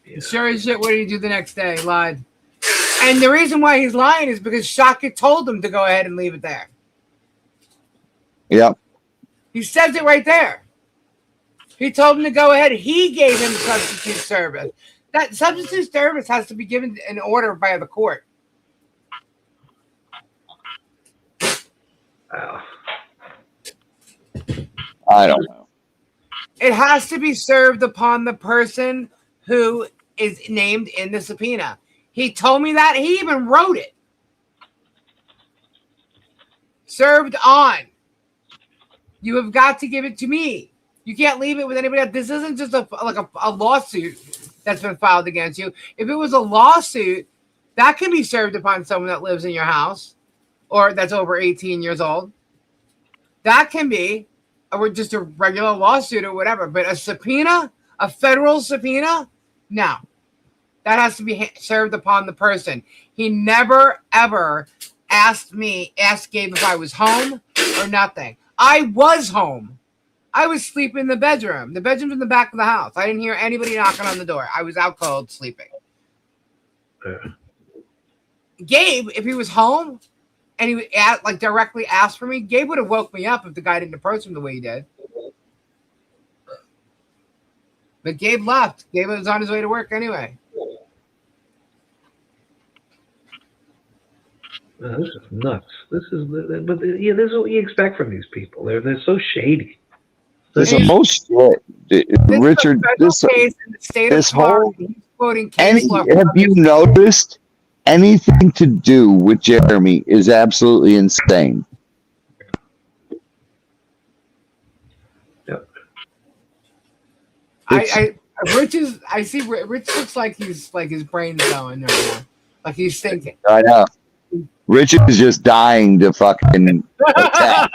Yeah. Sure as shit, what did he do the next day? He lied. And the reason why he's lying is because Shockett told him to go ahead and leave it there. Yep. He says it right there. He told him to go ahead. He gave him substitute service. That substitute service has to be given an order by the court. I don't know. It has to be served upon the person who is named in the subpoena. He told me that. He even wrote it. Served on. You have got to give it to me. You can't leave it with anybody else. This isn't just a lawsuit that's been filed against you. If it was a lawsuit, that can be served upon someone that lives in your house or that's over 18 years old. That can be or just a regular lawsuit or whatever. But a subpoena, a federal subpoena, no. That has to be served upon the person. He never, ever asked Gabe if I was home or nothing. I was home. I was sleeping in the bedroom. The bedroom's in the back of the house. I didn't hear anybody knocking on the door. I was out cold sleeping. Gabe, if he was home and he would directly ask for me, Gabe would have woke me up if the guy didn't approach him the way he did. But Gabe left. Gabe was on his way to work anyway. This is nuts. This is what you expect from these people. They're so shady. This is most shit, Richard. This whole. Have you noticed anything to do with Jeremy is absolutely insane. Yep. Rich looks like he's his brain's going right now. Like he's thinking. I know. Rich is just dying to fucking attack.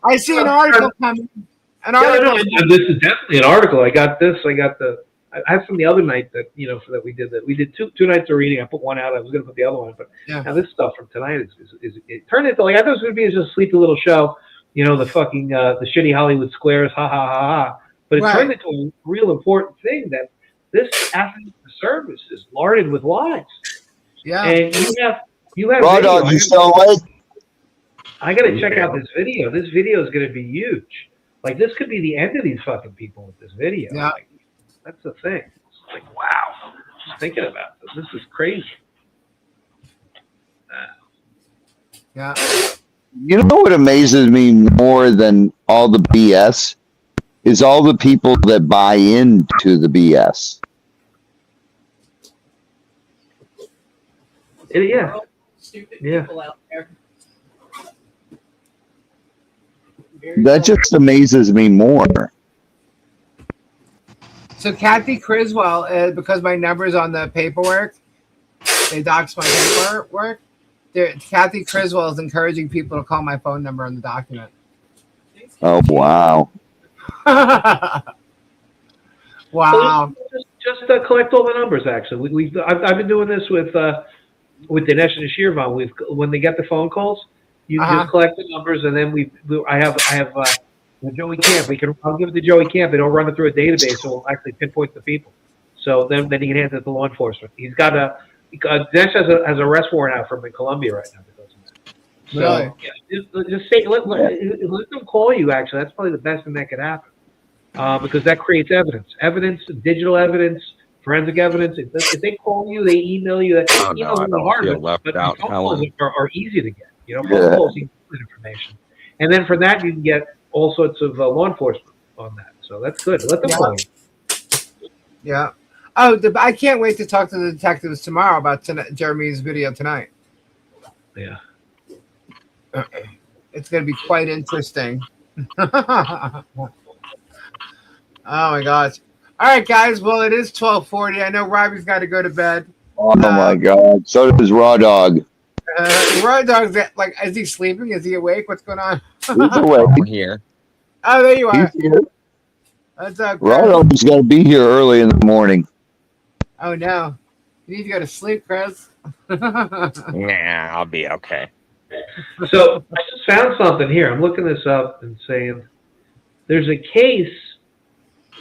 I see an article coming. This is definitely an article. I got this. I had from the other night that that we did two nights of reading. I put one out. I was going to put the other one, but now this stuff from tonight is it turned into I thought it was going to be just a sleepy little show. The fucking the shitty Hollywood squares, ha ha ha ha. But it turned into a real important thing that this athlete service is larded with lies. Yeah, and you have Raw Dog, you still awake? I got to check out this video. This video is going to be huge. Like, this could be the end of these fucking people with this video. Yeah. Like, that's the thing. It's like, wow. Just thinking about this. This is crazy. Yeah. You know what amazes me more than all the BS is all the people that buy into the BS. Yeah. Stupid people out there. That just amazes me more. So Kathy Criswell, because my number's on the paperwork, they doxed my paperwork. Kathy Criswell is encouraging people to call my phone number on the document. Oh, wow. Wow. Just collect all the numbers, actually. I've been doing this with Dinesh and Shirvan. When they get the phone calls, you just collect the numbers, and then I have Joey Camp. I'll give it to Joey Camp. They don't run it through a database, so we'll actually pinpoint the people. So then he can hand it to law enforcement. He's got Dinesh has a arrest warrant out for him in Colombia right now because of that. So Really? just say let them call you. Actually, that's probably the best thing that could happen. because that creates evidence, digital evidence, forensic evidence. If they call you, they email you. Oh no, I don't feel left but out, phone calls Helen. are easy to get. Phone Yeah. calls you get information, and then from that you can get all sorts of law enforcement on that. So that's good. Let them call you. Yeah. Oh, I can't wait to talk to the detectives tomorrow about Jeremy's video tonight. Yeah. It's going to be quite interesting. Oh my gosh. All right, guys. Well, it is 12:40. I know Robbie's got to go to bed. Oh my God. So does Raw Dog. Raw Dog's like, is he sleeping? Is he awake? What's going on? He's awake. I'm here. Oh, there you are. He's here. That's okay. Raw Dog's got to be here early in the morning. Oh no. You need to go to sleep, Chris. Nah, I'll be okay. So I just found something here. I'm looking this up and saying there's a case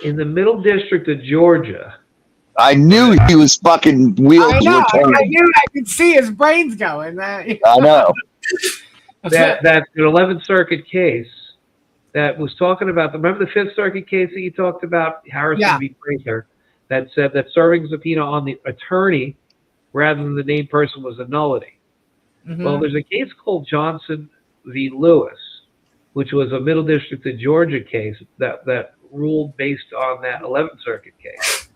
in the Middle District of Georgia. I knew he was fucking wheels I know. were turning. I knew. I could see his brains going. I know. That's an 11th Circuit case that was talking about. Remember the 5th Circuit case that you talked about, Harrison v. Prather, that said that serving subpoena on the attorney rather than the named person was a nullity. Mm-hmm. Well, there's a case called Johnson v. Lewis, which was a Middle District of Georgia case that ruled based on that 11th Circuit case.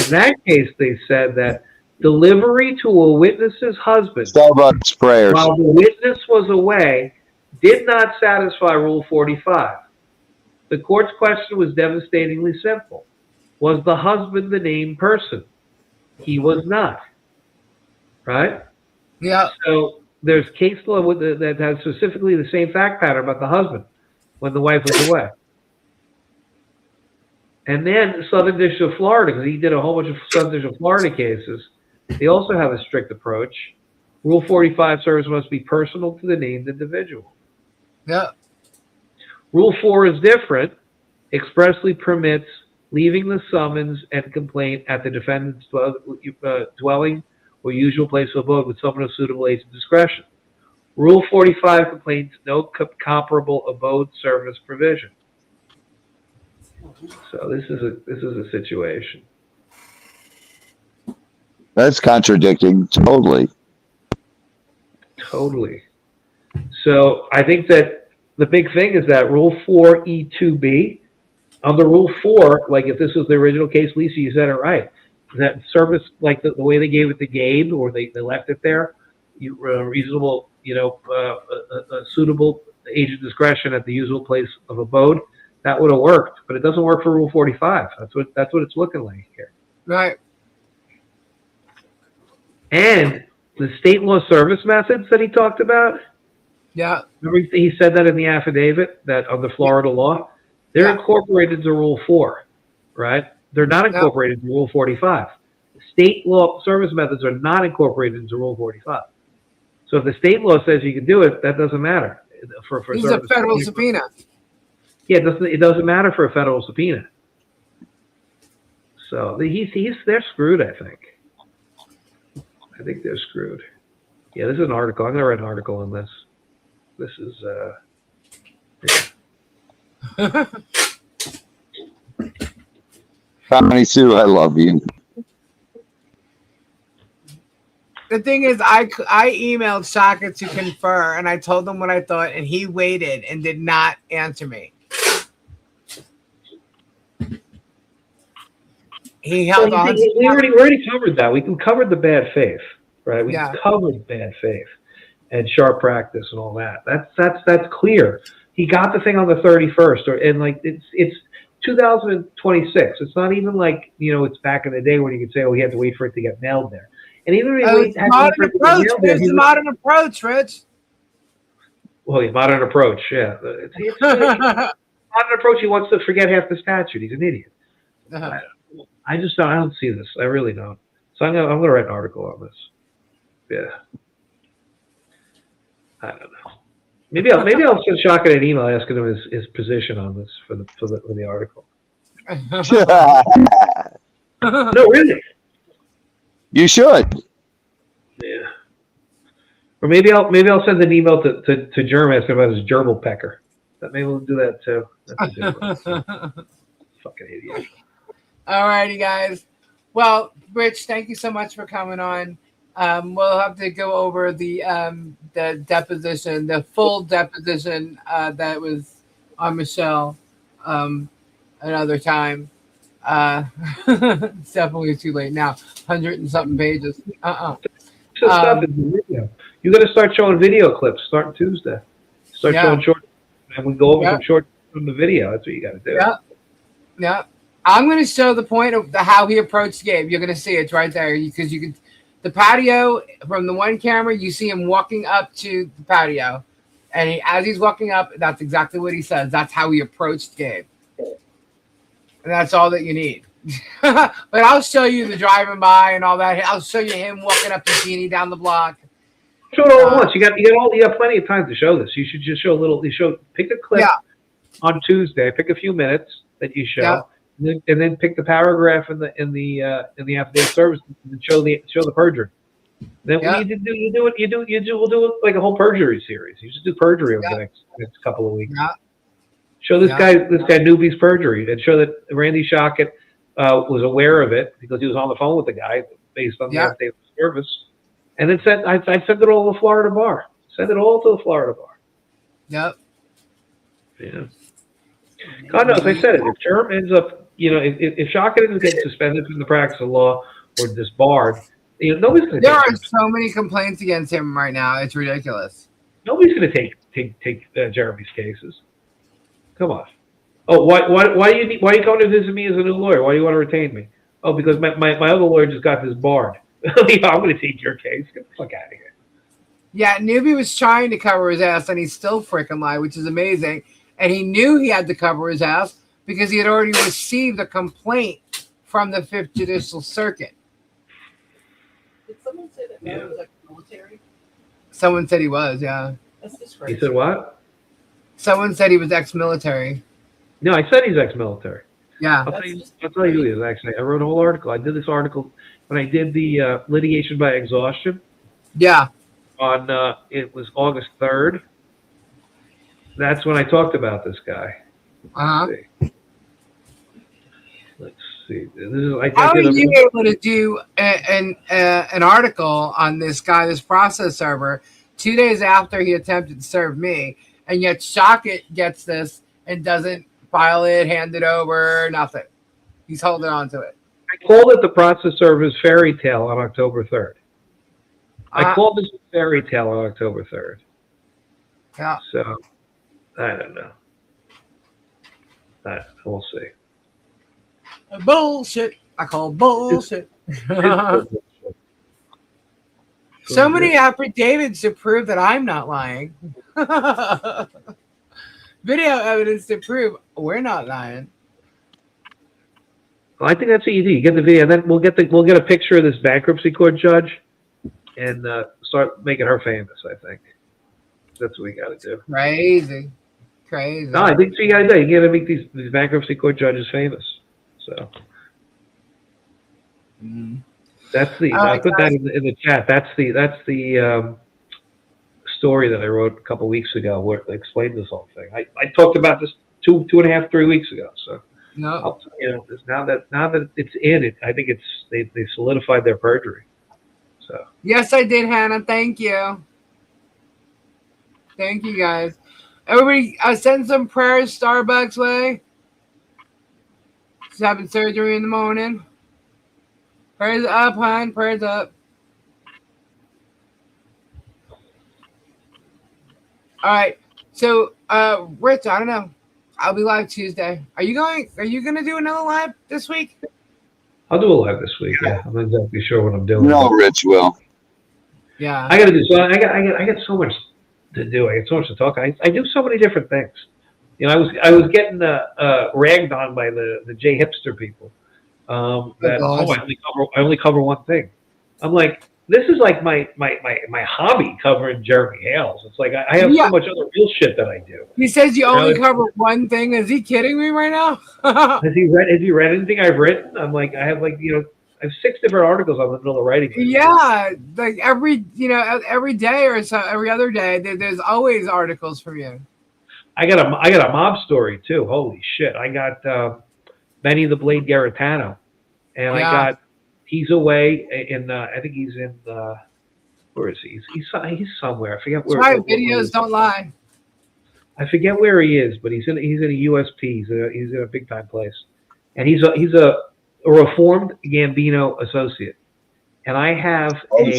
In that case, they said that delivery to a witness's husband Starbucks prayers. while the witness was away did not satisfy Rule 45. The court's question was devastatingly simple. Was the husband the named person? He was not. Right? Yeah. So there's case law that has specifically the same fact pattern about the husband when the wife was away. And then Southern District of Florida, because he did a whole bunch of Southern District of Florida cases, they also have a strict approach. Rule 45 service must be personal to the named individual. Yeah. Rule 4 is different. Expressly permits leaving the summons and complaint at the defendant's dwelling or usual place of abode with someone of suitable age and discretion. Rule 45 contains no comparable abode service provision. So this is a situation. That's contradicting totally. Totally. So I think that the big thing is that Rule 4E2B, under Rule 4, like if this was the original case, Lisa, you said it right. That service, like the way they gave it to Gabe, or they left it there, reasonable, suitable age of discretion at the usual place of abode, that would have worked. But it doesn't work for Rule 45. That's what it's looking like here. Right. And the state law service methods that he talked about. Yeah. Remember he said that in the affidavit that under Florida law, they're incorporated into Rule 4, right? They're not incorporated into Rule 45. State law service methods are not incorporated into Rule 45. So if the state law says you can do it, that doesn't matter. He's a federal subpoena. Yeah, it doesn't matter for a federal subpoena. So they're screwed, I think. I think they're screwed. Yeah, this is an article. I'm going to write an article on this. This is, Connie Sue, I love you. The thing is, I emailed Shaka to confer, and I told him what I thought, and he waited and did not answer me. He held on. We already covered that. We covered the bad faith, right? We covered bad faith and sharp practice and all that. That's clear. He got the thing on the 31st, and like it's 2026. It's not even like it's back in the day when you could say, "Oh, he had to wait for it to get mailed there." And even if it's a modern approach, Rich. Well, the modern approach, yeah. It's modern approach. He wants to forget half the statute. He's an idiot. I don't see this. I really don't. So I'm gonna write an article on this. Yeah. I don't know. Maybe I'll send Shaka an email asking him his position on this for the article. No, really. You should. Yeah. Or maybe I'll send an email to Jerm asking about his gerbil pecker. Maybe we'll do that too. That's a good one. Fucking idiot. All righty, guys. Well, Rich, thank you so much for coming on. We'll have to go over the deposition, the full deposition that was on Michelle another time. It's definitely too late now. 100 and something pages. So stuff is the video. You got to start showing video clips starting Tuesday. Start showing short, and we go over some short from the video. That's what you got to do. Yeah, yeah. I'm going to show the point of how he approached Gabe. You're going to see it right there because you can. The patio from the one camera, you see him walking up to the patio, and as he's walking up, that's exactly what he says. That's how he approached Gabe, and that's all that you need. But I'll show you the driving by and all that. I'll show you him walking up to Jeannie down the block. Show it all at once. You got plenty of time to show this. You should just show a little. Pick a clip on Tuesday. Pick a few minutes that you show, and then pick the paragraph in the affidavit service and show the perjury. Then what you do. We'll do it like a whole perjury series. You just do perjury over the next couple of weeks. Show this guy newbie's perjury, and show that Randy Shockett was aware of it because he was on the phone with the guy based on the affidavit service. And then I sent it all to the Florida bar. Send it all to the Florida bar. Yep. Yeah. God knows, I said it. If Germ ends up, if Shockett ends up getting suspended from the practice of law or disbarred, nobody's going to. There are so many complaints against him right now. It's ridiculous. Nobody's going to take Jeremy's cases. Come on. Oh, why are you coming to visit me as a new lawyer? Why do you want to retain me? Oh, because my other lawyer just got disbarred. I'm going to take your case. Get the fuck out of here. Yeah, Newbie was trying to cover his ass, and he still freaking lied, which is amazing. And he knew he had to cover his ass because he had already received a complaint from the 5th Judicial Circuit. Did someone say that Matt was ex-military? Someone said he was, yeah. That's disgraceful. He said what? Someone said he was ex-military. No, I said he's ex-military. Yeah. I'll tell you who he is, actually. I wrote a whole article. I did this article when I did the litigation by exhaustion. Yeah. On it was August 3rd. That's when I talked about this guy. Let's see. How are you able to do an article on this guy, this process server, 2 days after he attempted to serve me, and yet Shockett gets this and doesn't file it, hand it over, nothing. He's holding on to it. I called it the process server's fairy tale on October 3rd. I called this a fairy tale on October 3rd. Yeah. So, I don't know. We'll see. Bullshit. I call bullshit. So many affidavits to prove that I'm not lying. Video evidence to prove we're not lying. Well, I think that's what you do. You get the video, and then we'll get a picture of this bankruptcy court judge, and start making her famous. I think that's what we got to do. Crazy. No, I think that's what you got to do. You got to make these bankruptcy court judges famous. So that's the. I put that in the chat. That's the story that I wrote a couple weeks ago where I explained this whole thing. I talked about this 2.5-3 weeks ago. So now that it's in it, I think they solidified their perjury. So yes, I did, Hannah. Thank you. Thank you, guys. Everybody, send some prayers Starbucks way. She's having surgery in the morning. Prayers up, hon. Prayers up. All right. So, Rich, I don't know. I'll be live Tuesday. Are you going to do another live this week? I'll do a live this week. Yeah, I'm not exactly sure what I'm doing. No, Rich will. Yeah. I got to do so. I got so much to do. I got so much to talk. I do so many different things. I was getting ragged on by the J hipster people. I only cover one thing. I'm like, this is like my hobby covering Jeremy Hales. It's like I have so much other real shit that I do. He says you only cover one thing. Is he kidding me right now? Has he read anything I've written? I'm like, I have I have 6 different articles I'm in the middle of writing. Yeah, like every day or so, every other day, there's always articles from you. I got a mob story too. Holy shit! I got Benny the Blade Garitano, and Yeah. he's away in I think he's in where is he? He's somewhere. I forget That's where. right. What he Videos is. don't lie. I forget where he is, but he's in a USP. He's in a big time place, and he's a reformed Gambino associate. And I have an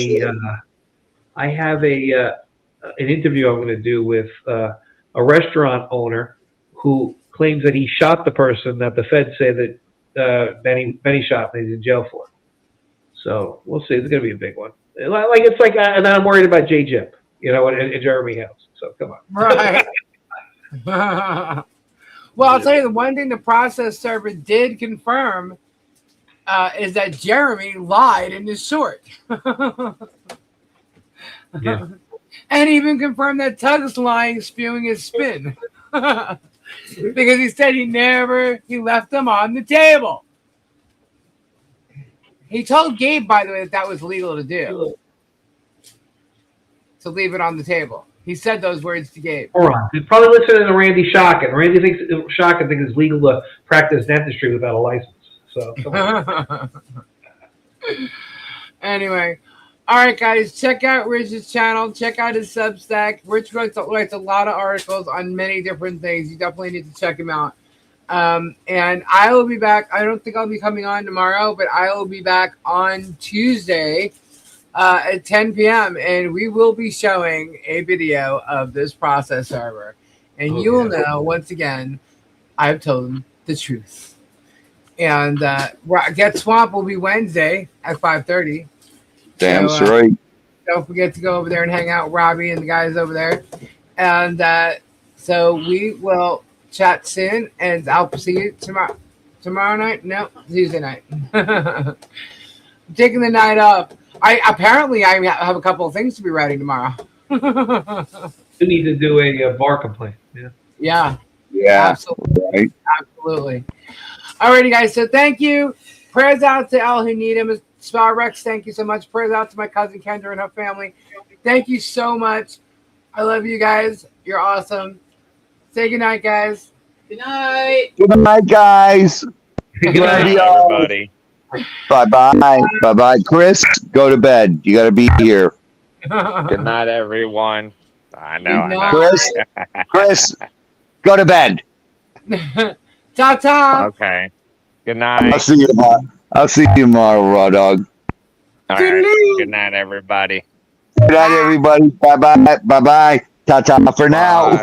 interview I'm going to do with a restaurant owner who claims that he shot the person that the feds say that Benny shot and he's in jail for. So we'll see. It's going to be a big one. And I'm worried about J. Jip, and Jeremy House. So come on. Right. Well, I'll tell you the one thing the process server did confirm is that Jeremy lied in his short. Yeah. And even confirmed that Tug's lying, spewing his spin. Because he said he left them on the table. He told Gabe, by the way, that was legal to do. To leave it on the table. He said those words to Gabe. All right. He's probably listening to Randy Shocken. Randy thinks it's legal to practice dentistry without a license. So come on. Anyway. All right, guys, check out Rich's channel. Check out his Substack. Rich writes a lot of articles on many different things. You definitely need to check him out. And I will be back. I don't think I'll be coming on tomorrow, but I will be back on Tuesday at 10 p.m. And we will be showing a video of this process server. And you will know, once again, I've told them the truth. And Get Swamp will be Wednesday at 5:30. Damn So, straight. Don't forget to go over there and hang out with Robbie and the guys over there. And so we will chat soon, and I'll see you tomorrow night. No, Tuesday night. I'm taking the night off. I have a couple of things to be writing tomorrow. You need to do a bar complaint. Yeah. Yeah. Absolutely. Right. Absolutely. Alrighty, guys. So thank you. Prayers out to all who need him. Spell Rex, thank you so much. Prayers out to my cousin Kendra and her family. Thank you so much. I love you guys. You're awesome. Say goodnight, guys. Good night. Good night, guys. Good night, everybody. Bye-bye. Bye-bye. Chris, go to bed. You got to be here. Good night, everyone. I know. Chris, go to bed. Ta-ta. Okay. Good night. I'll see you tomorrow, Raw Dog. All right. Good night, everybody. Good night, everybody. Bye-bye. Bye-bye. Ta-ta for now.